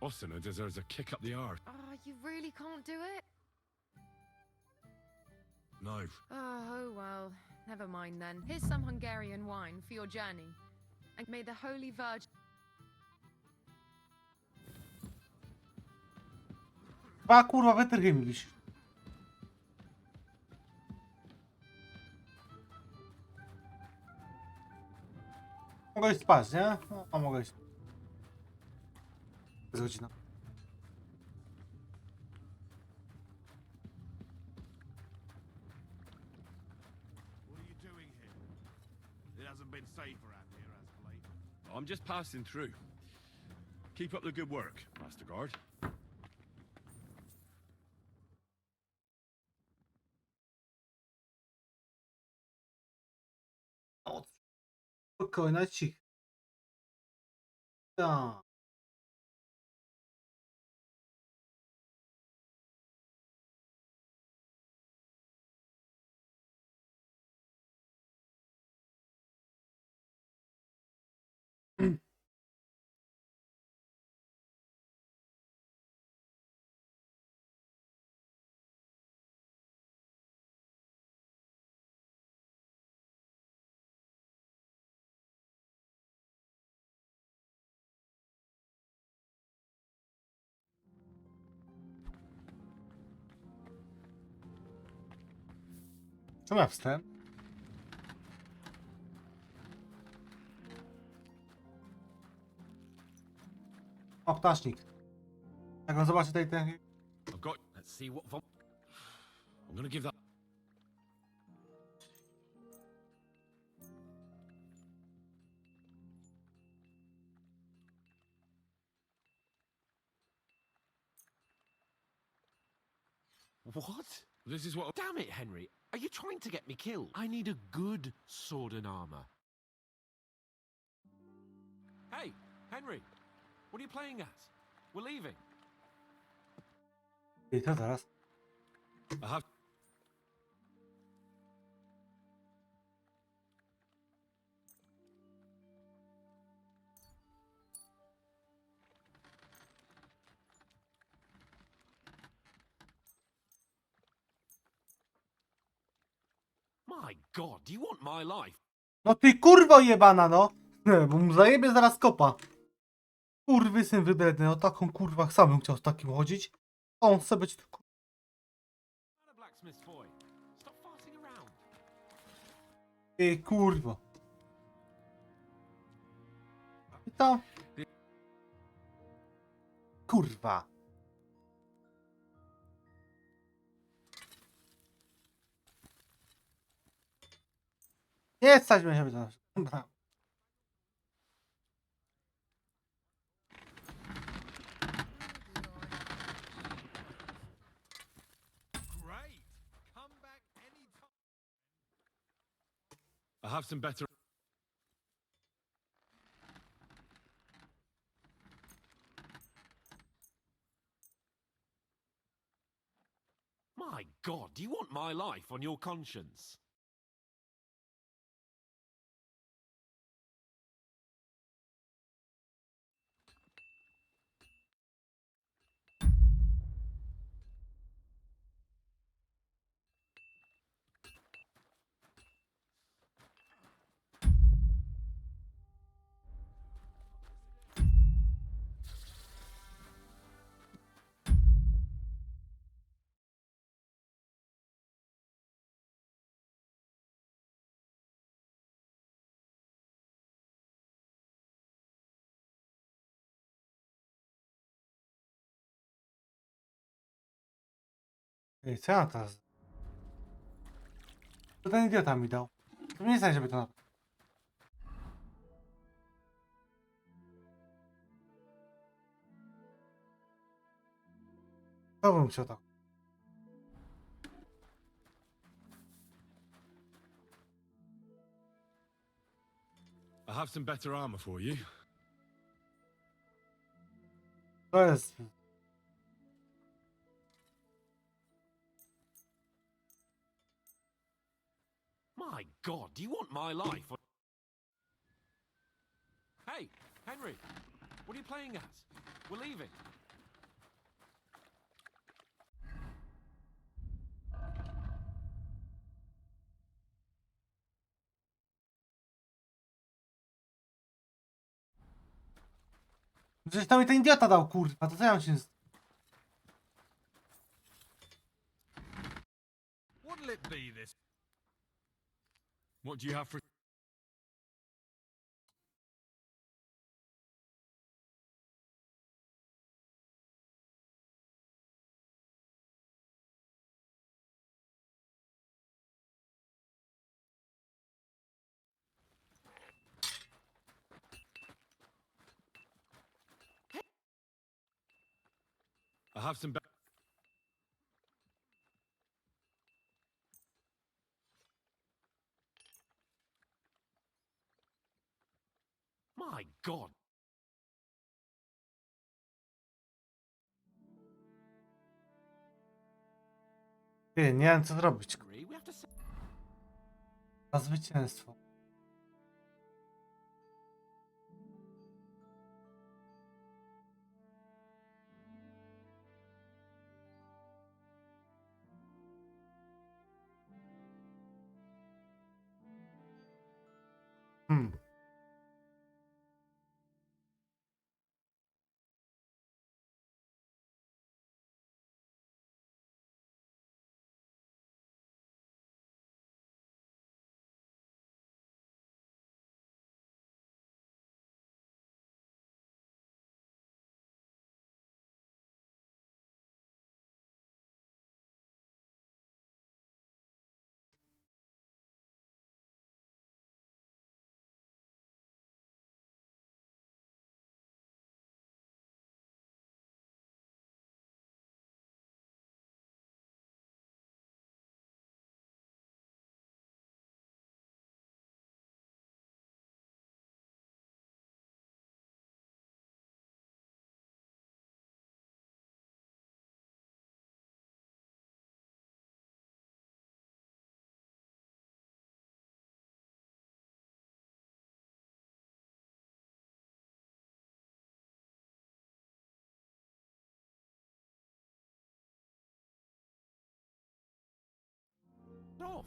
Osina deserves a kick up the arse. Oh, you really can't do it? No. Oh, well. Never mind then. Here's some Hungarian wine for your journey. And may the Holy Virgin... Dwa kurwa wytrychy mi wisi. Mogę iść spać, nie? No, mogę iść. Jest godzina. What are you doing here? It hasn't been safe around here as of late. I'm just passing through. Keep up the good work, Master Guard. Noc. Spokojna, cicha. Tak. Co ja wstęp? O, ptasznik. Jak on zobaczy tutaj ten... I've got. Let's see what. I'm gonna give that. What? This is what. Damn it, Henry. Are you trying to get me killed? I need a good sword and armor. Hey, Henry. What are you playing at? We're leaving. I co teraz? I have. My God, do you want my life? No ty kurwo jebana, no! Nie, bo mu zajebie zaraz kopa. Kurwy syn wybredny, o taką kurwa sam bym chciał z takim chodzić. A on chce być... I'm a blacksmith's boy. Stop farting around. Ej, kurwa. I to... Kurwa. Nie stać mnie, żeby to... Dobra. Great. Come back anytime. I have some better. My God, do you want my life on your conscience? Ej, co ja teraz? Co ten idiota mi dał? To nie stać, żeby to... Co bym chciał tak? I have some better armor for you. To jest... My God, do you want my life? Hey, Henry, what are you playing at? We're leaving. Przecież to mi ten idiota dał, kurwa, to co ja mam się... What'll it be this? What do you have for? I have some. My God. Ty, nie wiem co zrobić. We have to say. Na zwycięstwo. Off.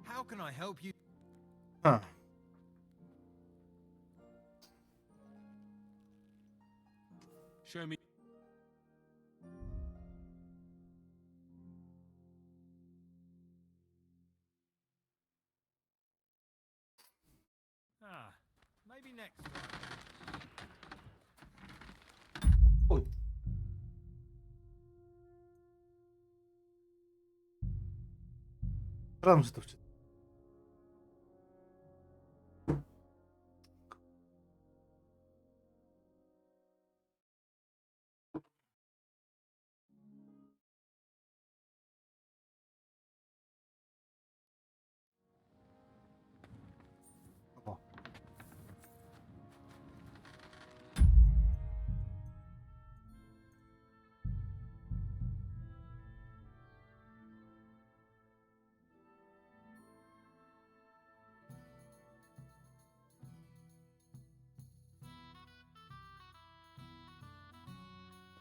How can I help you? Huh. Show me. Maybe next. Oj. Sprawdzam, że to wczytam.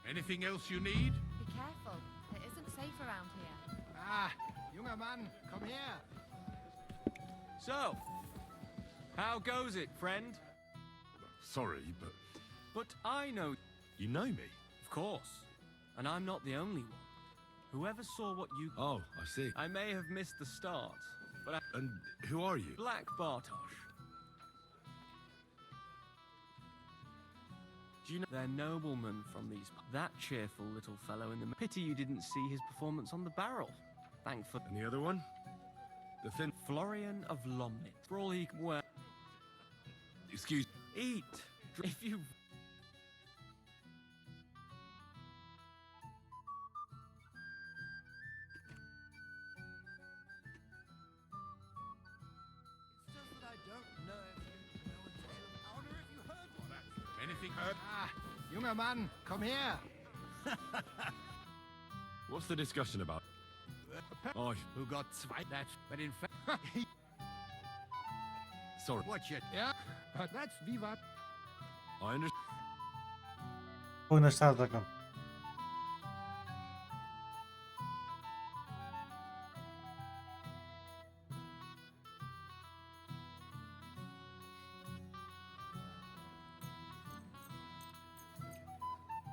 Anything else you need? Be careful. It isn't safe around here. Ah, junger Mann, komm her. So, how goes it, friend? Sorry, but But I know... you know me. Of course. And I'm not the only one. Whoever saw what you... Oh, I see. I may have missed the start, but I... And who are you? Black Bartosz. Do you know they're noblemen from these... That cheerful little fellow in the... Pity you didn't see his performance on the barrel. Thankful... And the other one? The thin... Florian of Lomnitz. For all he can wear... Excuse... Eat! If you... It's just that I don't know if you know a tale of honor if you heard one. Anything heard? Ah, junger Mann, komm her. What's the discussion about? Oh, Who got zwei that, but in fact... sorry. Watch it. Yeah, but that's Vivat. I understand. Płynąć na taką.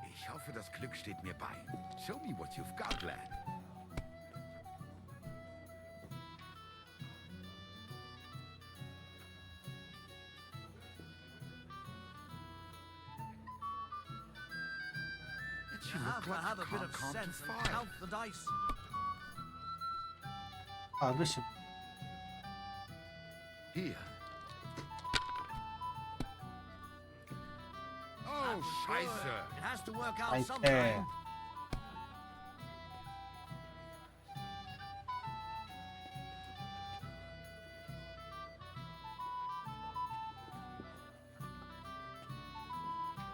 Ich hoffe, das Glück steht mir bei. Show me what you've got, lad. You have to have a bit of sense and count the dice. A, wysię. Here. Oh, Scheiße. It has to work out Scheiße. sometime.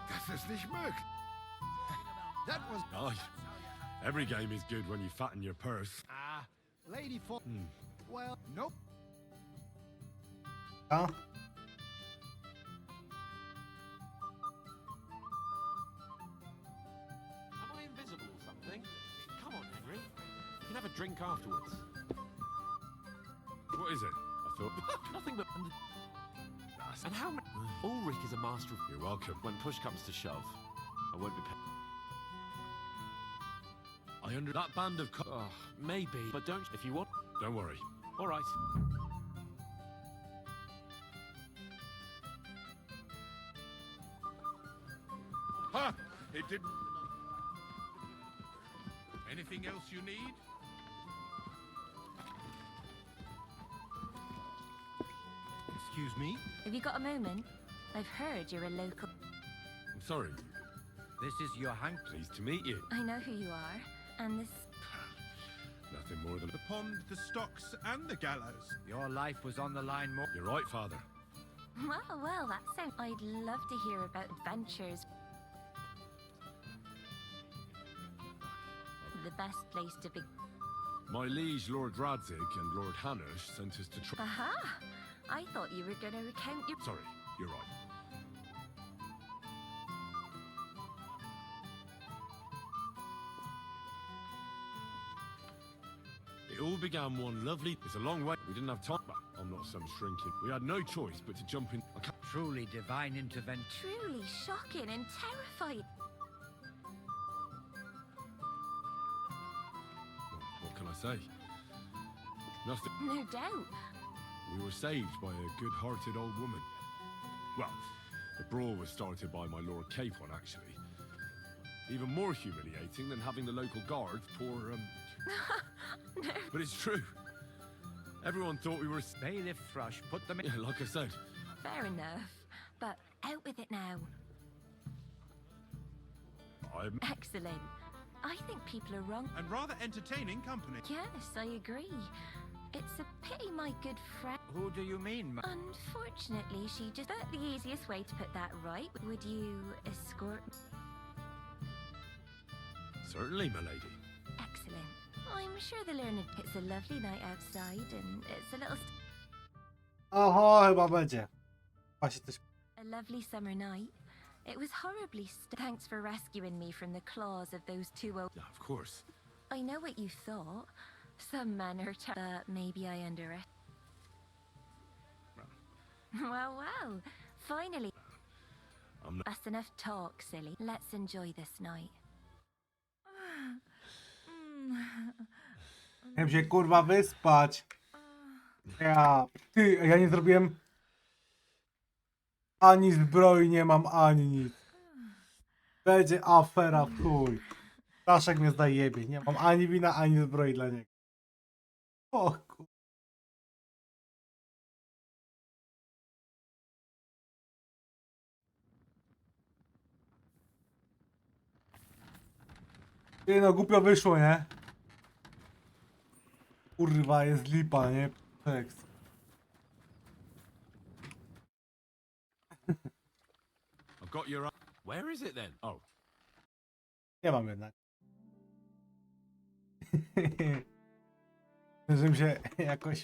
Das ist nicht möglich. That was... Aye. Every game is good when you fatten your purse. Lady for... Well, nope. A? Am I invisible or something? Come on, Henry. You can have a drink afterwards. What is it? I thought... Nothing but... And how many... Ulrich is a master of... You're welcome. When push comes to shove, I won't be... I under... That band of... Oh, maybe, but don't... If you want... Don't worry. All right. Ha! It didn't... Anything else you need? Excuse me? Have you got a moment? I've heard you're a local... I'm sorry. This is your hank. Pleased to meet you. I know who you are, and this... Nothing more than... The pond, the stocks, and the gallows. Your life was on the line more... You're right, Father. Well, that sounds... I'd love to hear about adventures. The best place to be... My liege, Lord Radzig and Lord Hanush sent us to try... Aha! I thought you were going to recount your... Sorry, you're right. It all began one lovely... It's a long way. We didn't have time. I'm not some shrinking. We had no choice but to jump in... Truly divine intervention. Truly shocking and terrifying. What can I say? Nothing. No doubt. We were saved by a good-hearted old woman. Well, the brawl was started by my Lord Capon, actually. Even more humiliating than having the local guards pour, No. But it's true. Everyone thought we were... Bailiff Thrush, put them in... Yeah, like I said. Fair enough. But out with it now. I'm... Excellent. I think people are wrong. And rather entertaining company. Yes, I agree. It's a pity my good friend... Who do you mean, ma... Unfortunately, she just... But the easiest way to put that right, would you escort... Certainly, my lady. Excellent. I'm sure they'll learn it. It's a lovely night outside, and it's a little... Oho, chyba będzie. Właśnie coś... A lovely summer night. It was horribly Thanks for rescuing me from the claws of those two old... Of course. I know what you thought. Some men are but maybe I underestimate. Well. Finally. I'm not... That's enough talk, silly. Let's enjoy this night. Chciałem się kurwa wyspać. Ja nie zrobiłem ani zbroi, nie mam ani nic. Będzie afera w chuj. Staszek mnie zajebie. Nie mam ani wina, ani zbroi dla niego. O kur... Ty no, głupio wyszło, nie? Kurwa, jest lipa, nie? Tekst. I've got your... Where is it then? Oh. Nie mam jednak. Żebym się jakoś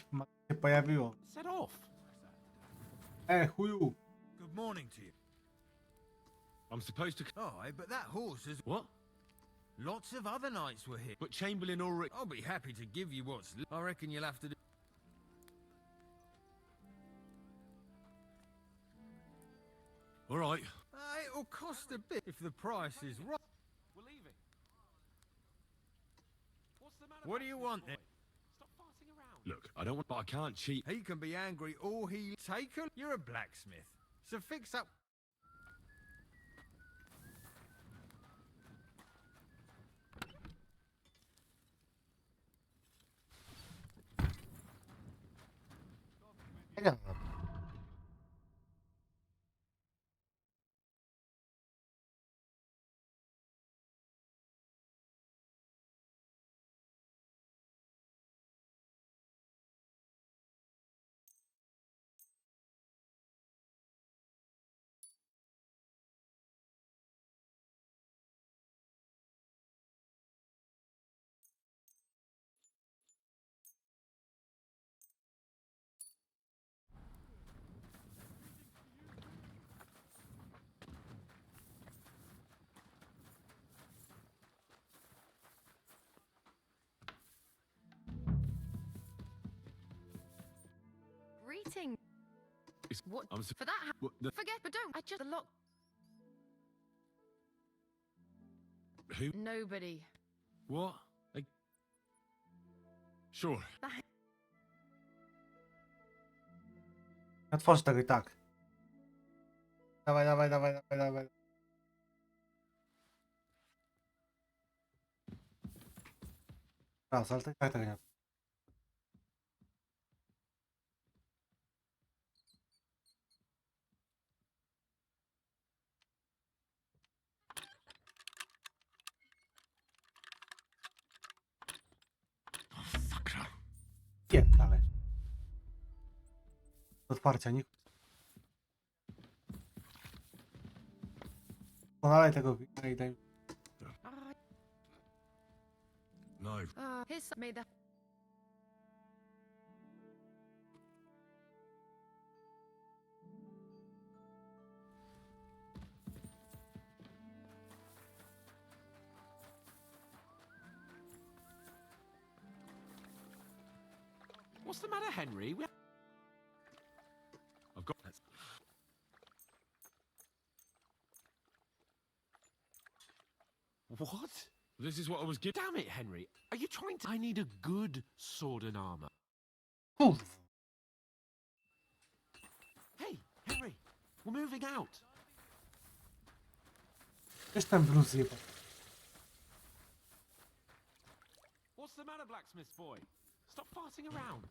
się pojawiło. Set off. Chuju. Good morning to you. I'm supposed to... Oh, but that horse is... What? Lots of other knights were here. But Chamberlain Ulrich... I'll be happy to give you what's... I reckon you'll have to do... All right. It'll cost a bit if the price is right. We're leaving. What's the matter? What do you want then? Stop farting around. Look, I don't want... But I can't cheat. He can be angry or he... Take her. You're a blacksmith. So fix up... Ja. Meeting. What? For that? Forget, but don't. I just the lock. Who? Nobody. What? Sure. Otworzę tego i tak. Dawaj, dawaj, dawaj, dawaj, dawaj. Raz, ale to i tak tego nie. Nie, dalej. Otwarcia, nie. Ponalej tego wina i daj. No. His made the. What's the matter, Henry? I've got. What? This is what I was given. Damn it, Henry. Are you trying to... I need a good sword and armor. Uff. Hey, Henry. We're moving out. Jestem w zjebał. What's the matter, blacksmith boy? Stop farting around.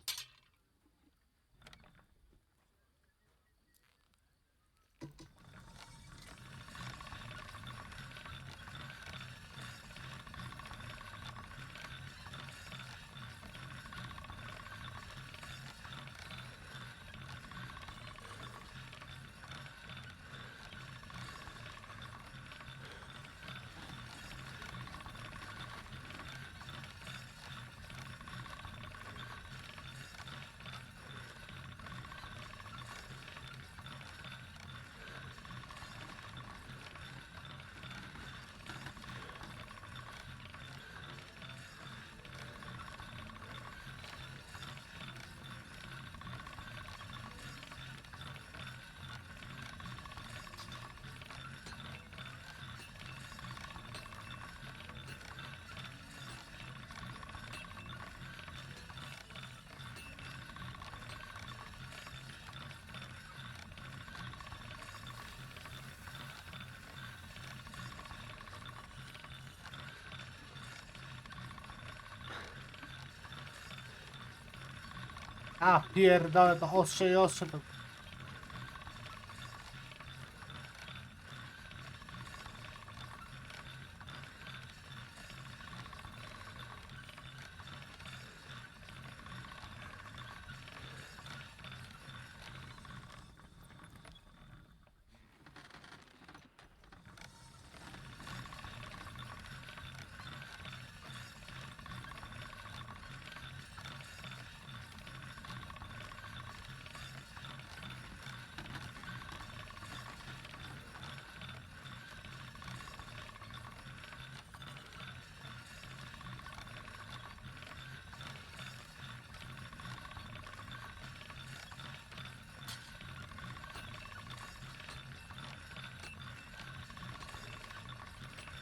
A pierdolę, to ostrze i ostrze to...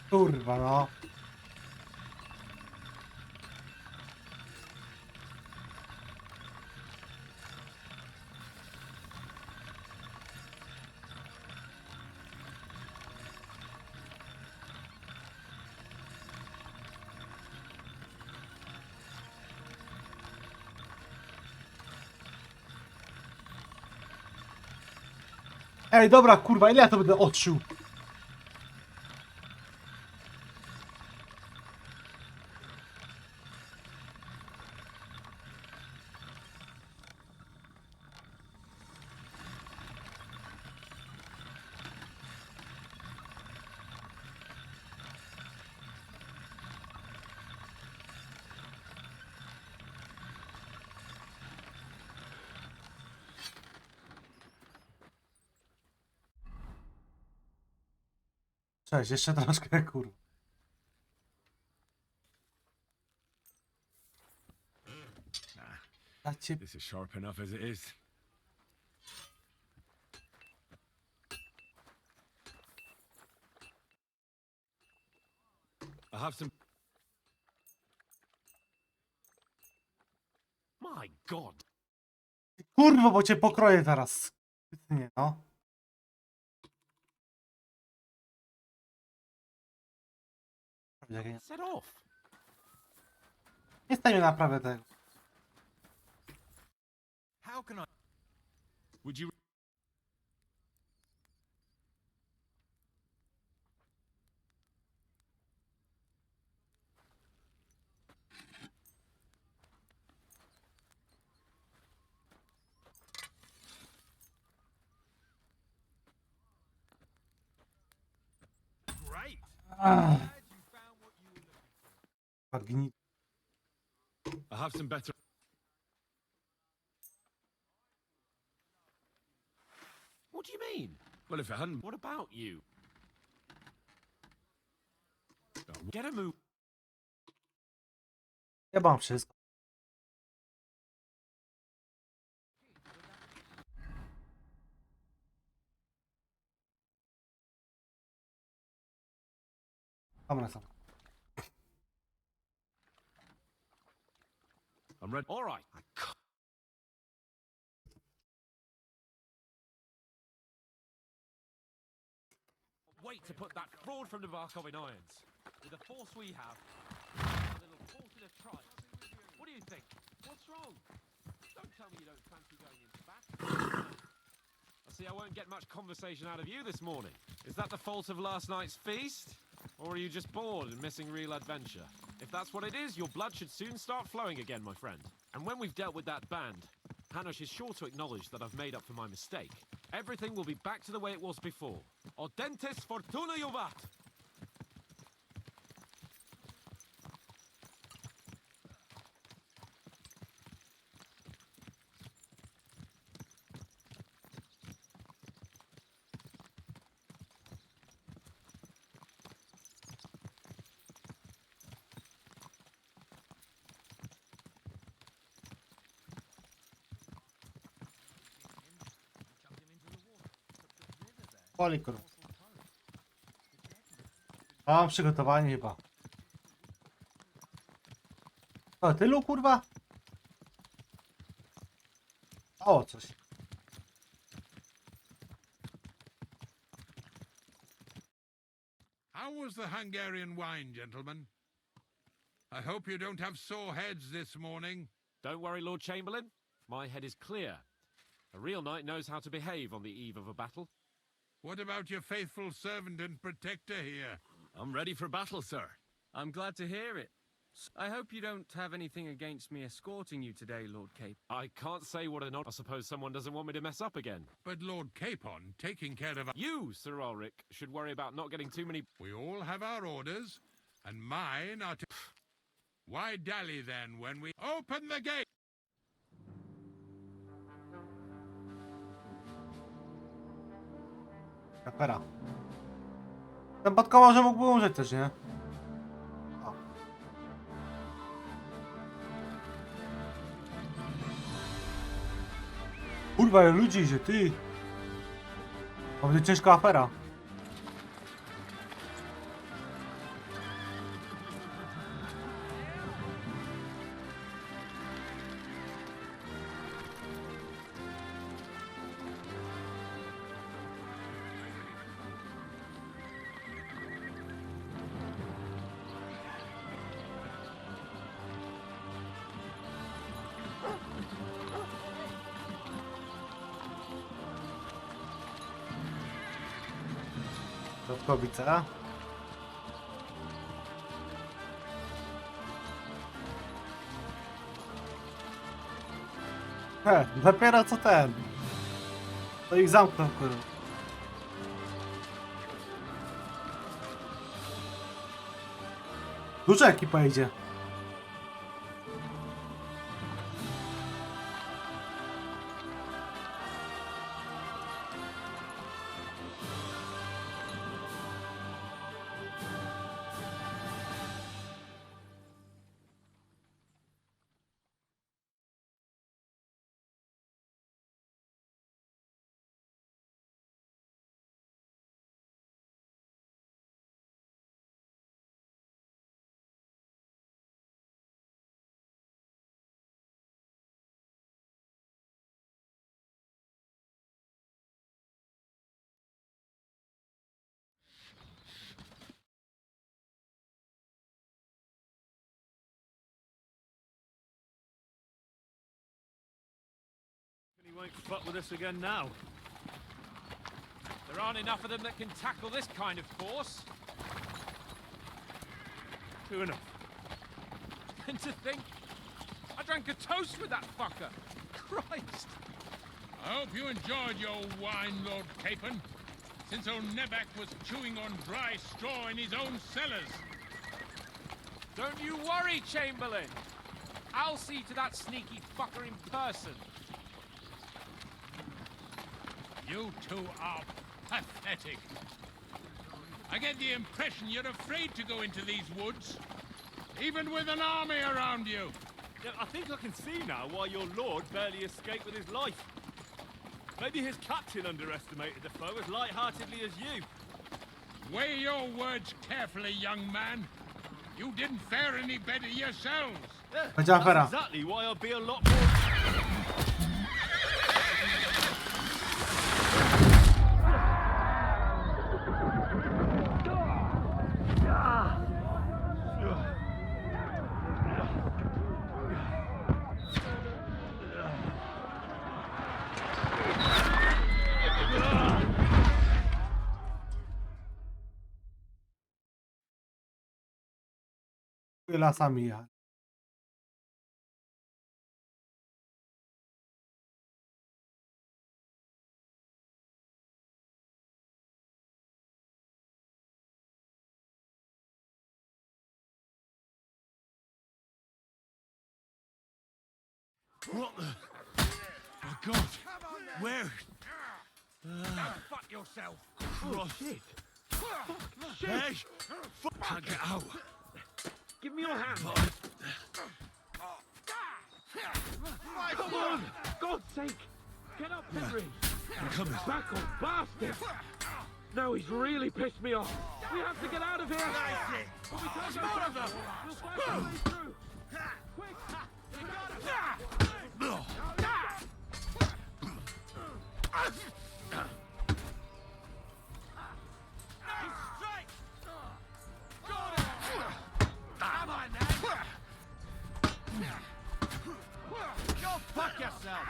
Kurwa, no. Ej, dobra, kurwa, ile ja to będę odszył? Cześć, jeszcze troszkę, kurwa. This is sharp enough as it is. I have some... My God. Kurwa, bo cię pokroję zaraz. Nie, no. Set off. Nie stanie na naprawę tego. How can I... Would you... Great! Ah. Glad you found what you were looking for. Gni... I have some better... What do you mean? Well, if it hadn't... What about you? Get a move. Ja mam wszystko. Dobra, są. I'm ready. All right. Wait to put that fraud from the Barkov in irons. With the force we have, a little fortunate try. What do you think? What's wrong? Don't tell me you don't fancy going into battle. I see I won't get much conversation out of you this morning. Is that the fault of last night's feast? Or are you just bored and missing real adventure? If that's what it is, your blood should soon start flowing again, my friend. And when we've dealt with that band, Hanush is sure to acknowledge that I've made up for my mistake. Everything will be back to the way it was before. Audentes fortuna juvat! Polikur. Mam przygotowanie chyba. O, tylu kurwa? O, coś. How was the Hungarian wine, gentlemen? I hope you don't have sore heads this morning. Don't worry, Lord Chamberlain. My head is clear. A real knight knows how to behave on the eve of a battle. What about your faithful servant and protector here? I'm ready for battle, sir. I'm glad to hear it. I hope you don't have anything against me escorting you today, Lord Cape. I can't say what or not. I suppose someone doesn't want me to mess up again. But Lord Capon, taking care of... You, Sir Ulrich, should worry about not getting too many... We all have our orders, and mine are to... Why dally then when we... Open the gate! Afera. Ten podkoła, że mógłby umrzeć też, nie? O. Kurwa, ludzi idzie, ty! To będzie ciężka afera. Środkowica. Dopiero co ten. To ich zamknął, kurwa. Duża ekipa idzie. won't fuck with us again now. There aren't enough of them that can tackle this kind of force. True enough. And to think, I drank a toast with that fucker. Christ. I hope you enjoyed your wine, Lord Capon, since old Neback was chewing on dry straw in his own cellars. Don't you worry, Chamberlain. I'll see to that sneaky fucker in person. You two are pathetic. I get the impression you're afraid to go into these woods, even with an army around you. Yeah, I think I can see now why your lord barely escaped with his life. Maybe his captain underestimated the foe as light-heartedly as you. Weigh your words carefully, young man. You didn't fare any better yourselves. Będzie afera. That's exactly why I'll be a lot more... Lasami jechać. What the? Oh God! Where? Fuck yourself. Oh shit! Hey! Can't get out. Give me your hand. Come on! God's sake! Get up, Henry! I'm coming. Back on, bastard! Now he's really pissed me off. We have to get out of here. But we can't go further. We'll find our way through. Quick! Go fuck yourself!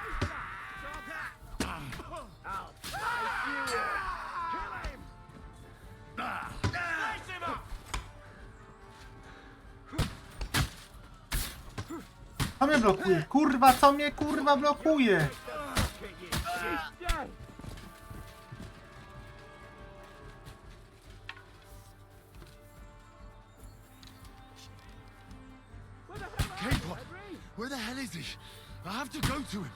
Co mnie blokuje? Kurwa, co mnie kurwa blokuje? Capon! Where the hell is he? I have to go to him.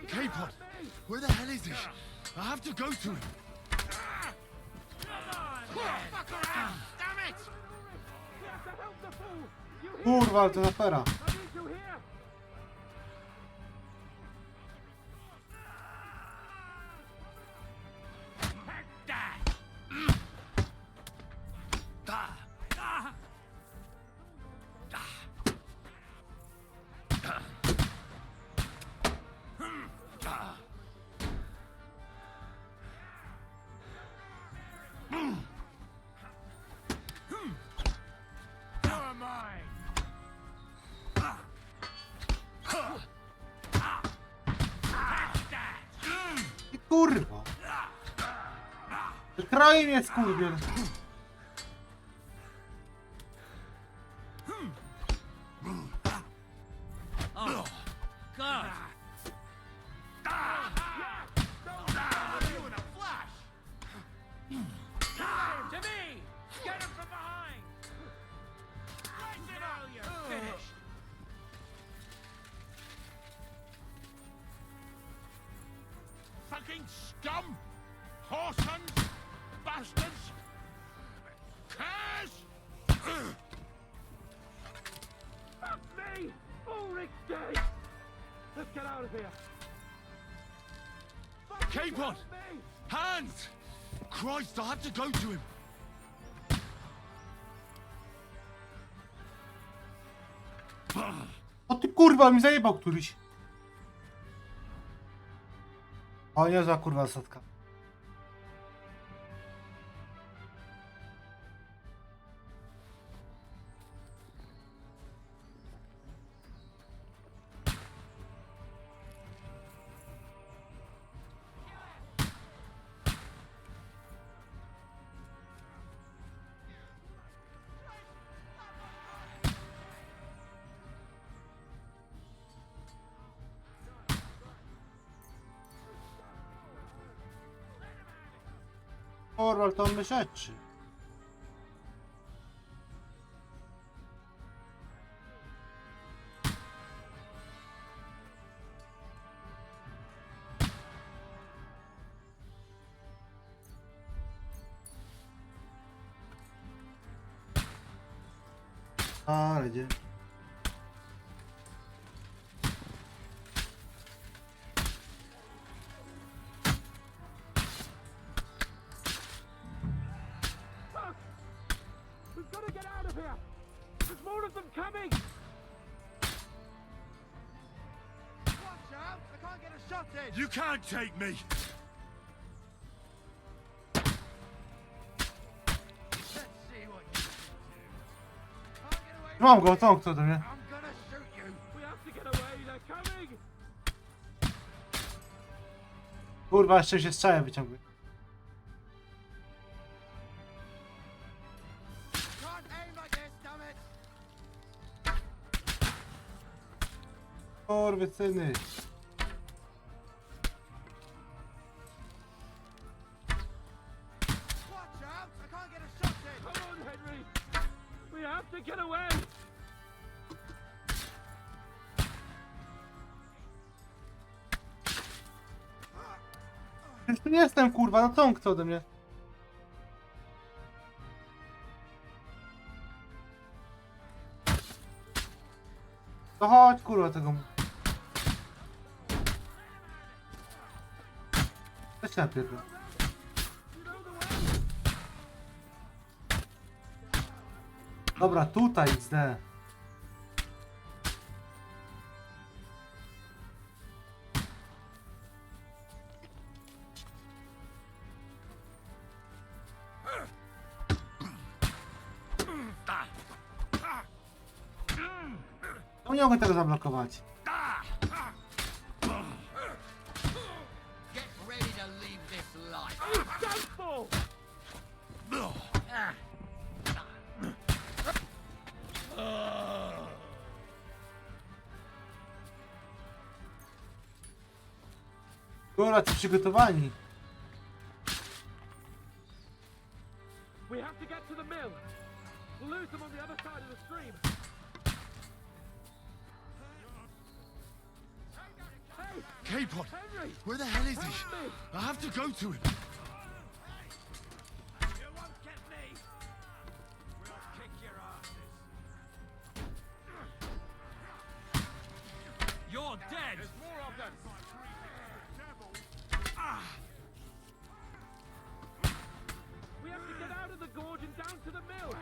Capon! Where the hell is he? I have to go to him. Kurwa, ale to jest afera. Kurwa! Kroi mnie skurwiel! Oh, God! To me! Get him from behind! Right now, you're finished! Fucking scum! Whoresons! Bastards! Curse! Fuck me! Ulrich's dead! Let's get out of here! Capon! Hands! Christ, I have to go to him. O ty kurwa, mi zajebał któryś. O nie, za kurwa zasadka. Orwal to my rzeczy. Ale gdzie? We've got to get out of here! There's more of them coming! Watch out! I can't get a shot in! You can't take me! Let's see what you can do. Mam go, co kto do mnie? I'm gonna shoot you! We have to get away, they're coming! Kurwa, jeszcze się strzałem wyciągły. Can't aim like this, damn it! Kurwy syny. Watch out! I can't get a shot in! Come on, Henry! We have to get away! Już tu nie jestem kurwa, no co on chce ode mnie? To chodź kurwa tego. Weź najpierw. Dobra, tutaj XD. No nie mogę tego zablokować. Get ready to leave this life. Doubtful! Kurwa, ci przygotowani. We have to get to the mill! We'll lose them on the other side of the stream! Hey! Capon! Henry! Where the hell is he? Help me! I have to go to him. You won't get me! We'll kick your asses! You're dead! There's more of them! We have to get out of the gorge and down to the mill!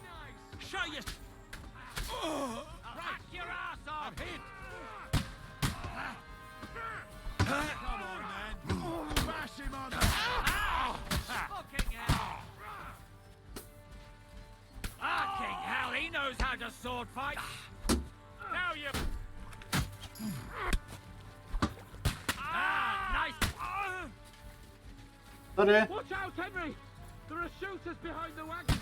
Nice! Show you! Hack your ass off! Hit! Come on, man! Smash him on! Fucking hell! Fucking hell, he knows how to sword fight! Now you... Nice! Sorry. Watch out, Henry! There are shooters behind the wagon!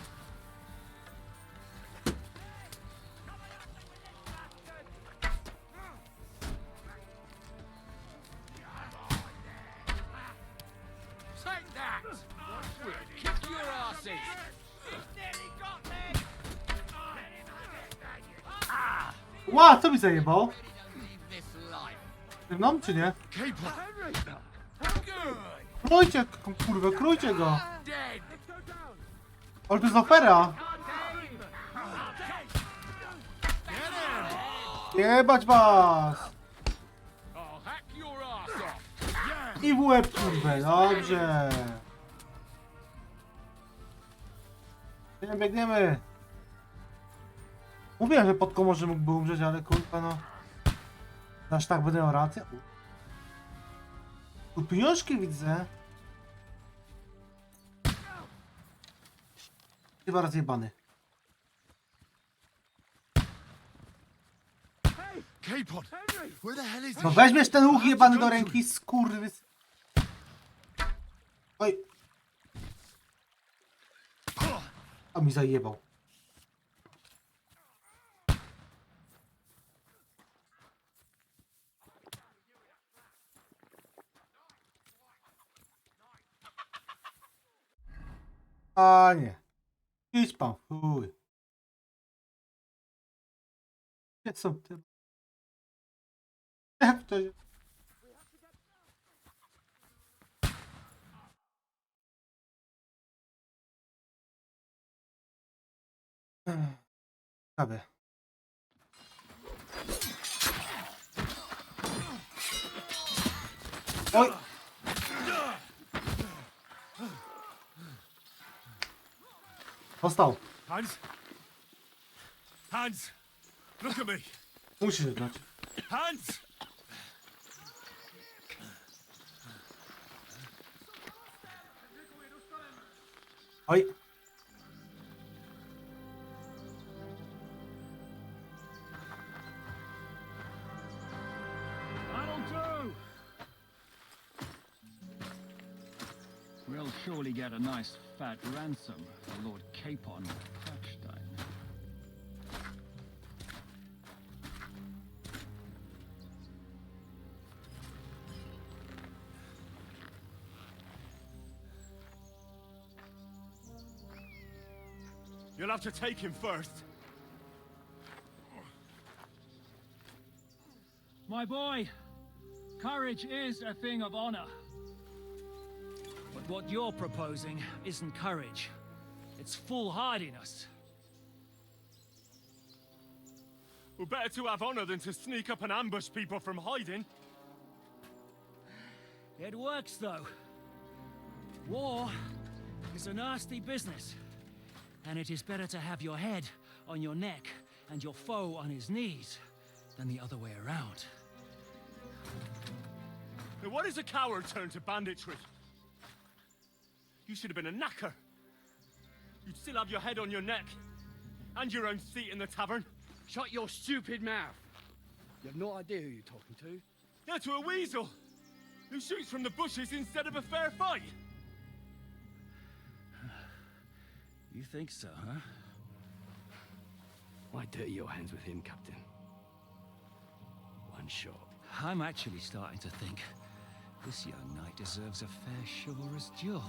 Take that! We'll kick your asses! Nearly got me! Ła, co mi zajebał? Leave this life. Ze mną czy nie? Capon! Henry! Krojcie, kurwa, krojcie go. Dead! Let's go down! Ale to jest afera. Jebać was. I'll hack your ass off! I w łeb, kurwa, dobrze. Biegniemy, biegniemy. Mówiłem, że pod komorze mógłby umrzeć, ale kurwa no... Aż tak będę miał rację? Tu pieniążki widzę. Chyba rozjebany. Capon! Where the hell is No weźmiesz ten łuk jebany do ręki, skurwys. Oj. A mi zajebał. A nie. Idź pan, chuj. Gdzie są te... Jak to jest? Prawie. Oj! Dostał. Hans? Hans! Look at me! Musisz znać. Hans! Oj. That'll do! We'll surely get a nice fat ransom for Lord Capon Touchstone. You'll have to take him first. My boy, courage is a thing of honor. But what you're proposing isn't courage. It's foolhardiness. Well, better to have honor than to sneak up and ambush people from hiding. It works, though. War is a nasty business. And it is better to have your head on your neck and your foe on his knees than the other way around. Now, what is a coward turn to banditry? You should have been a knacker. You'd still have your head on your neck. And your own seat in the tavern. Shut your stupid mouth. You have no idea who you're talking to. Yeah, to a weasel. Who shoots from the bushes instead of a fair fight. You think so, huh? Why dirty your hands with him, Captain? One shot. I'm actually starting to think this young knight deserves a fair chivalrous duel.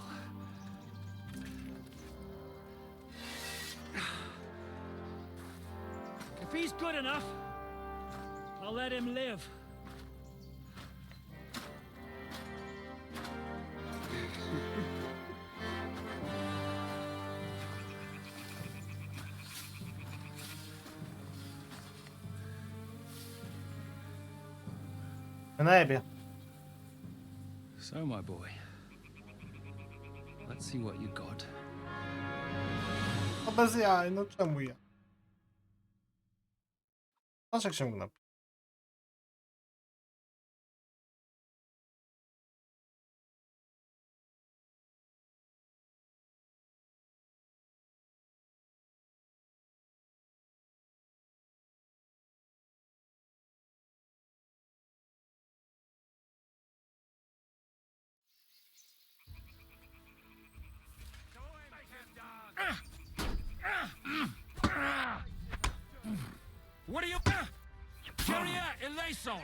If he's good enough, I'll let him live. Na jebie. So, my boy, let's see what you got. No bez jaj, no czemu ja? Patrz jak się mógł napisać. What are you... Carrier Elason!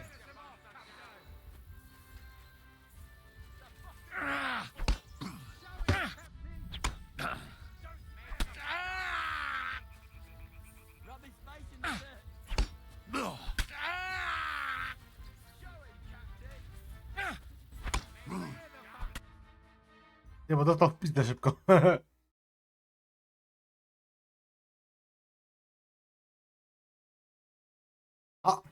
Nie, bo dostał w pizdę szybko. A!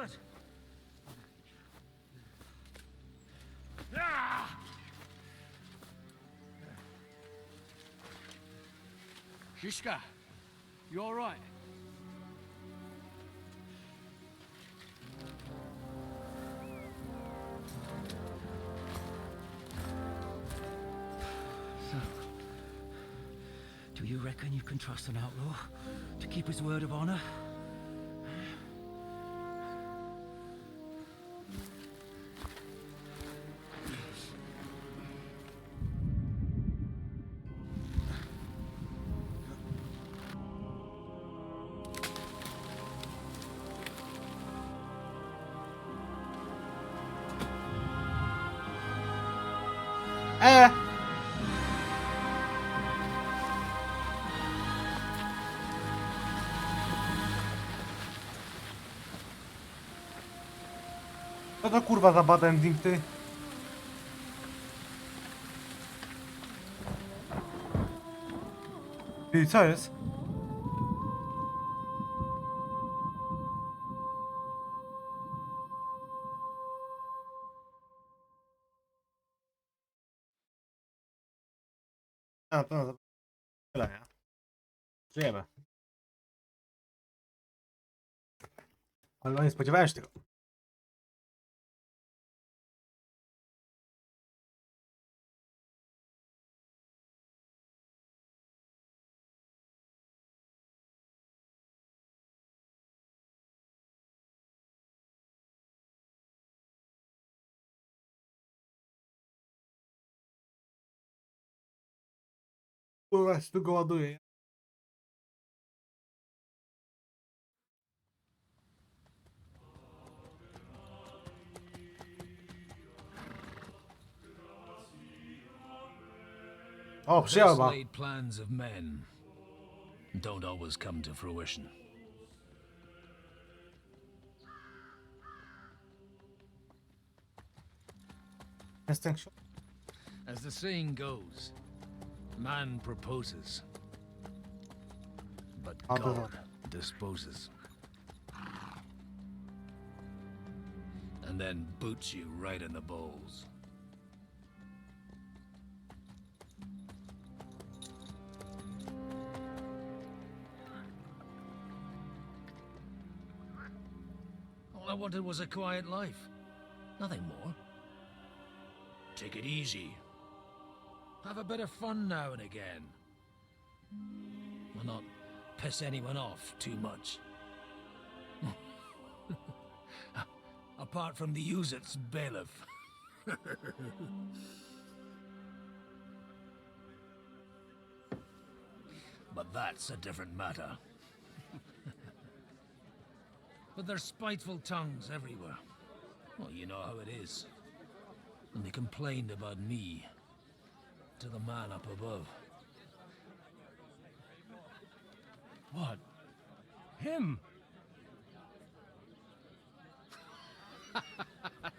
hurt? Ah! Shishka, you all right? So, do you reckon you can trust an outlaw to keep his word of honor? Co to kurwa za bad ending, ty? Ty, co jest? A, to na zapalenia. Żyjemy. Ale no nie spodziewałem się tego. Kurwa, się tu go ładuje. O, przyjechała. Best laid plans of men don't always come to fruition. As the saying goes, man proposes, but God disposes. And then boots you right in the balls. All I wanted was a quiet life. Nothing more. Take it easy. Have a bit of fun now and again. And not piss anyone off too much. Apart from the use-its bailiff. But that's a different matter. But there's spiteful tongues everywhere. Well, you know how it is. And they complained about me to the man up above. What? Him?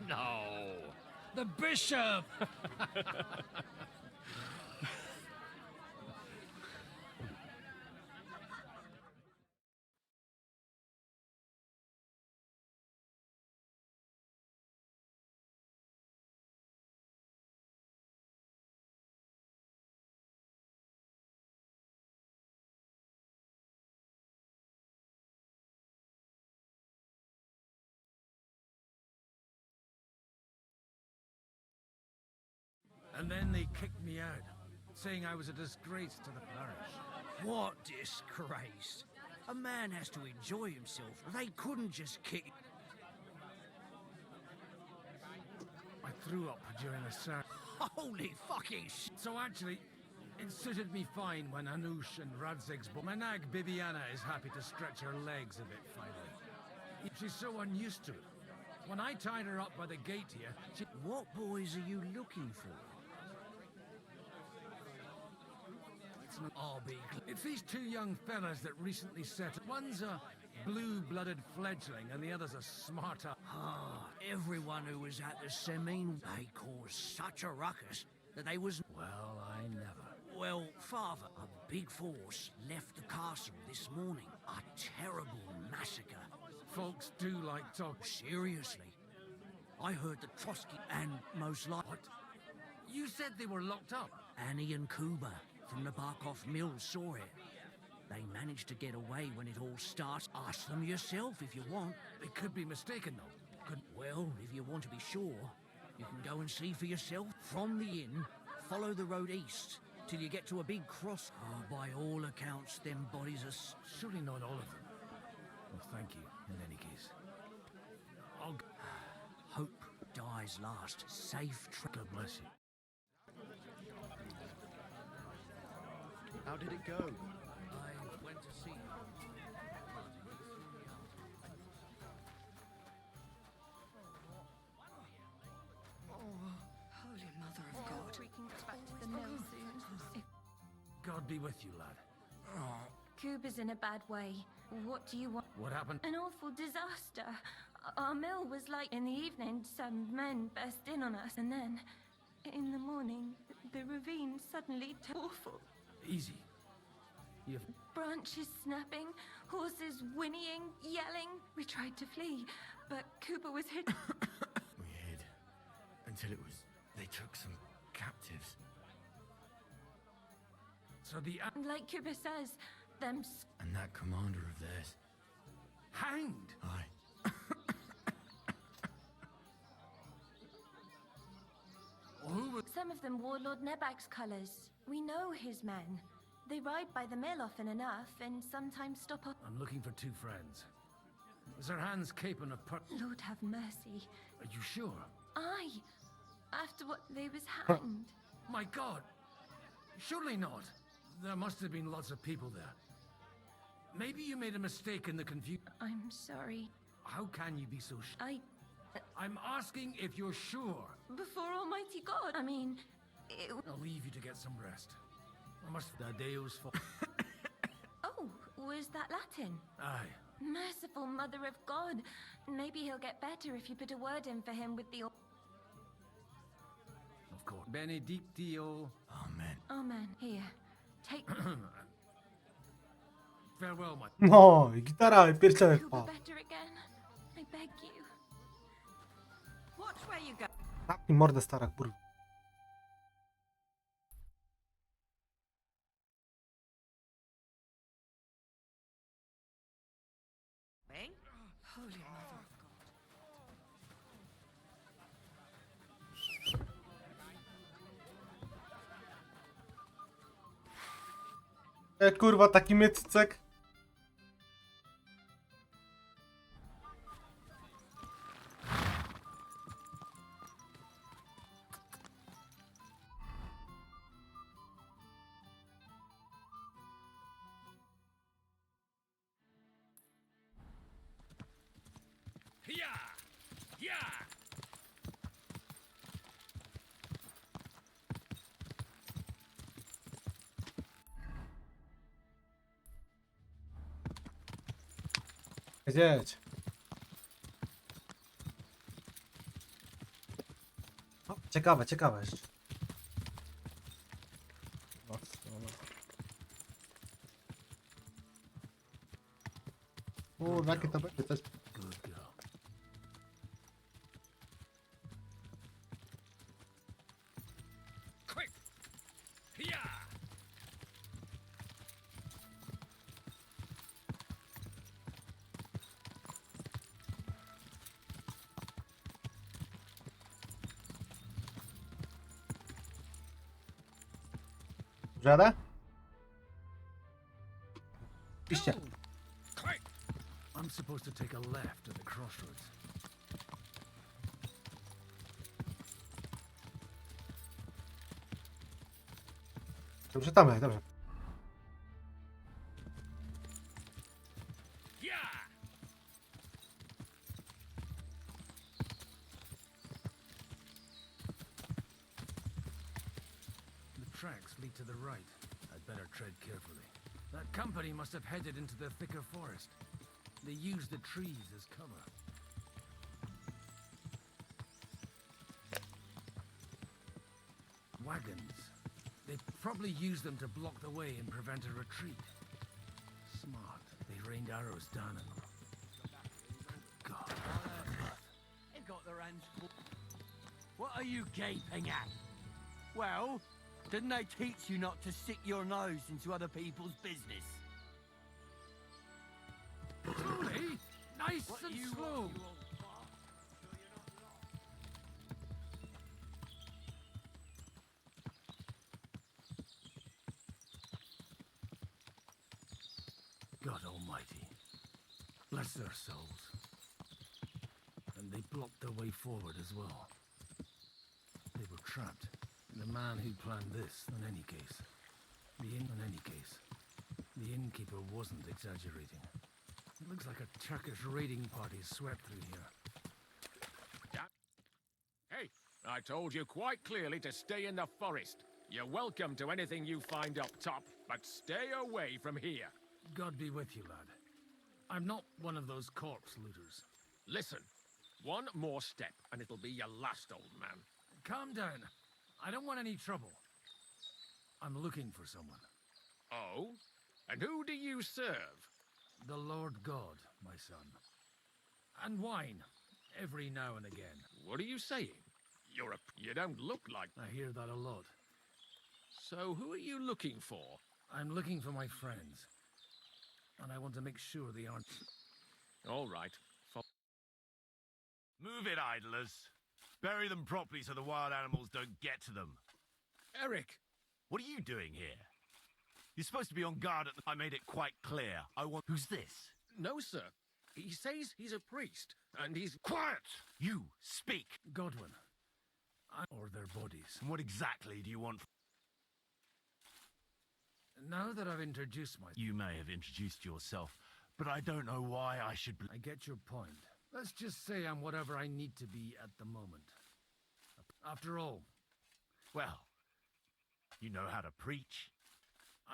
No. The bishop! And then they kicked me out, saying I was a disgrace to the parish. What disgrace? A man has to enjoy himself. They couldn't just kick... I threw up during a sermon. Holy fucking shit! So actually, it suited me fine when Anush and Radzig's my nag Bibiana is happy to stretch her legs a bit finally. She's so unused to it. When I tied her up by the gate here, she... What boys are you looking for? It's these two young fellas that recently settled. One's a blue-blooded fledgling, and the other's a smarter. Ah, everyone who was at the Semine, they caused such a ruckus that they was... Well, I never. Well, Father, a big force left the castle this morning. A terrible massacre. Folks do like talk. Seriously? I heard that Trotsky and most like... What? You said they were locked up. Annie and Kuba from the Barkov Mill saw it. They managed to get away when it all starts. Ask them yourself if you want. They could be mistaken, though. Well, if you want to be sure, you can go and see for yourself. From the inn, follow the road east till you get to a big cross. Oh, by all accounts, them bodies are... Surely not all of them. Well, thank you, in any case. I'll... Hope dies last. Safe trip. God bless you. How did it go? I went to see him. Holy Mother of God. We can get back to the mill soon. God be with you, lad. Kuba's in a bad way. What do you want? What happened? An awful disaster. Our mill was like in the evening, some men burst in on us, and then, in the morning, the ravine suddenly awful. Easy. You've... Branches snapping, horses whinnying, yelling. We tried to flee, but Kuba was hit. We hid until it was... They took some captives. So the... And like Kuba says, them... And that commander of theirs... Hanged? Aye. Some of them wore Lord Nebag's colours. We know his men. They ride by the mill often enough, and sometimes stop off. I'm looking for 2 friends. Is their hands capable of Lord have mercy. Are you sure? Aye. After what they was hanged. My God! Surely not. There must have been lots of people there. Maybe you made a mistake in the confusion. I'm sorry. How can you be so sure? I'm asking if you're sure. Before Almighty God, I mean... I'll leave you to get some rest. I must... The Deus for... Oh, was that Latin? Aye. Merciful Mother of God. Maybe he'll get better if you put a word in for him with the... Of course. Benedictio. Amen. Amen. Here. Take... Farewell, my... No, gitara i pierścienek Kuba wpadł. better again. I beg you. Watch where you go. Zamknij mordę, stara kurwa. Holy Mother of God. Kurwa, taki mycek. Jedź. O, ciekawe, ciekawe jeszcze. Kurwa, jakie to będzie też. Żadę? Iście. I'm supposed to take a left at the crossroads. Dobrze, tam, dobrze. Tracks lead to the right. I'd better tread carefully. That company must have headed into the thicker forest. They used the trees as cover. Wagons. They probably used them to block the way and prevent a retreat. Smart. They rained arrows down at them. man's... What are you gaping at? Well, didn't they teach you not to stick your nose into other people's business? Slowly, nice and slow. God Almighty, bless their souls. And they blocked their way forward as well. They were trapped. The man who planned this, in any case. The innkeeper wasn't exaggerating. It looks like a Turkish raiding party swept through here. Hey, I told you quite clearly to stay in the forest. You're welcome to anything you find up top, but stay away from here. God be with you, lad. I'm not one of those corpse looters. Listen, one more step, and it'll be your last, old man. Calm down. I don't want any trouble. I'm looking for someone. Oh? And who do you serve? The Lord God, my son. And wine, every now and again. What are you saying? You don't look like... I hear that a lot. So who are you looking for? I'm looking for my friends. And I want to make sure they aren't... All right. Move it, idlers. Bury them properly so the wild animals don't get to them. Eric! What are you doing here? You're supposed to be on guard at the... I made it quite clear. Who's this? No, sir. He says he's a priest, and he's... Quiet! You, speak! Godwin. Or their bodies. And what exactly do you want? Now that I've introduced myself... You may have introduced yourself, but I don't know why I should... I get your point. Let's just say I'm whatever I need to be at the moment. After all... Well, you know how to preach.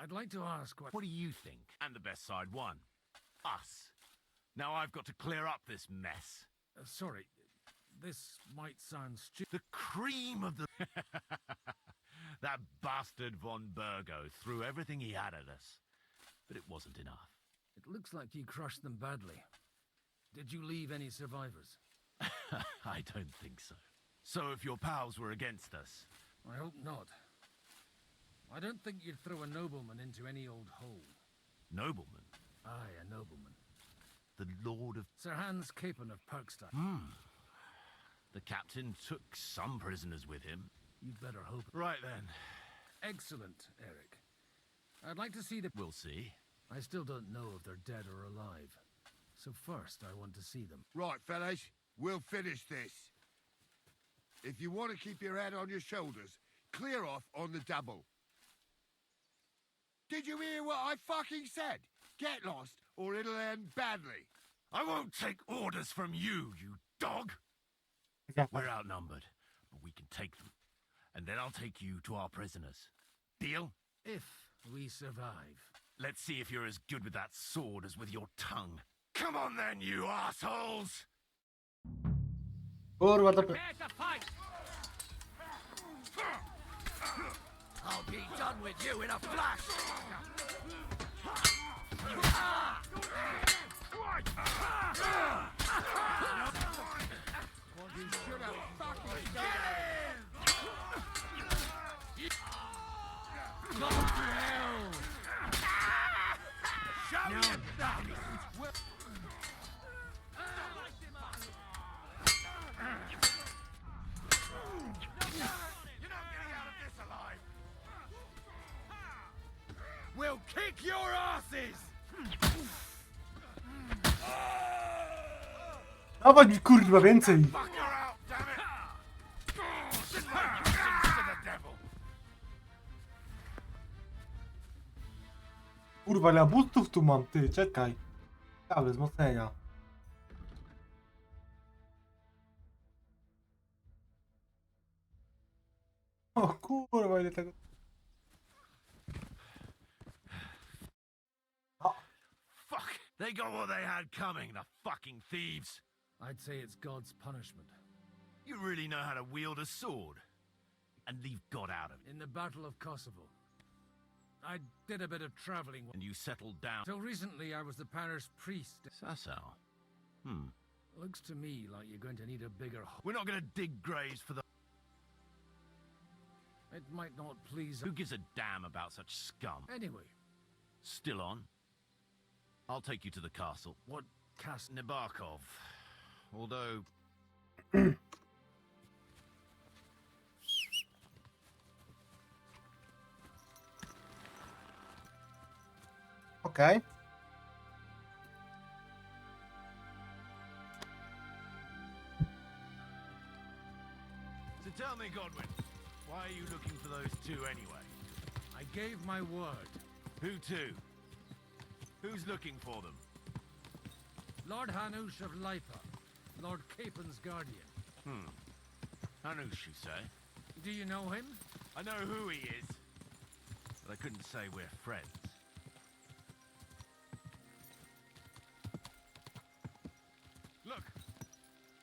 I'd like to ask What do you think? And the best side won. Us. Now I've got to clear up this mess. Sorry, this might sound stupid. The cream of the... That bastard von Burgo threw everything he had at us. But it wasn't enough. It looks like you crushed them badly. Did you leave any survivors? I don't think so. So if your pals were against us... I hope not. I don't think you'd throw a nobleman into any old hole. Nobleman? Aye, a nobleman. The Lord of... Sir Hans Capon of Perkstein. The captain took some prisoners with him. You'd better hope. Right then. Excellent, Eric. I'd like to see the... We'll see. I still don't know if they're dead or alive. So first, I want to see them. Right, fellas, we'll finish this. If you want to keep your head on your shoulders, clear off on the double. Did you hear what I fucking said? Get lost, or it'll end badly. I won't take orders from you, you dog! We're outnumbered, but we can take them. And then I'll take you to our prisoners. Deal? If we survive. Let's see if you're as good with that sword as with your tongue. Come on then, you assholes! Kurwa, to... Prepare to fight! I'll be done with you in a flash! You should have fucking Go to hell! Show me it! We'll kick your asses! Dawać mi kurwa więcej! Kurwa, ile boostów tu mam, ty, czekaj. Ciekawe, wzmocnienia. O kurwa, ile tego... Fuck! They got what they had coming, the fucking thieves! I'd say it's God's punishment. You really know how to wield a sword? And leave God out of it. In the Battle of Kosovo, I did a bit of traveling. And you settled down. Till recently, I was the parish priest. Sasau. Looks to me like you're going to need a bigger... We're not going to dig graves for the... It might not please... Who gives a damn about such scum? Anyway. Still on? I'll take you to the castle. What castle? Nebarkov. Although... Okej. So tell me, Godwin, why are you looking for those two anyway? I gave my word. Who to? Who's looking for them? Lord Hanush of Lipa, Lord Capen's guardian. Hanush, you say? Do you know him? I know who he is, but I couldn't say we're friends. Look,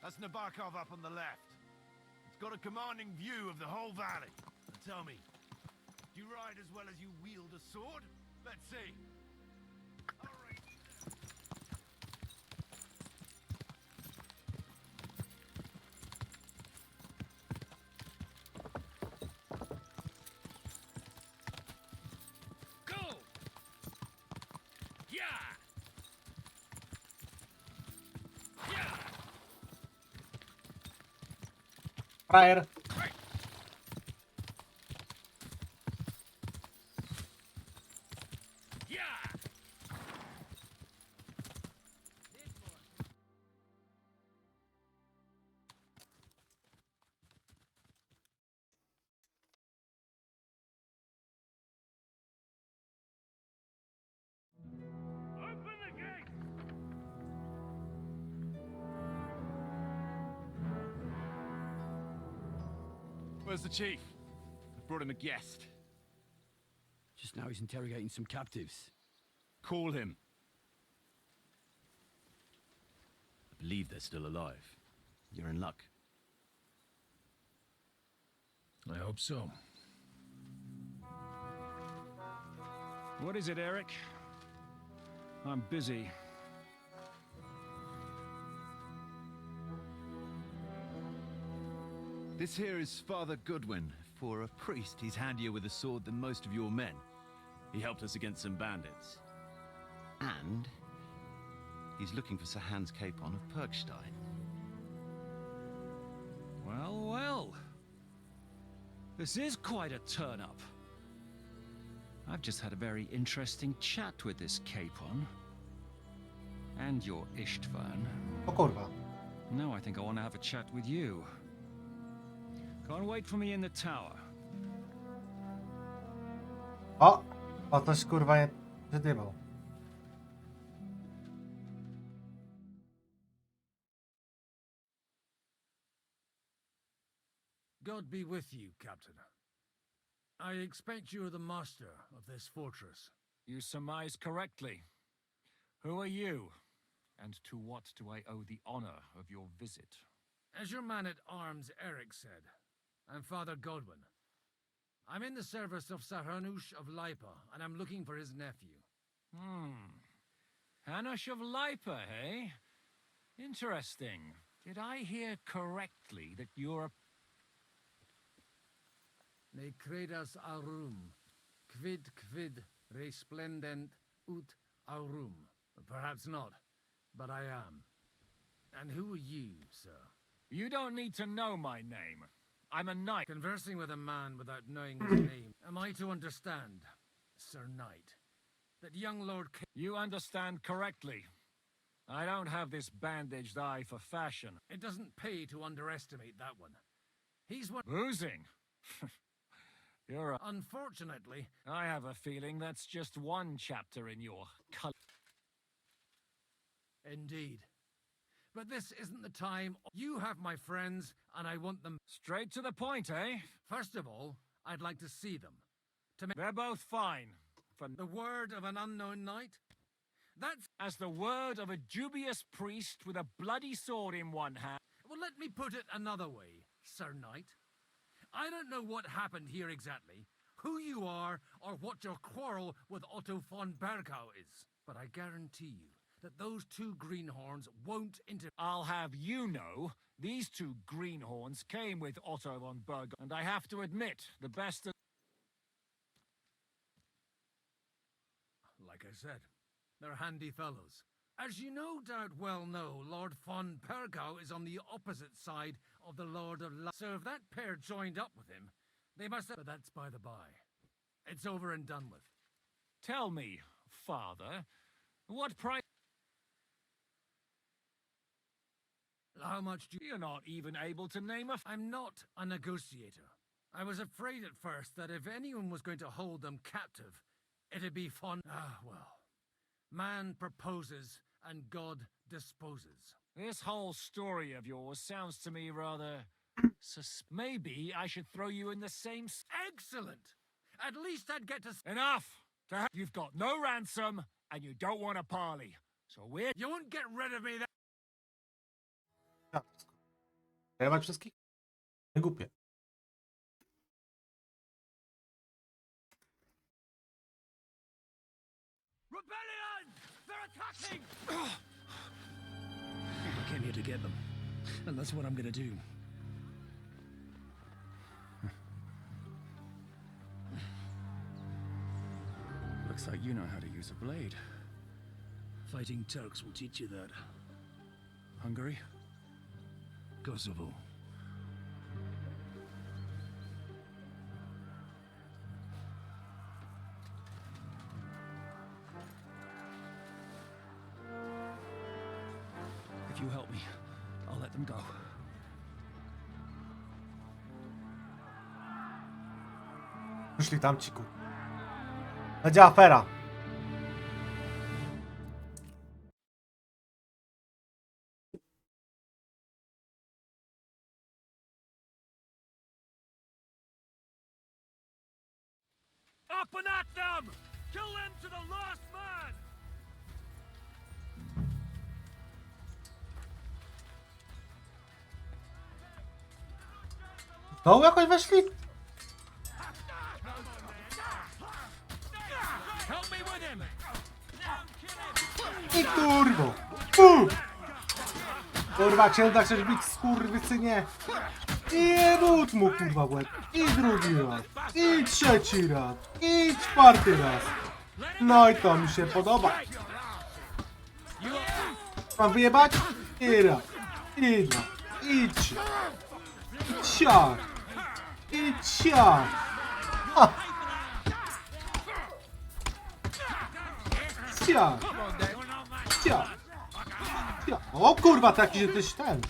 that's Nebarkov up on the left. It's got a commanding view of the whole valley. And tell me, do you ride as well as you wield a sword? Let's see. Frajer. Where's the chief? I brought him a guest. Just now he's interrogating some captives. Call him. I believe they're still alive. You're in luck. I hope so. What is it, Eric? I'm busy. This here is Father Goodwin. For a priest, he's handier with a sword than most of your men. He helped us against some bandits. And he's looking for Sir Hans Capon of Perkstein. Well, well. This is quite a turn-up. I've just had a very interesting chat with this Capon. And your Istvan. O kurwa. Now I think I want to have a chat with you. Can't wait for me in the tower. O! O coś kurwa nie przydymał. God be with you, Captain. I expect you are the master of this fortress. You surmise correctly. Who are you? And to what do I owe the honor of your visit? As your man-at-arms Eric said, I'm Father Godwin. I'm in the service of Sir Hanush of Lipa, and I'm looking for his nephew. Hanush of Lipa, eh? Interesting. Did I hear correctly that you're a... Ne credas aurum, quid resplendent ut aurum. Perhaps not, but I am. And who are you, sir? You don't need to know my name. I'm a knight. Conversing with a man without knowing his name. Am I to understand, Sir Knight, that young Lord... You understand correctly. I don't have this bandaged eye for fashion. It doesn't pay to underestimate that one. He's one... Boozing? You're a... Unfortunately... I have a feeling that's just one chapter in your... Indeed. But this isn't the time. You have my friends, and I want them... Straight to the point, eh? First of all, I'd like to see them. They're both fine. For the word of an unknown knight? That's... As the word of a dubious priest with a bloody sword in one hand. Well, let me put it another way, Sir Knight. I don't know what happened here exactly, who you are, or what your quarrel with Otto von Bergau is. But I guarantee you that those two greenhorns won't I'll have you know, these two greenhorns came with Otto von Berg, and I have to admit, the best of... Like I said, they're handy fellows. As you no doubt well know, Lord von Pergau is on the opposite side of the Lord of So if that pair joined up with him, they must have... But that's by the by. It's over and done with. Tell me, father, what price... How much do You're not even able to name a... I'm not a negotiator. I was afraid at first that if anyone was going to hold them captive, it'd be fun. Ah, well. Man proposes and God disposes. This whole story of yours sounds to me rather... Maybe I should throw you in the same... Excellent! At least I'd get to... Enough! You've got no ransom, and you don't want a parley. So we're... You won't get rid of me that... Jebać wszystkich? Nie głupie. Rebellion! They're attacking! I came here to get them, and that's what I'm gonna do. Looks like you know how to use a blade. Fighting Turks will teach you that. Hungary? Kosovo. If you help me, I'll let them go. Wyszli tam ci, kur... Będzie afera. Up and at them! Kill them to the last man! Znowu jakoś weszli? Help me with him! I kurwo! Kurwa, księdza chcesz bić, skurwysynie! I but mu kurwa w łeb! I drugi raz! I trzeci raz! I czwarty raz! No i to mi się podoba! Mam wyjebać? I raz! I dwa! I trzy! I ciach! I ciach! Ha! Ciach! Ciach! Ciach! O kurwa, taki, że tyś ten!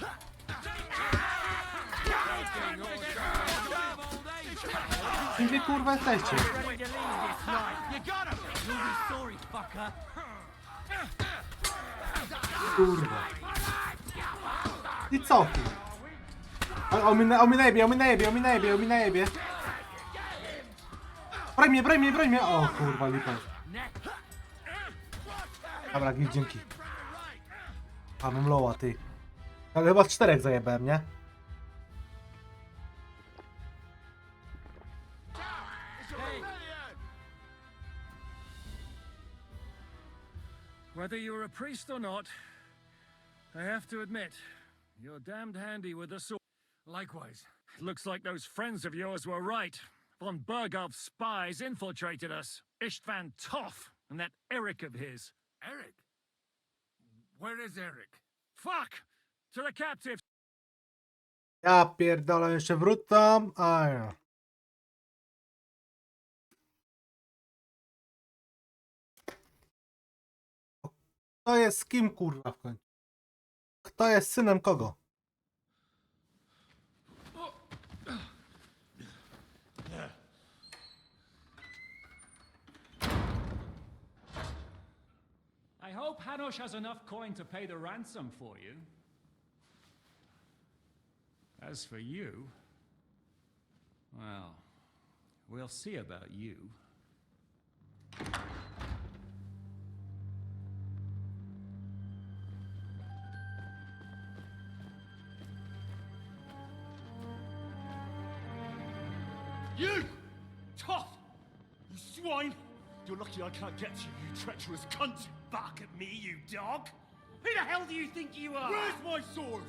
Gdzie kurwa jesteście? Kurwa. I co ty? On mi najebie. Broń mnie! O kurwa, lipa. Dobra, git, dzięki. A mam loła, ty. Ale chyba z 4 zajebałem, nie? Whether you're a priest or not, I have to admit, you're damned handy with a sword. Likewise. It looks like those friends of yours were right. Von Berghoff's spies infiltrated us. Istvan Toff and that Eric of his. Eric? Where is Eric? Fuck! To the captives! Ja pierdolę, jeszcze wrócą. A ja. Kto jest z kim, kurwa, w końcu? Kto jest synem kogo? I hope Hanush has enough coin to pay the ransom for you. As for you, well, we'll see about you. You! Tough! You swine! You're lucky I can't get you, you treacherous cunt! bark at me, you dog! Who the hell do you think you are? Where's my sword?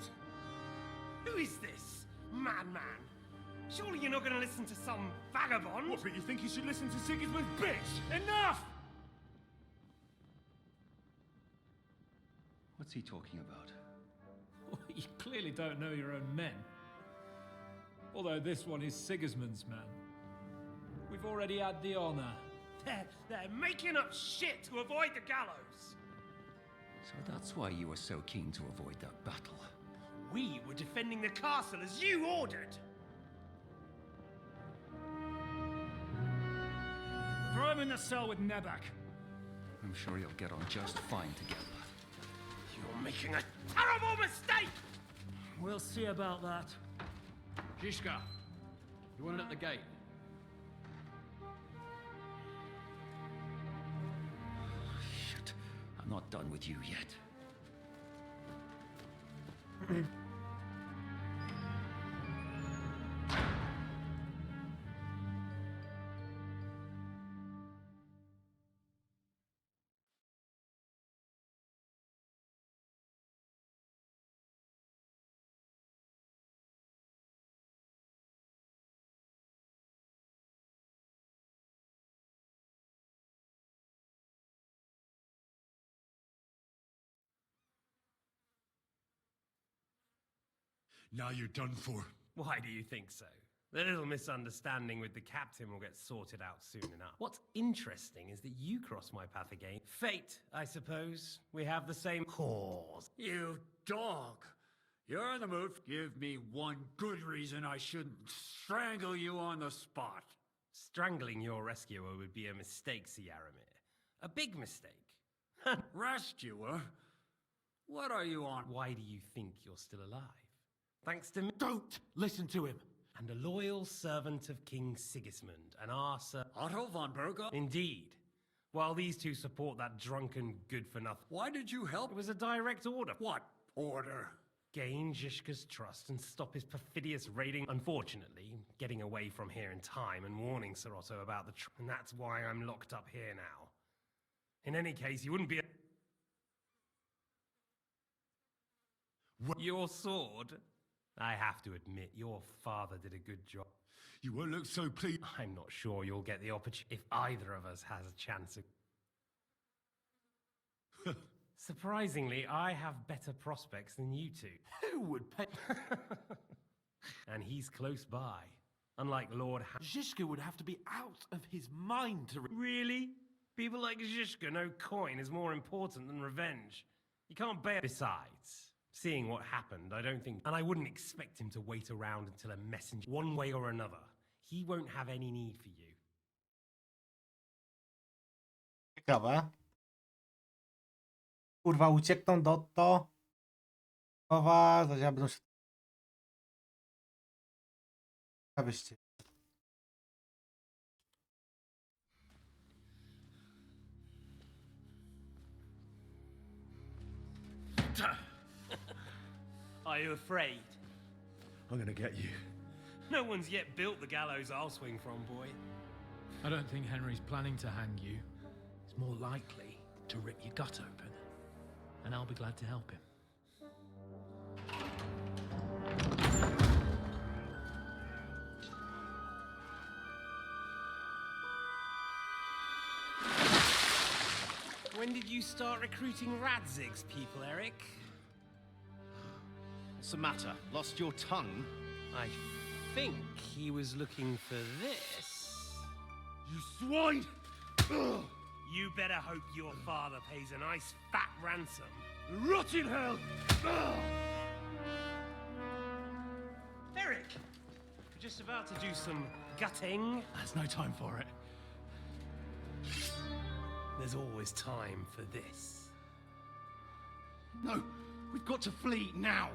Who is this? Madman. Surely you're not going to listen to some vagabond? What, but you think you should listen to Sigismund's bitch? Enough! What's he talking about? You clearly don't know your own men. Although this one is Sigismund's man. We've already had the honor. They're making up shit to avoid the gallows. So that's why you were so keen to avoid that battle. We were defending the castle as you ordered. Throw him in the cell with Nebak. I'm sure you'll get on just fine together. You're making a terrible mistake! We'll see about that. Zizka, you want it at the gate? Shit, I'm not done with you yet. Now you're done for. Why do you think so? The little misunderstanding with the captain will get sorted out soon enough. What's interesting is that you cross my path again. Fate, I suppose. We have the same cause. You dog! You're in the mood. Give me one good reason I shouldn't strangle you on the spot. Strangling your rescuer would be a mistake, Yaramir. A big mistake. Rescuer? What are you on? Why do you think you're still alive? Thanks to me. Don't listen to him. And a loyal servant of King Sigismund, and our sir... Otto von Berger? Indeed. While these two support that drunken good-for-nothing... Why did you help? It was a direct order. What order? Gain Zizka's trust and stop his perfidious raiding. Unfortunately, getting away from here in time and warning Sir Otto about the... And that's why I'm locked up here now. In any case, you wouldn't be... Your sword? I have to admit, your father did a good job. You won't look so pleased. I'm not sure you'll get the opportunity if either of us has a chance of... Surprisingly, I have better prospects than you two. Who would pay? And he's close by. Unlike Lord Zizka would have to be out of his mind to... Really? People like Zizka know coin is more important than revenge. You can't bear... Besides... Seeing what happened, I don't think... And I wouldn't expect him to wait around until a messenger... One way or another. He won't have any need for you. Ciekawe. Kurwa, uciekną do to. Chowa, zaś będą się... Wyście. Are you afraid? I'm gonna get you. No one's yet built the gallows I'll swing from, boy. I don't think Henry's planning to hang you. He's more likely to rip your gut open. And I'll be glad to help him. When did you start recruiting Radzig's people, Eric? What's the matter? Lost your tongue? I think he was looking for this. You swine! You better hope your father pays a nice fat ransom. Rot in hell! Eric! We're just about to do some gutting. There's no time for it. There's always time for this. No, we've got to flee now.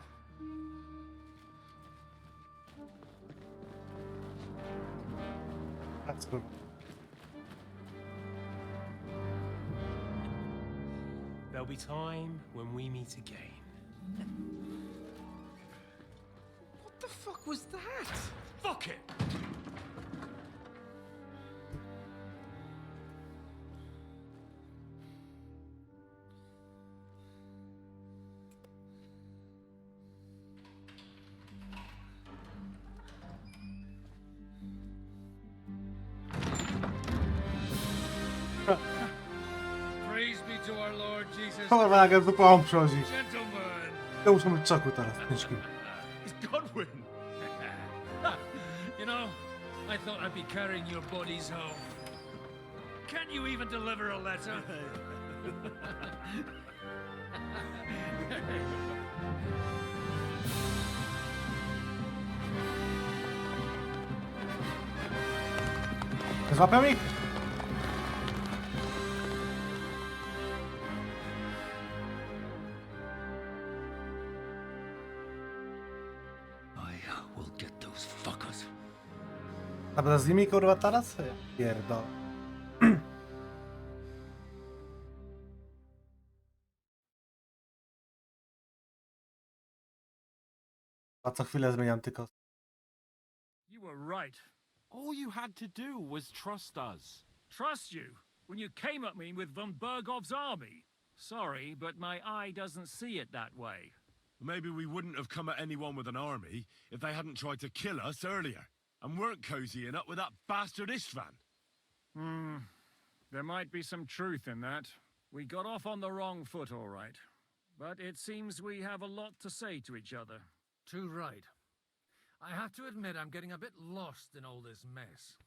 That's good. There'll be time when we meet again. What the fuck was that? Fuck it! Kurwa, jak zwykła on przychodzi. Gentlemen. Ja muszę być w szoku teraz, ciężkim. It's Godwin. You know, I thought I'd be carrying your bodies home. Can't you even deliver a letter? Złapią ich? I will get those fuckers. A będę z nimi kurwa teraz? Pierdol. A co chwilę zmieniam tylko. You were right. All you had to do was trust us. Trust you when you came at me with von Bergov's army. Sorry, but my eye doesn't see it that way. Maybe we wouldn't have come at anyone with an army if they hadn't tried to kill us earlier, and weren't cozying up with that bastard Istvan. There might be some truth in that. We got off on the wrong foot, all right. But it seems we have a lot to say to each other. Too right. I have to admit I'm getting a bit lost in all this mess.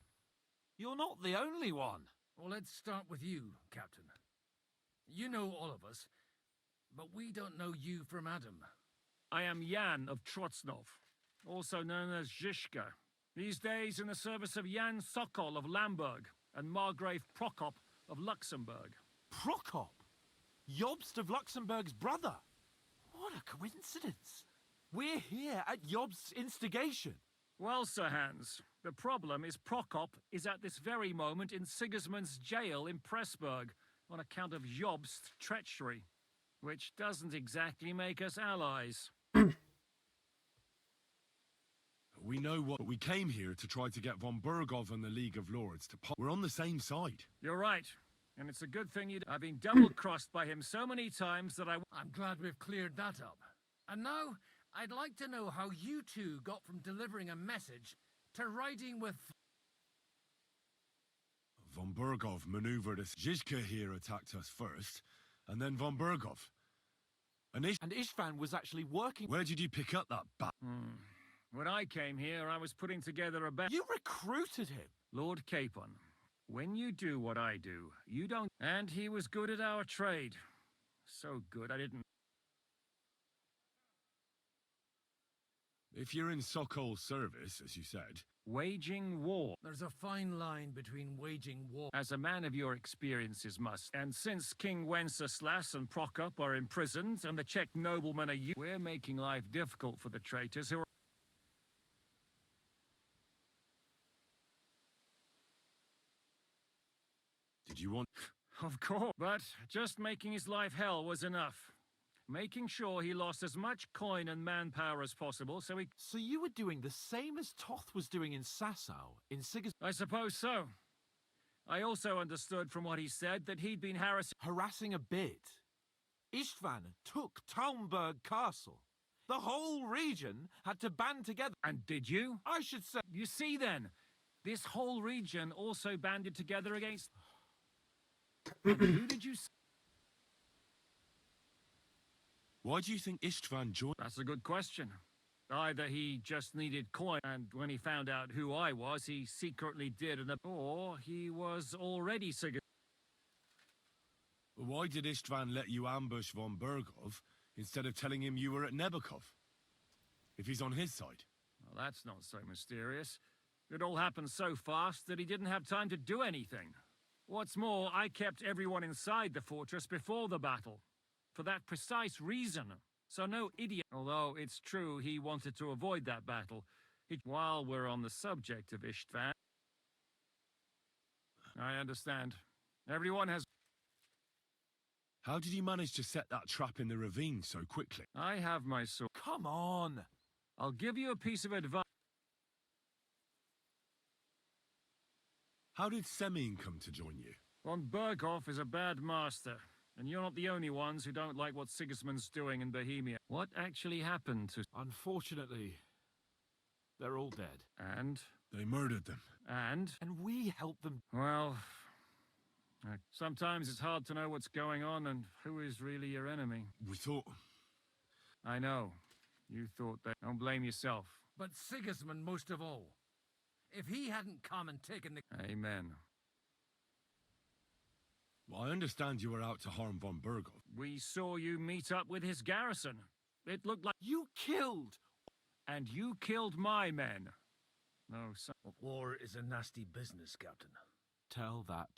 You're not the only one. Well, let's start with you, Captain. You know all of us, but we don't know you from Adam. I am Jan of Trotsnov, also known as Zhishka. These days in the service of Jan Sokol of Lamberg and Margrave Prokop of Luxembourg. Prokop? Jobst of Luxembourg's brother? What a coincidence. We're here at Jobst's instigation. Well, Sir Hans, the problem is Prokop is at this very moment in Sigismund's jail in Pressburg on account of Jobst's treachery, which doesn't exactly make us allies. We know what we came here to try to get von Bergov and the League of Lords to We're on the same side. You're right, and it's a good thing I've been double-crossed by him so many times that I'm glad we've cleared that up. And now, I'd like to know how you two got from delivering a message to riding with... Von Bergov maneuvered us. Zizka here attacked us first, and then von Bergov. And Istvan was actually working... Where did you pick up that bat? When I came here, I was putting together a band. You recruited him? Lord Capon, when you do what I do, you don't... And he was good at our trade. So good, I didn't... If you're in Sokol's service, as you said... Waging war. There's a fine line between waging war... As a man of your experiences must. And since King Wenceslas and Prokop are imprisoned, and the Czech noblemen are we're making life difficult for the traitors who are... Did you want... Of course, but just making his life hell was enough. Making sure he lost as much coin and manpower as possible, so he... So you were doing the same as Toth was doing in Sasau, in I suppose so. I also understood from what he said that he'd been harassing a bit. Istvan took Talmberg Castle. The whole region had to band together. And did you? I should say... You see then, this whole region also banded together against... And who did you... Why do you think Istvan joined? That's a good question. Either he just needed coin, and when he found out who I was, he secretly did an... Or he was already Why did Istvan let you ambush von Bergov instead of telling him you were at Nebakov? If he's on his side. Well, that's not so mysterious. It all happened so fast that he didn't have time to do anything. What's more, I kept everyone inside the fortress before the battle. For that precise reason. So no idiot. Although it's true he wanted to avoid that battle. While we're on the subject of Istvan... I understand. Everyone has... How did you manage to set that trap in the ravine so quickly? I have my sword. Come on! I'll give you a piece of advice. How did Semyon come to join you? Von Bergov is a bad master. And you're not the only ones who don't like what Sigismund's doing in Bohemia. What actually happened to... Unfortunately, they're all dead. And? They murdered them. And? And we helped them. Well, Sometimes it's hard to know what's going on and who is really your enemy. We thought... I know. You thought that. Don't blame yourself. But Sigismund most of all. If he hadn't come and taken the... Amen. Well, I understand you were out to harm von Burgov. We saw you meet up with his garrison. It looked like... You killed! And you killed my men. No, son. War is a nasty business, Captain. Tell that.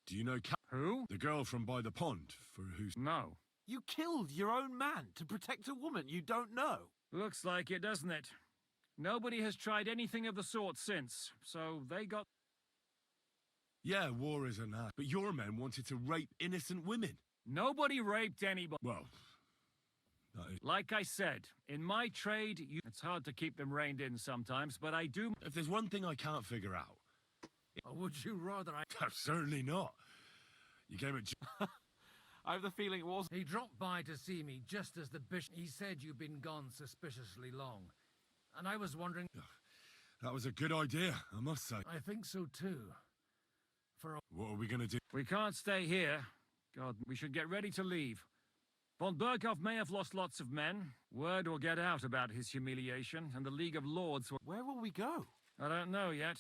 Do you know who? The girl from by the pond, for who's... No. You killed your own man to protect a woman you don't know. Looks like it, doesn't it? Nobody has tried anything of the sort since, so they got... Yeah, war is a knack, but your men wanted to rape innocent women. Nobody raped anybody. Well, that is... Like I said, in my trade, it's hard to keep them reined in sometimes, but I do... If there's one thing I can't figure out... Or would you rather I... Certainly not. You gave it... I have the feeling it was... He dropped by to see me just as the bishop... He said you'd been gone suspiciously long. And I was wondering... That was a good idea, I must say. I think so too. What are we gonna do? We can't stay here. God, we should get ready to leave. Von Burgov may have lost lots of men. Word will get out about his humiliation, and the League of Lords will... Where will we go? I don't know yet.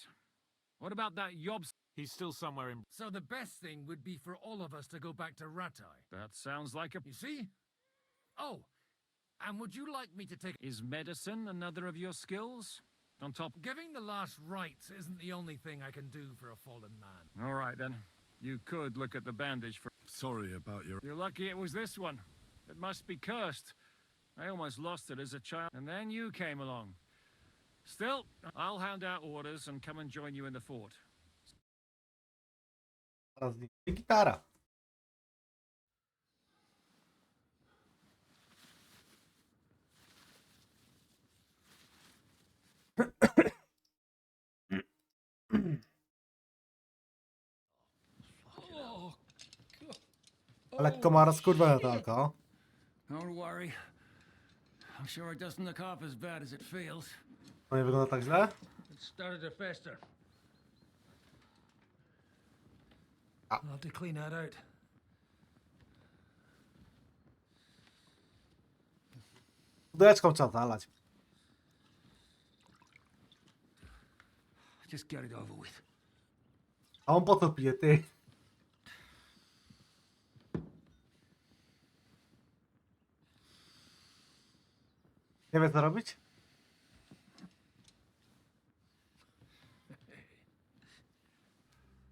What about that Yobs? He's still somewhere in... So the best thing would be for all of us to go back to Ratai. That sounds like a... You see? Oh, and would you like me to take... Is medicine another of your skills? On top... Giving the last rites isn't the only thing I can do for a fallen man. All right, then. You could look at the bandage for... Sorry about your... You're lucky it was this one. It must be cursed. I almost lost it as a child, and then you came along. Still, I'll hand out orders and come and join you in the fort. Gitara. Lekko ma rozkurwane to oko. Don't worry. I'm sure it doesn't look half as bad as it feels. To nie wygląda tak źle? It started to fester. Ah. I'll have to clean that out. Deczką trzeba zalać. Just get it over with. A on po co pije, ty? Nie wie co robić?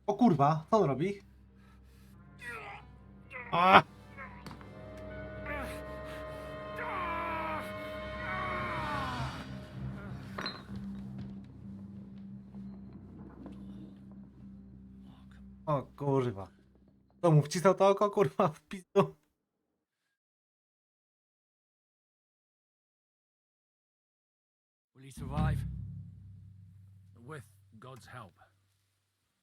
O kurwa, co on robi? A! O kurwa. To mu wcisnął to oko, kurwa, w pizdu. Will he survive? With God's help.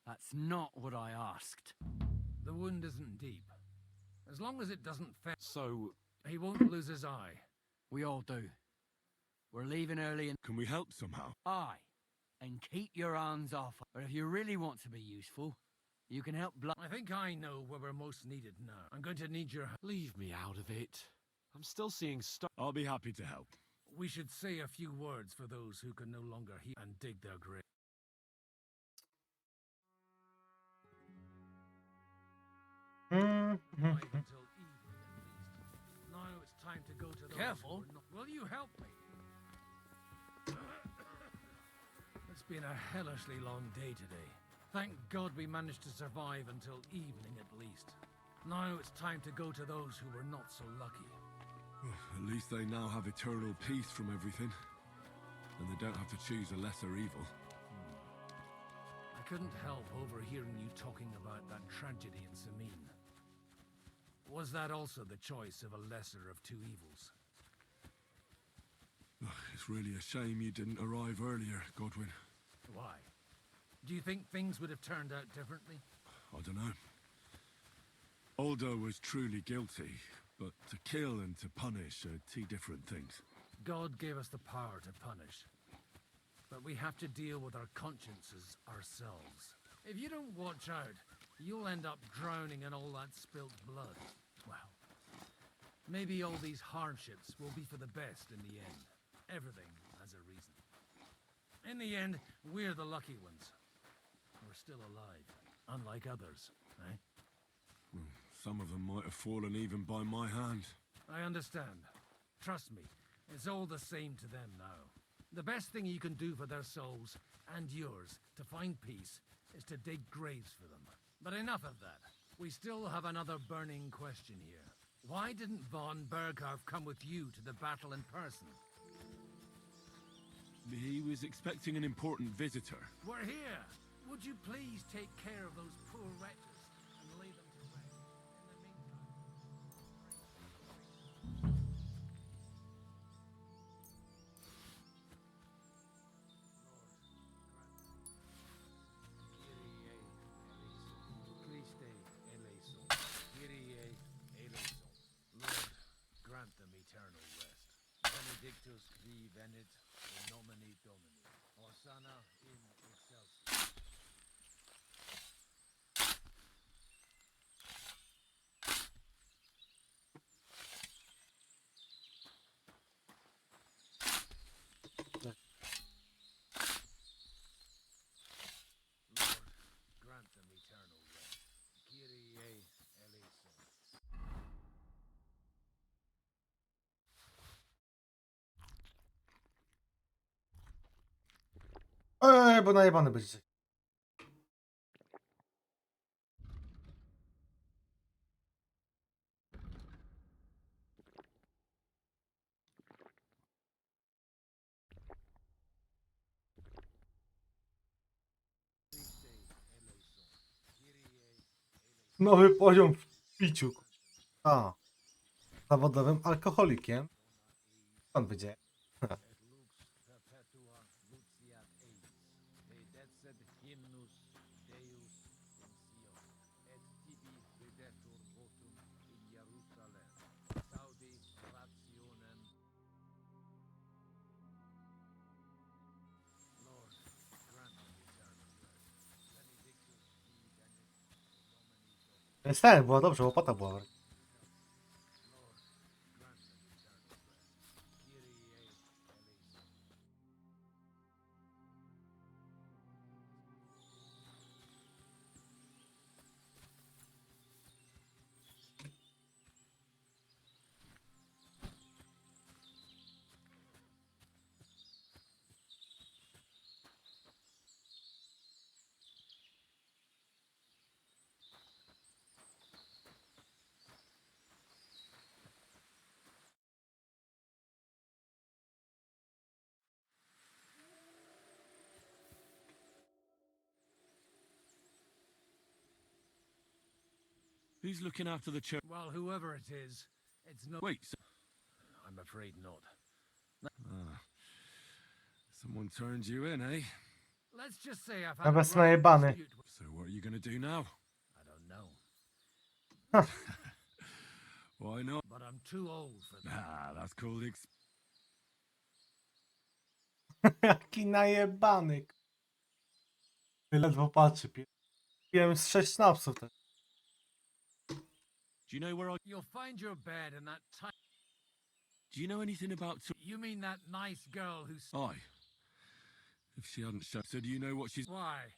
That's not what I asked. The wound isn't deep. As long as it doesn't So... he won't lose his eye. We all do. We're leaving early and... Can we help somehow? Aye. And keep your hands off. But if you really want to be useful, you can help I think I know where we're most needed now. I'm going to need your help. Leave me out of it. I'm still seeing stuff. I'll be happy to help. We should say a few words for those who can no longer hear and dig their grave. Until evening, at least. Now it's time to go to the... Careful. Will you help me? It's been a hellishly long day today. Thank God we managed to survive until evening at least. Now it's time to go to those who were not so lucky. At least they now have eternal peace from everything. And they don't have to choose a lesser evil. I couldn't help overhearing you talking about that tragedy in Samin. Was that also the choice of a lesser of two evils? It's really a shame you didn't arrive earlier, Godwin. Why? Do you think things would have turned out differently? I don't know. Aldo was truly guilty, but to kill and to punish are two different things. God gave us the power to punish. but we have to deal with our consciences ourselves. If you don't watch out, you'll end up drowning in all that spilt blood. Well, maybe all these hardships will be for the best in the end. Everything has a reason. In the end, we're the lucky ones. We're still alive, unlike others, eh? Some of them might have fallen even by my hand. I understand. Trust me, it's all the same to them now. The best thing you can do for their souls, and yours, to find peace, is to dig graves for them. But enough of that. We still have another burning question here. Why didn't von Berghoff come with you to the battle in person? He was expecting an important visitor. We're here! Would you please take care of those poor wretches and lay them to rest? Lord, grant them eternal rest. Benedictus qui venit in nomine Domini. Hosanna in excelsis. Grant them eternal rest. Kyrie eleison. Bo najebany będziecie. Nowy poziom w piciu. A. Zawodowym alkoholikiem. Skąd będzie? Jest ten, była dobrze, łopata była. Who's looking after the church? Well, whoever it is, it's not. Wait, so I'm afraid not. someone turned you in, eh? Let's just say I've Ja had a was rough najebany. dispute with- So what are you gonna do now? I don't know. Why not? But I'm too old for that. Ah, that's called Jaki najebany. Ledwo patrzy. Piłem z 6 snapsów. Do you know where I... You'll find your bed in that tiny... Do you know anything about... You mean that nice girl who's... Aye. If she hadn't shut... So do you know what she's... Why?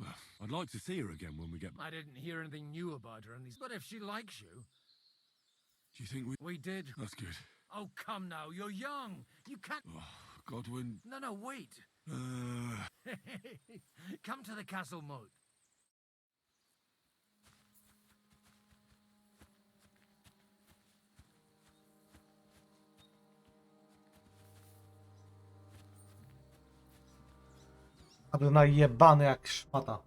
Well, I'd like to see her again when we get... I didn't hear anything new about her in these... But if she likes you... Do you think we... We did. That's good. Oh, come now. You're young. You can't... Oh, Godwin... No, wait. Come to the castle moat. Aby najebany jak szmata.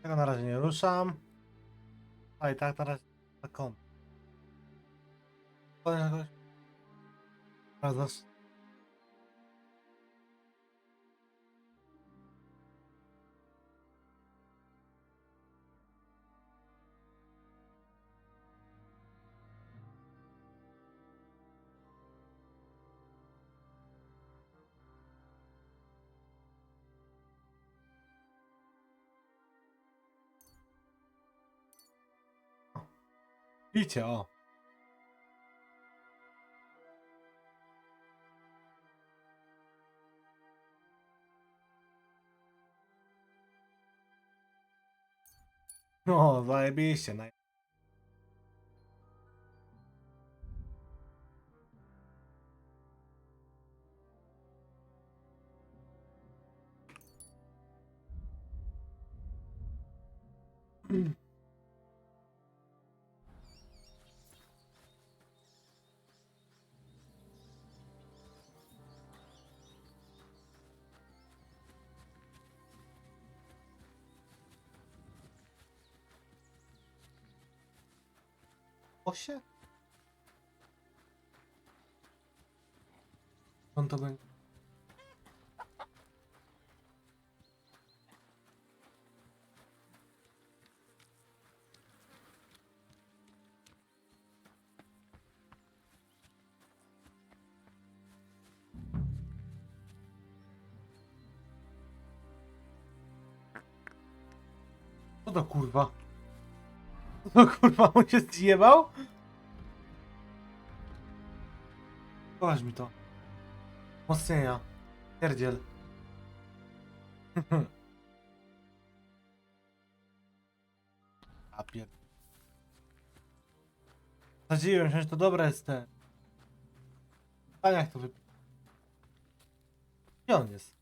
Tego na razie nie ruszam. A i tak na razie na kąt. Teraz Widzicie, o. No, zajebiście. Osie? On to będzie. Co to kurwa? Co to kurwa, on się zjebał? Pokaż mi to. Mocnienia. Pierdziel. A pierd... Zadziwiłem się, że to dobre jest ten. A jak to wypi... Gdzie on jest?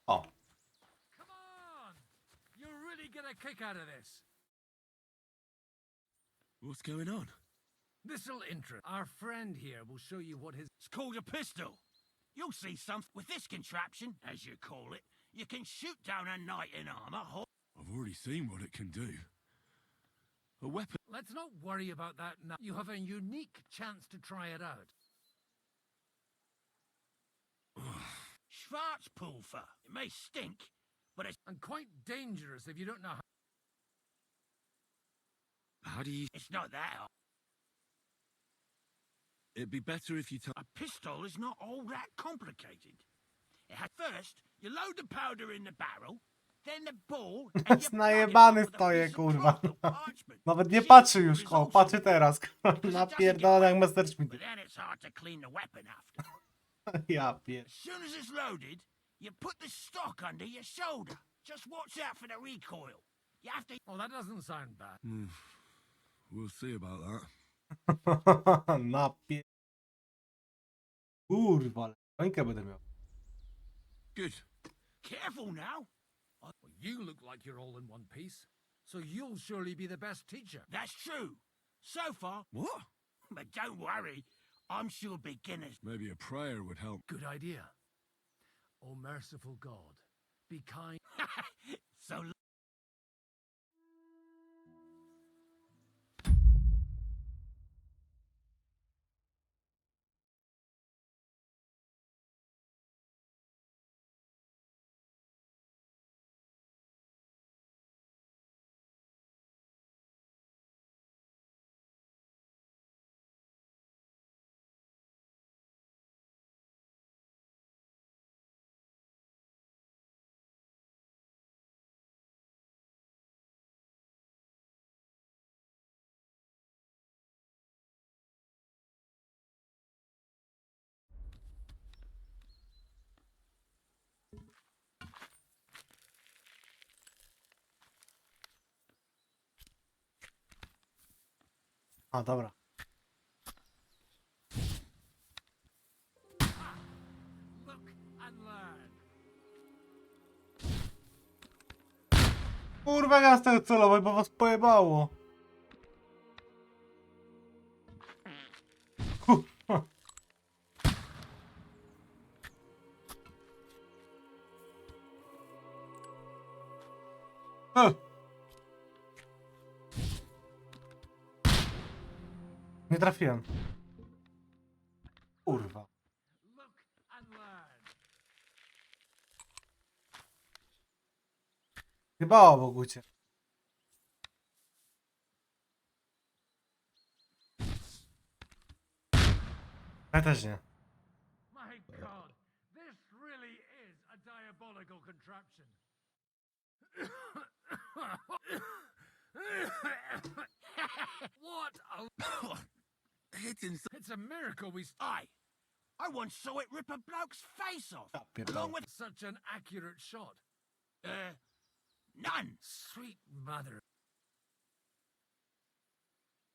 O. You'll really get a kick out of this. What's going on? This'll interest. Our friend here will show you what his... It's called a pistol. You'll see something. With this contraption, as you call it, you can shoot down a knight in armor. I've already seen what it can do. A weapon. Let's not worry about that now. You have a unique chance to try it out. Schwarzpulver. It may stink, but it's... And quite dangerous if you don't know how... How do you... It's not that hard. It'd be better if you A pistol is not all that complicated. First, you load the powder in the barrel, then the ball... Najebany stoję, kurwa. Nawet nie patrzy już, o, patrzy teraz. Napierdolę jak Messerschmitt. But then it's hard to clean the weapon after. Ja pier... As soon as it's loaded, you put the stock under your shoulder. Just watch out for the recoil. You have to... Oh, that doesn't sound bad. We'll see about that. Napier... Kurwa, rękę będę miał. Good. Careful now. Well, you look like you're all in one piece, so you'll surely be the best teacher. That's true. So far. What? But don't worry. I'm sure beginners... Maybe a prayer would help. Good idea. O merciful God, be kind... So... A, dobra. Kurwa, ja z tego celować, bo was pojebało. Kurwa. Nie trafiłem. Kurwa. Chyba o Bogucie. Ja też nie. My God, this really is a diabolical contraption. What a... It's a miracle we... I once saw it rip a bloke's face off, pierdolę. along with... Such an accurate shot. None. Sweet mother.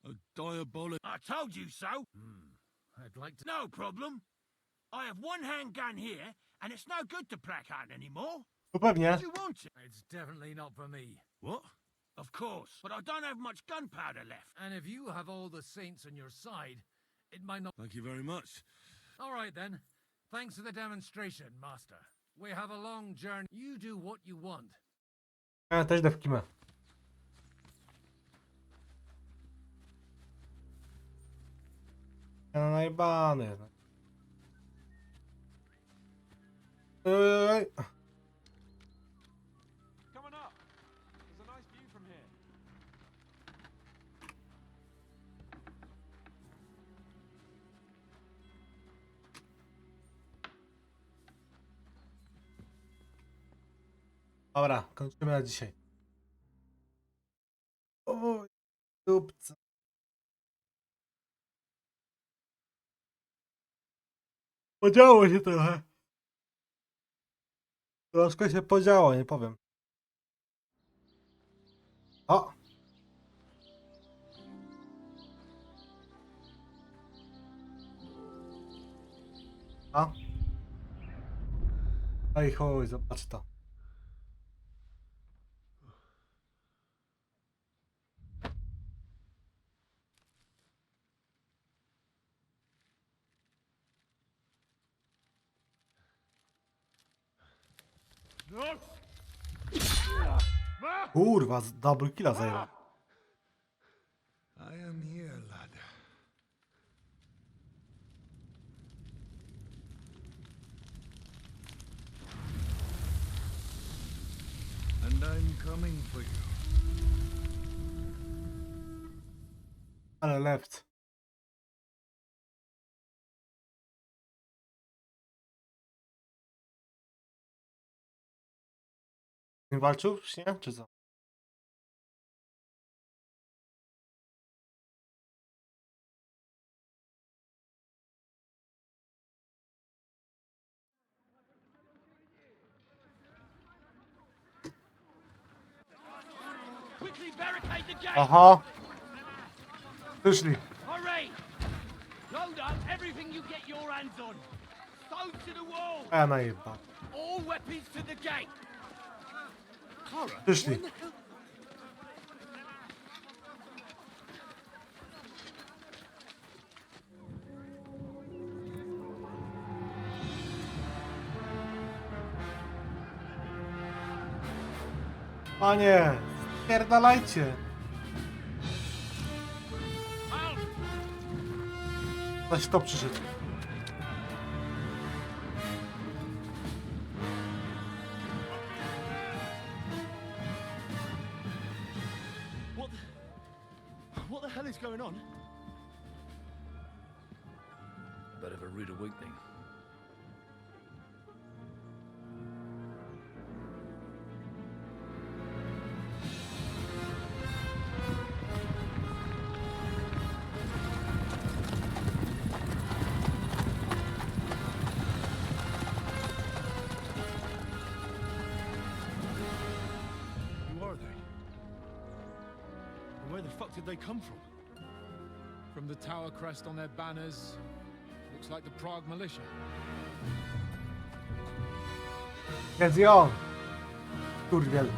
A diabolic... I told you so. I'd like to... No problem. I have one handgun here, and it's no good to placard anymore. No pewnie. Do you want it? It's definitely not for me. What? Of course, but I don't have much gunpowder left. And if you have all the saints on your side, it might not... Thank you very much. All right, then. Thanks for the demonstration, Master. We have a long journey. You do what you want. Ja też idę w kimę. Ja najbany. Ej. Coming up. There's a nice view from here. Dobra, kończymy na dzisiaj. Oj, dupca. Podziało się trochę. Troszkę się podziało, nie powiem. O! A? Ej, chuj, zobacz to. Kurwa, double killa zajęła. I am here, lad. And I'm coming for you. Ale left. Nie walczył już, nie? Czy co? Quickly barricade the gate. Aha! Wyszli. Hooray! Load up everything you get your hands on. Stone to the wall. A najeba. All weapons to the gate. Clara, Wyszli. what in the hell? Panie, spierdalajcie. Zaś to przyszedł. What the hell is going on? A bit of a rude awakening. Who are they? And where the fuck did they come from? From the tower crest on their banners, looks like the Prague militia. Jest i on. Kurwiel.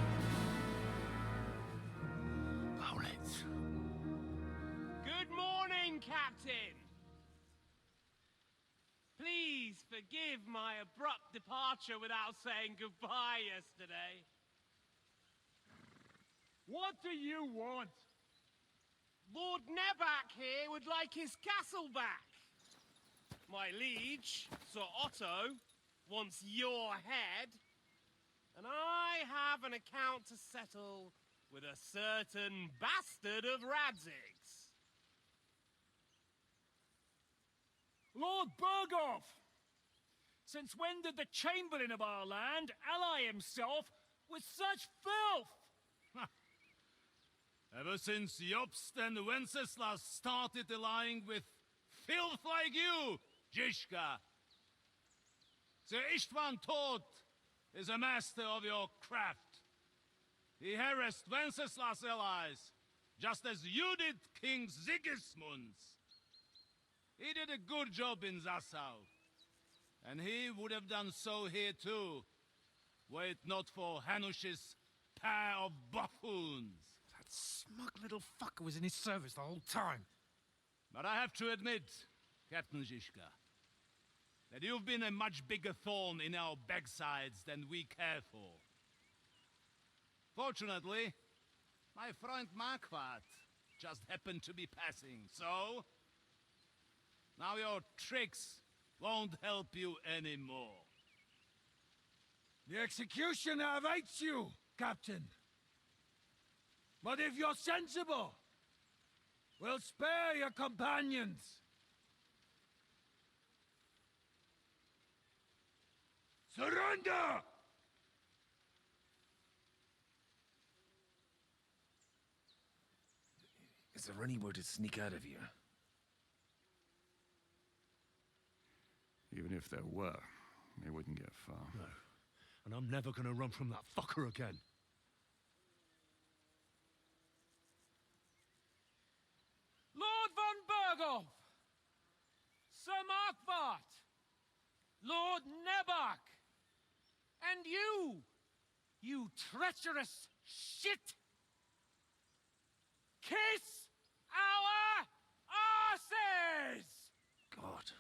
Good morning, Captain. Please forgive my abrupt departure without saying goodbye yesterday. What do you want? Lord Nebak here would like his castle back. My liege, Sir Otto, wants your head. And I have an account to settle with a certain bastard of Radzig's. Lord Berghoff! Since when did the Chamberlain of our land ally himself with such filth? Ever since Jobst and Wenceslas started allying with filth like you, Zizka. Sir Istvan Tod is a master of your craft. He harassed Wenceslas' allies, just as you did King Sigismund's. He did a good job in Zassau, and he would have done so here too, were it not for Hanush's pair of buffoons. That smug little fucker was in his service the whole time. But I have to admit, Captain Zizka, that you've been a much bigger thorn in our backsides than we care for. Fortunately, my friend Marquardt just happened to be passing, so now your tricks won't help you anymore. The executioner awaits you, Captain. But if you're sensible, we'll spare your companions. Surrender! Is there anywhere to sneak out of here? Even if there were, they wouldn't get far. No. And I'm never gonna run from that fucker again. Lord von Berghoff! Sir Marquardt! Lord Nebak! And you treacherous shit! Kiss our asses! God,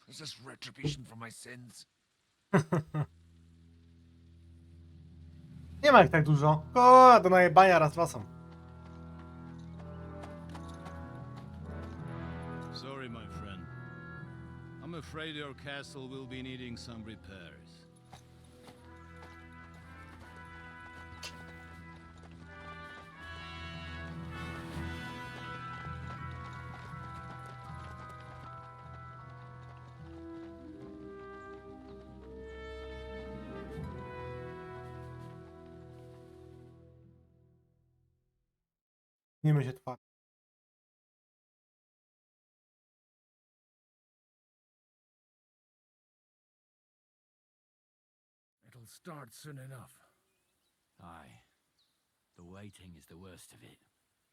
is this retribution for my sins? Nie ma ich tak dużo. O, do najebania raz wasem. Sorry, my friend. I'm afraid your castle will be needing some repairs. Nie my się twarzy. It'll start soon enough. Aye. The waiting is the worst of it.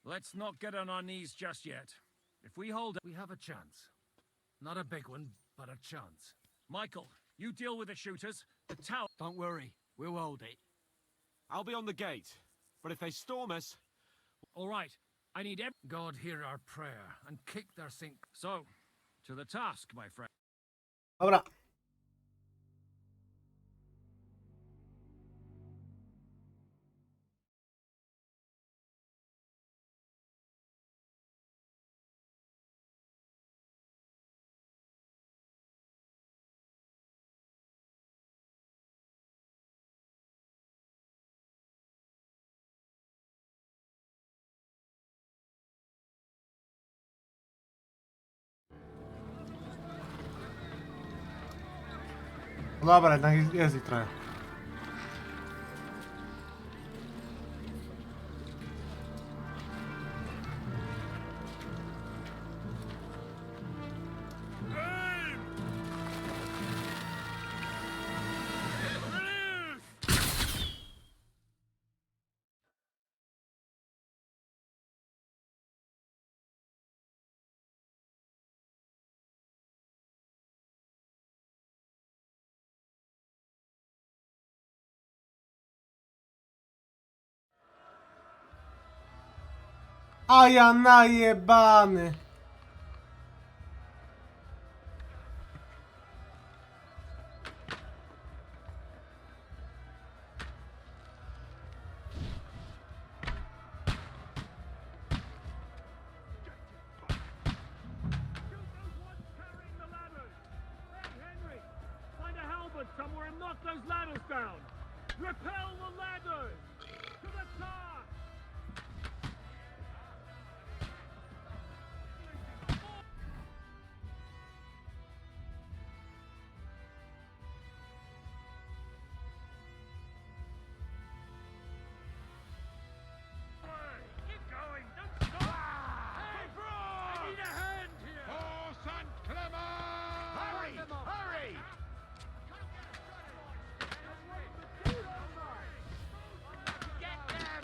Let's not get on our knees just yet. If we hold it, we have a chance. Not a big one, but a chance. Michael, you deal with the shooters. The tower. Don't worry, we'll hold it. I'll be on the gate. But if they storm us... All right, I need God hear our prayer and kick their sink. So, to the task, my friend. Dobra. No dobra, jednak jest ich trochę. A ja najebany. knock those ladders down! Repel the ladders! To the top! Keep going! Don't stop! Hey, bro! I need a hand here! For St. Clement! Hurry! Hurry! Get them!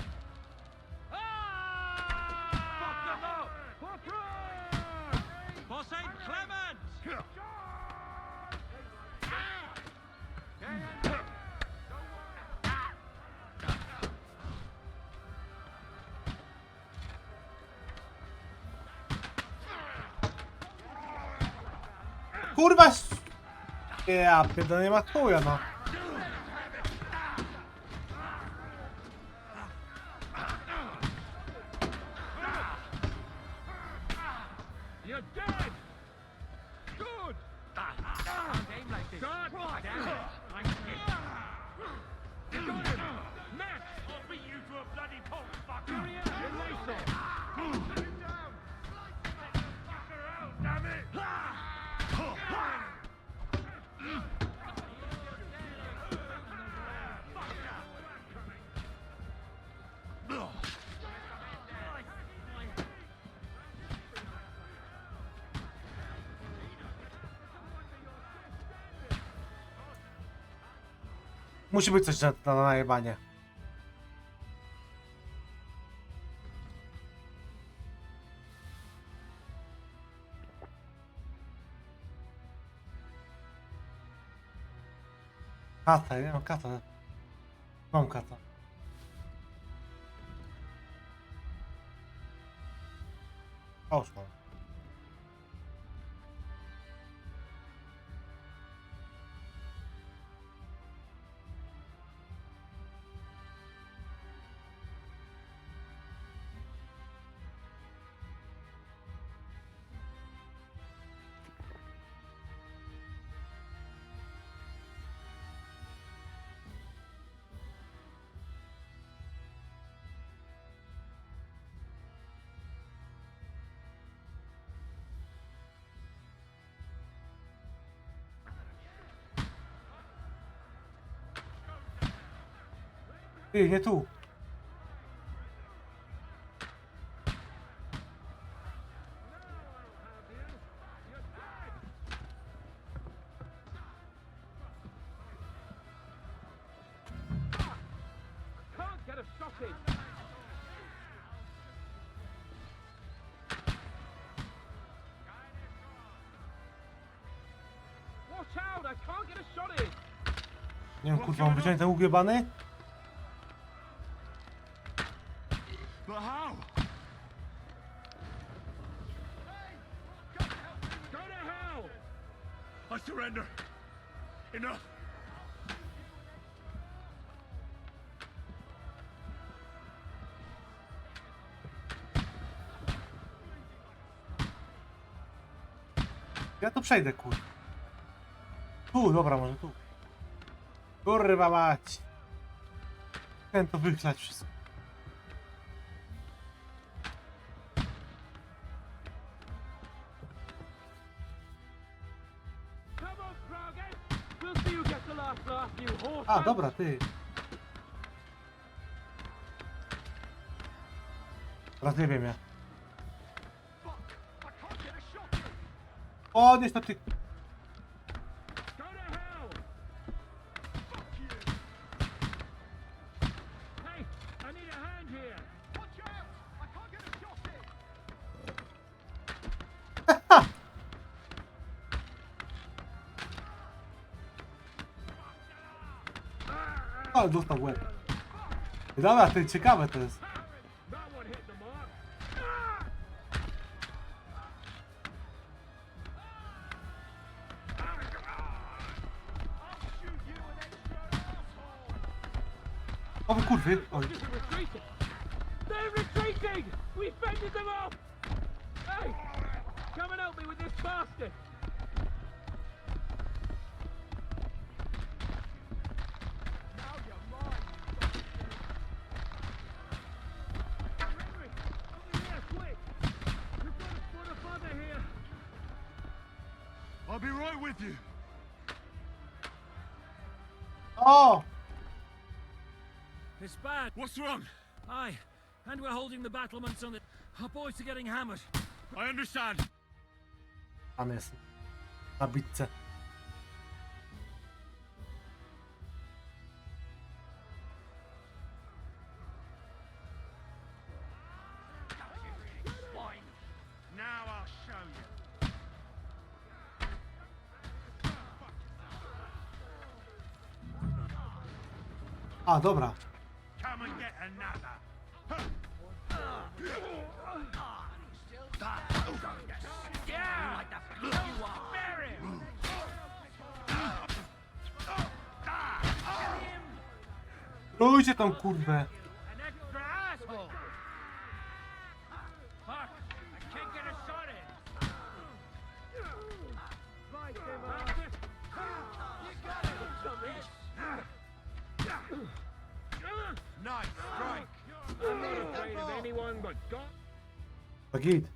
Fuck them up! For France! For St. Clement! Kurwa! Ja pierdolę, nie ma chuja, no. You're dead! Good! Game like this. God damn it! You got him! Max! I'll beat you to a bloody pulp, fucker! Your lace off! Put him down! Fucker out, damn it! Musi być coś na najebanie. Kata, nie mam kata. Mam kata. Poszło. Ty, nie tu. Can't get a shot in! Watch out! I can't get a shot in! Nie wiem, kurwa, mam wyciągnąć ten łuk jebany? But how? Go to hell! I surrender. Enough. Ja tu przejdę, kurwa. Tu, dobra, może tu. Kurwa mać. Chciałem to wychlać wszystko. A, dobra, ty. Teraz nie wiem ja. Podnieś to ty. Ale dostał łeb. Dobra, to ciekawe to jest. O wy kurwy! Oj. They're retreating! We fended them off! Hey! Come and help me with this bastard! I'll be right with you. O! It's bad. What's wrong? Aye, and we're holding the battlements on the... Our boys are getting hammered. I understand. Pan jest na bitce. Now I'll show you. A, dobra. Come and get another. Yeah! Bury him! Rolujcie tą kurwę. An extra asshole! Fuck! I can't get a shot in! Nice strike. I'm not afraid of anyone but God. To git.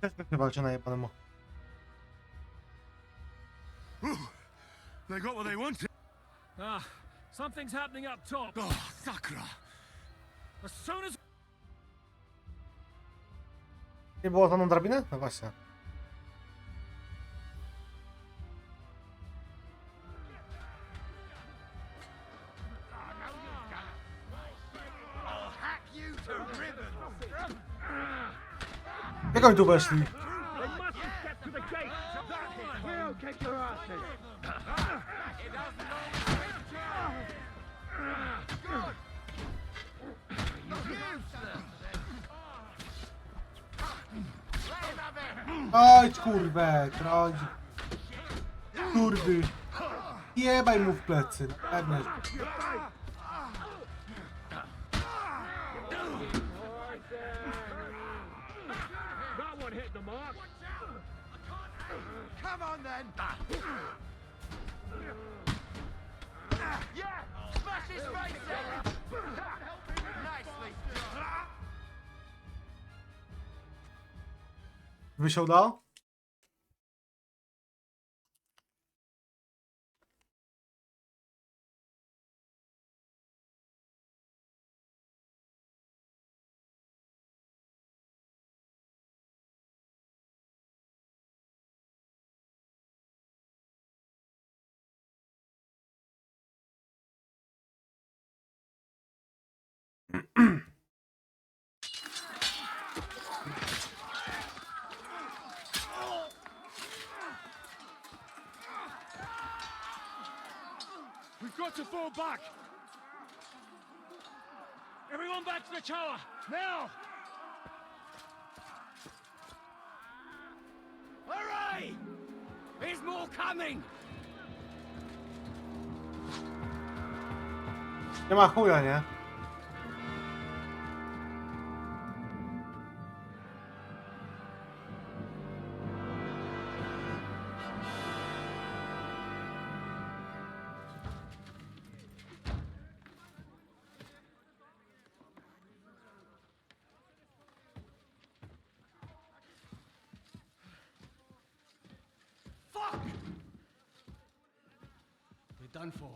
Też pewnie walczę na jebanemu. They got what they wanted. Ah, something's happening up top. Oh, Sakra. As soon as... Nie było za mną drabiny? No właśnie. I'll hack you to ribbons! Jak oni tu weszli? They mustn't get to the gate. We'll kick your asses! Oj, kurwę, krądzi. Kurwy. Jebaj mu w plecy, na pewno. That one hit the mark. Come on then! Yeah! Smash his face in! Nicely! By się udało? We've got to fall back. Everyone back to the tower, now! Hooray! There's more coming! Nie ma chuja, nie? Fuck! We're done for.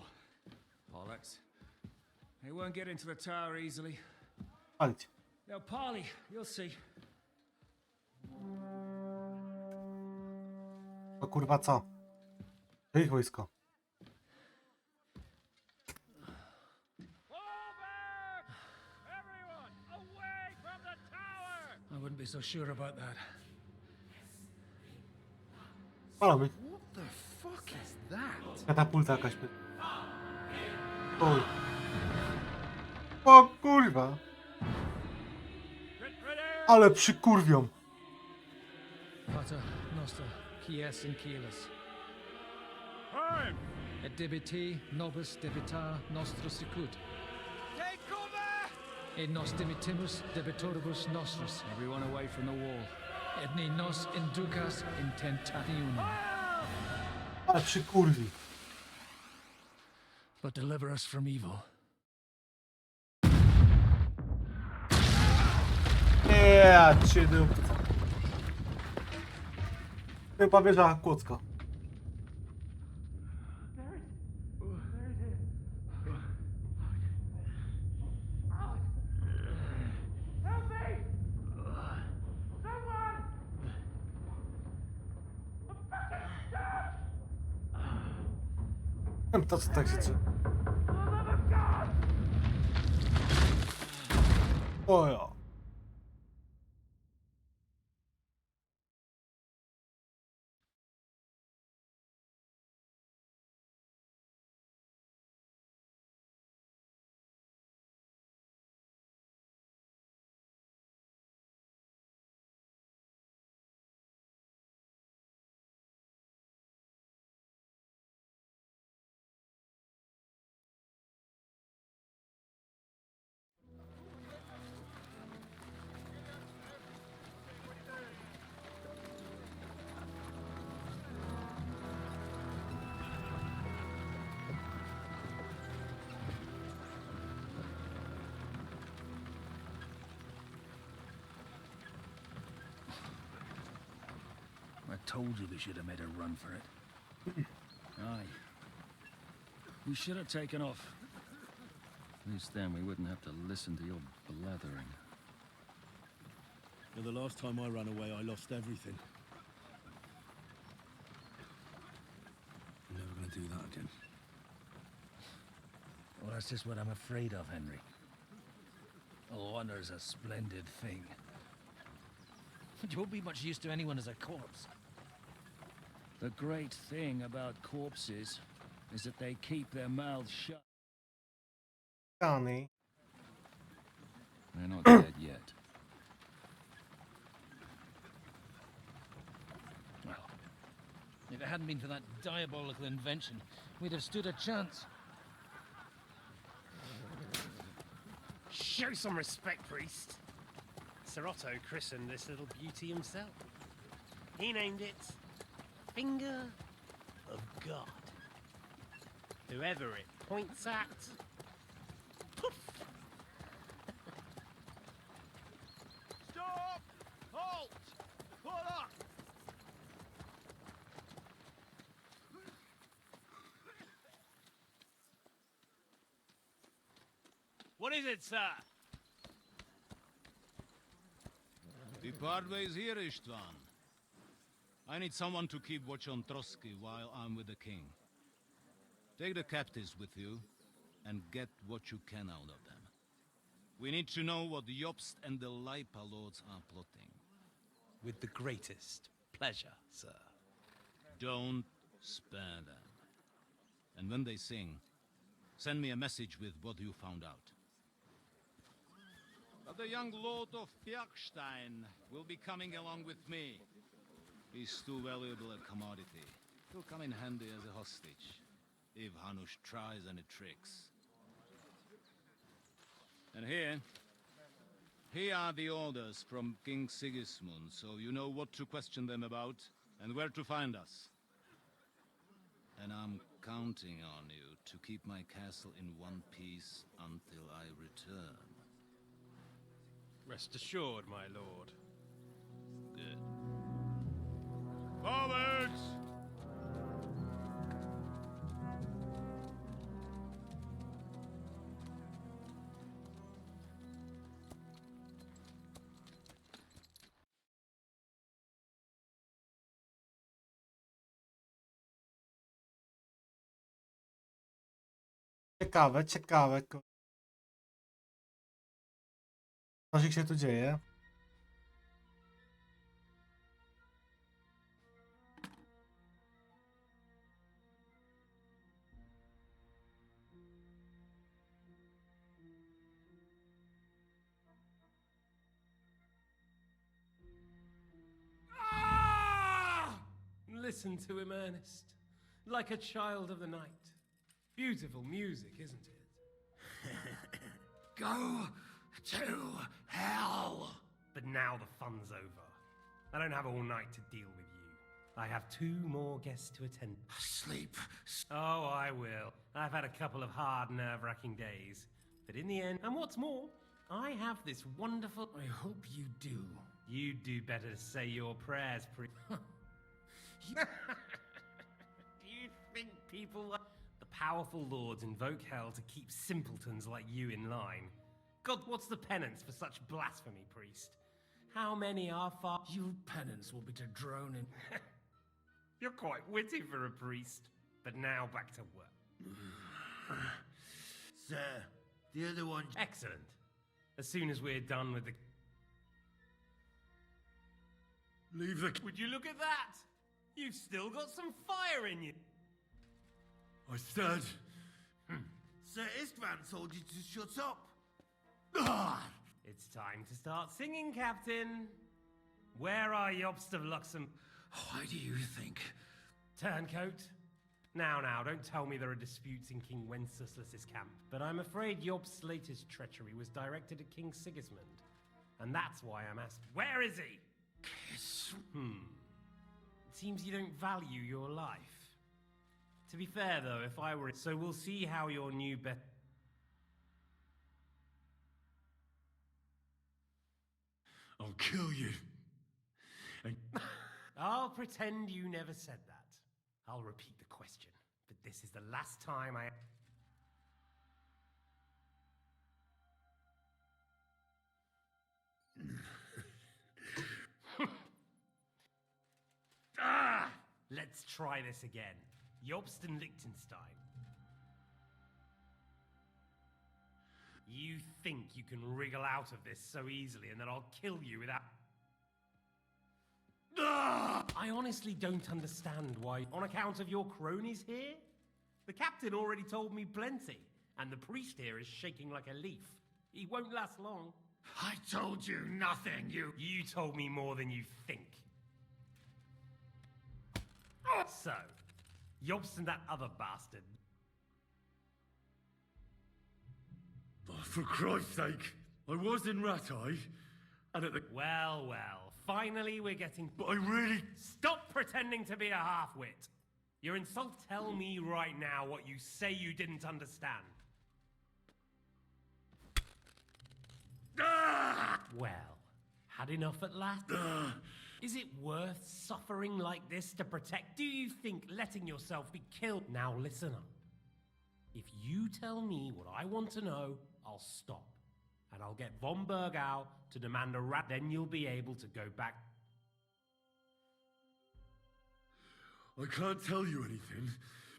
Bollocks. They won't get into the tower easily. Palić. They'll parley, you'll see. To kurwa co? To ich wojsko. I wouldn't be so sure about that. Palamy. What the fuck is that? Katapulta jakaś. Oj. O kurwa. Ale przykurwią. Pater, Noster, Kies in Kielis. Et debiti, nobis debita nostros sicut. Take cover! Et nos dimitimus debitoribus nostros. Everyone away from the wall. Et ni nos inducas in tentationem. Ale przykurwi. But deliver us from evil. Ja cię dupca. Chyba wieża kłodzka. To co tak się dzieje? Ojo. I told you we should have made a run for it. Aye. We should have taken off. At least then we wouldn't have to listen to your blathering. Well, the last time I ran away, I lost everything. I'm never going to do that again. Well, that's just what I'm afraid of, Henry. Honor's a splendid thing. But you won't be much use to anyone as a corpse. The great thing about corpses is that they keep their mouths shut. Johnny. They're not dead yet. Well, if it hadn't been for that diabolical invention, we'd have stood a chance. Show some respect, priest. Sir Otto christened this little beauty himself. He named it Finger of God. Whoever it points at, poof! Stop! Halt! Pull up! What is it, sir? We part ways here, Istvan. I need someone to keep watch on Trotsky while I'm with the king. Take the captives with you, and get what you can out of them. We need to know what the Jobst and the Leipa lords are plotting. With the greatest pleasure, sir. Don't spare them. And when they sing, send me a message with what you found out. But the young lord of Bjergstein will be coming along with me. He's too valuable a commodity. He'll come in handy as a hostage, if Hanush tries any tricks. And here are the orders from King Sigismund, so you know what to question them about and where to find us. And I'm counting on you to keep my castle in one piece until I return. Rest assured, my lord. Good. Forwards! Ciekawe, ciekawe. Co się tu dzieje? Listen to him, Ernest. Like a child of the night. Beautiful music, isn't it? Go to hell! But now the fun's over. I don't have all night to deal with you. I have 2 more guests to attend. Sleep. Oh, I will. I've had a couple of hard, nerve-wracking days. But in the end, and what's more, I have this wonderful... I hope you do. You'd do better to say your prayers, Do you think people like... The powerful lords invoke hell to keep simpletons like you in line. God, what's the penance for such blasphemy, priest? How many are far... Your penance will be to drown in... You're quite witty for a priest. But now back to work. Sir, the other one... Excellent. As soon as we're done with the... Leave the... Would you look at that? You've still got some fire in you. I said... Sir Istvan told you to shut up. It's time to start singing, Captain. Where are Jobst of Luxembourg? Why do you think? Turncoat. Now, don't tell me there are disputes in King Wenceslas's camp, but I'm afraid Jobst's latest treachery was directed at King Sigismund. And that's why I'm asked, where is he? Kiss. It seems you don't value your life. To be fair, though, if I were... So we'll see how your new I'll kill you. And... I'll pretend you never said that. I'll repeat the question, but this is the last time I... Let's try this again. Jobst and Liechtenstein. You think you can wriggle out of this so easily and that I'll kill you without... I honestly don't understand why, on account of your cronies here? The captain already told me plenty, and the priest here is shaking like a leaf. He won't last long. I told you nothing, you... You told me more than you think. So, Jobst and that other bastard. Oh, for Christ's sake, I was in Rattay, and at the... Well, finally we're getting... But I really... Stop pretending to be a half-wit. Your insult... Tell me right now what you say you didn't understand. Well, had enough at last? Is it worth suffering like this to protect? Do you think letting yourself be killed... Now listen up. If you tell me what I want to know, I'll stop. And I'll get von Bergau to demand a rat. Then you'll be able to go back. I can't tell you anything,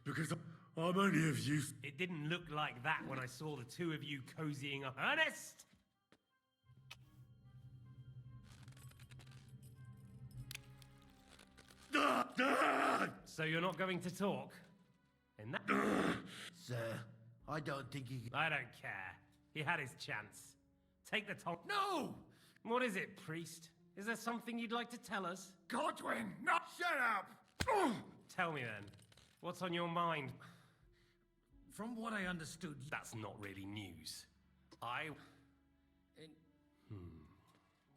because I'm only of use... It didn't look like that when I saw the two of you cozying up. Ernest! So you're not going to talk? In that... Sir, I don't think he... I don't care. He had his chance. Take the top. No! What is it, priest? Is there something you'd like to tell us? Godwin, no! Shut up! Tell me then. What's on your mind? From what I understood... That's not really news.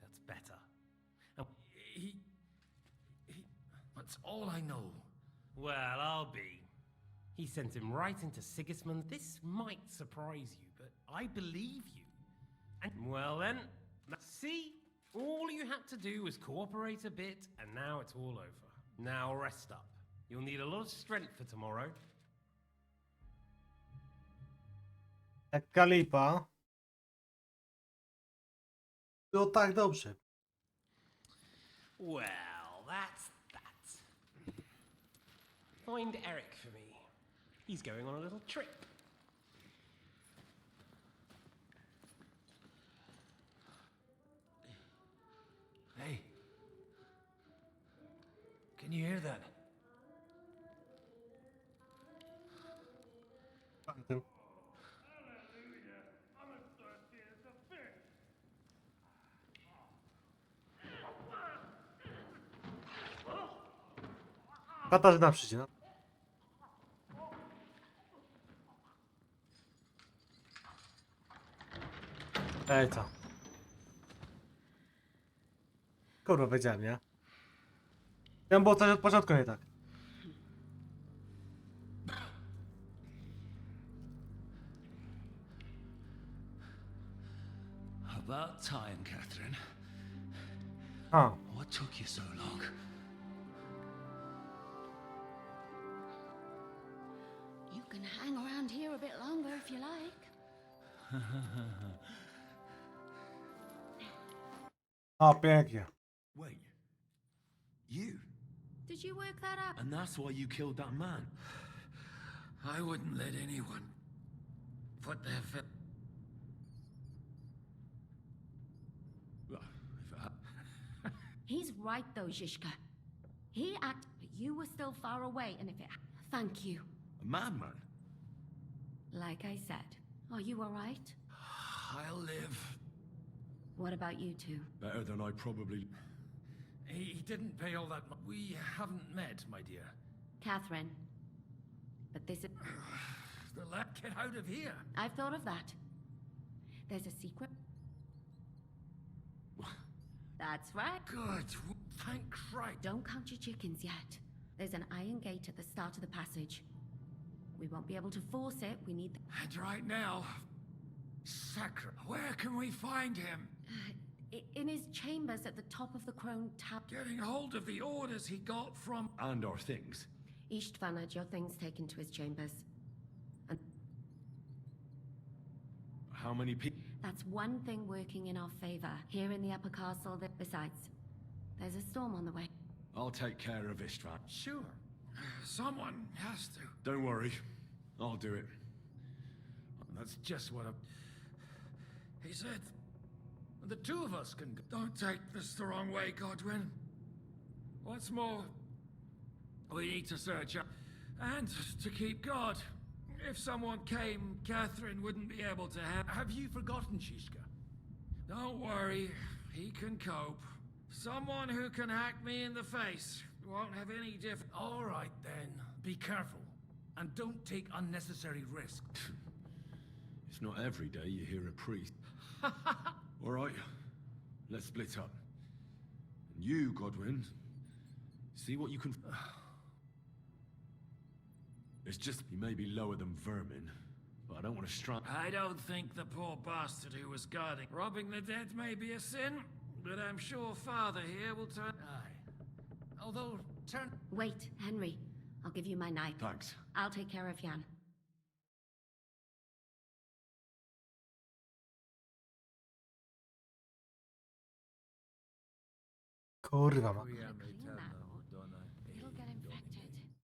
That's better. That's all I know. Well, I'll be. He sent him right into Sigismund. This might surprise you, but I believe you. And well then, see? All you had to do was cooperate a bit, and now it's all over. Now rest up. You'll need a lot of strength for tomorrow. Taka lipa. Było tak dobrze. Well, that's that. Find Eric for me. He's going on a little trip. Hey. Can you hear that? Katarzyna przyjdzie, no. Ej, co? Kurwa, wiedziałem, nie? Tam było coś od początku nie tak. About time, Catherine. Oh. What took you so long? You can hang around here a bit longer if you like. O, pięknie. Wait. You? Did you work that out? And that's why you killed that man? I wouldn't let anyone put their foot. He's right though, Zizka. He acted, but you were still far away, and if it... Thank you. A madman? Like I said. Are you alright? I'll live. What about you two? Better than I probably... He didn't pay all that. We haven't met, my dear. Catherine. But this is... The lad, get out of here. I've thought of that. There's a secret. That's right. Good. Thank Christ. Don't count your chickens yet. There's an iron gate at the start of the passage. We won't be able to force it. We need... And right now... Sacre. Where can we find him? In his chambers at the top of the Crone Tower. Getting hold of the orders he got from... And our things. Istvan had your things taken to his chambers. And How many people? that's one thing working in our favor. Here in the upper castle, besides, there's a storm on the way. I'll take care of Istvan. Sure. Someone has to. Don't worry. I'll do it. That's just what he said. The two of us can go. Don't take this the wrong way, Godwin. What's more, we need to search up and to keep guard. If someone came, Catherine wouldn't be able to have... Have you forgotten, Shishka? Don't worry, he can cope. Someone who can hack me in the face won't have any difference. All right, then. Be careful. And don't take unnecessary risks. It's not every day you hear a priest. All right, let's split up. And you, Godwin, see what you can... It's just, he may be lower than vermin, but I don't want to strike. I don't think the poor bastard who was guarding... Robbing the dead may be a sin, but I'm sure Father here will turn... Aye. Although, turn... Wait, Henry. I'll give you my knife. Thanks. I'll take care of Jan. Kurwa ma. He'll get infected.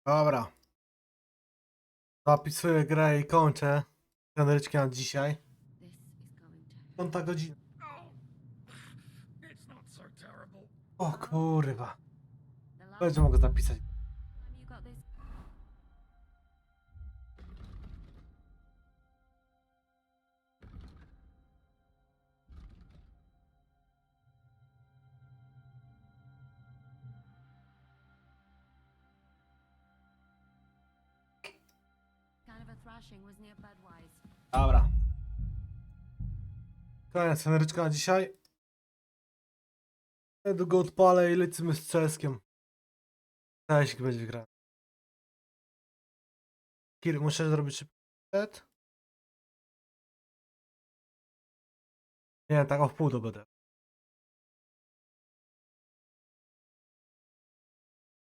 Dobra. Zapisuję grę i kończę. Generyczki na dzisiaj. Piąta godzina. It's not so terrible. O kurwa. Będzie mogę zapisać. You got this. Kind of a thrashing was near Budweiser. Dobra. Koniec generyczka na dzisiaj. Niedługo odpalę i lecimy z Czeskiem. Cześć, będzie gra. Kir, muszę zrobić szybki set. Nie, tak o wpół to będę.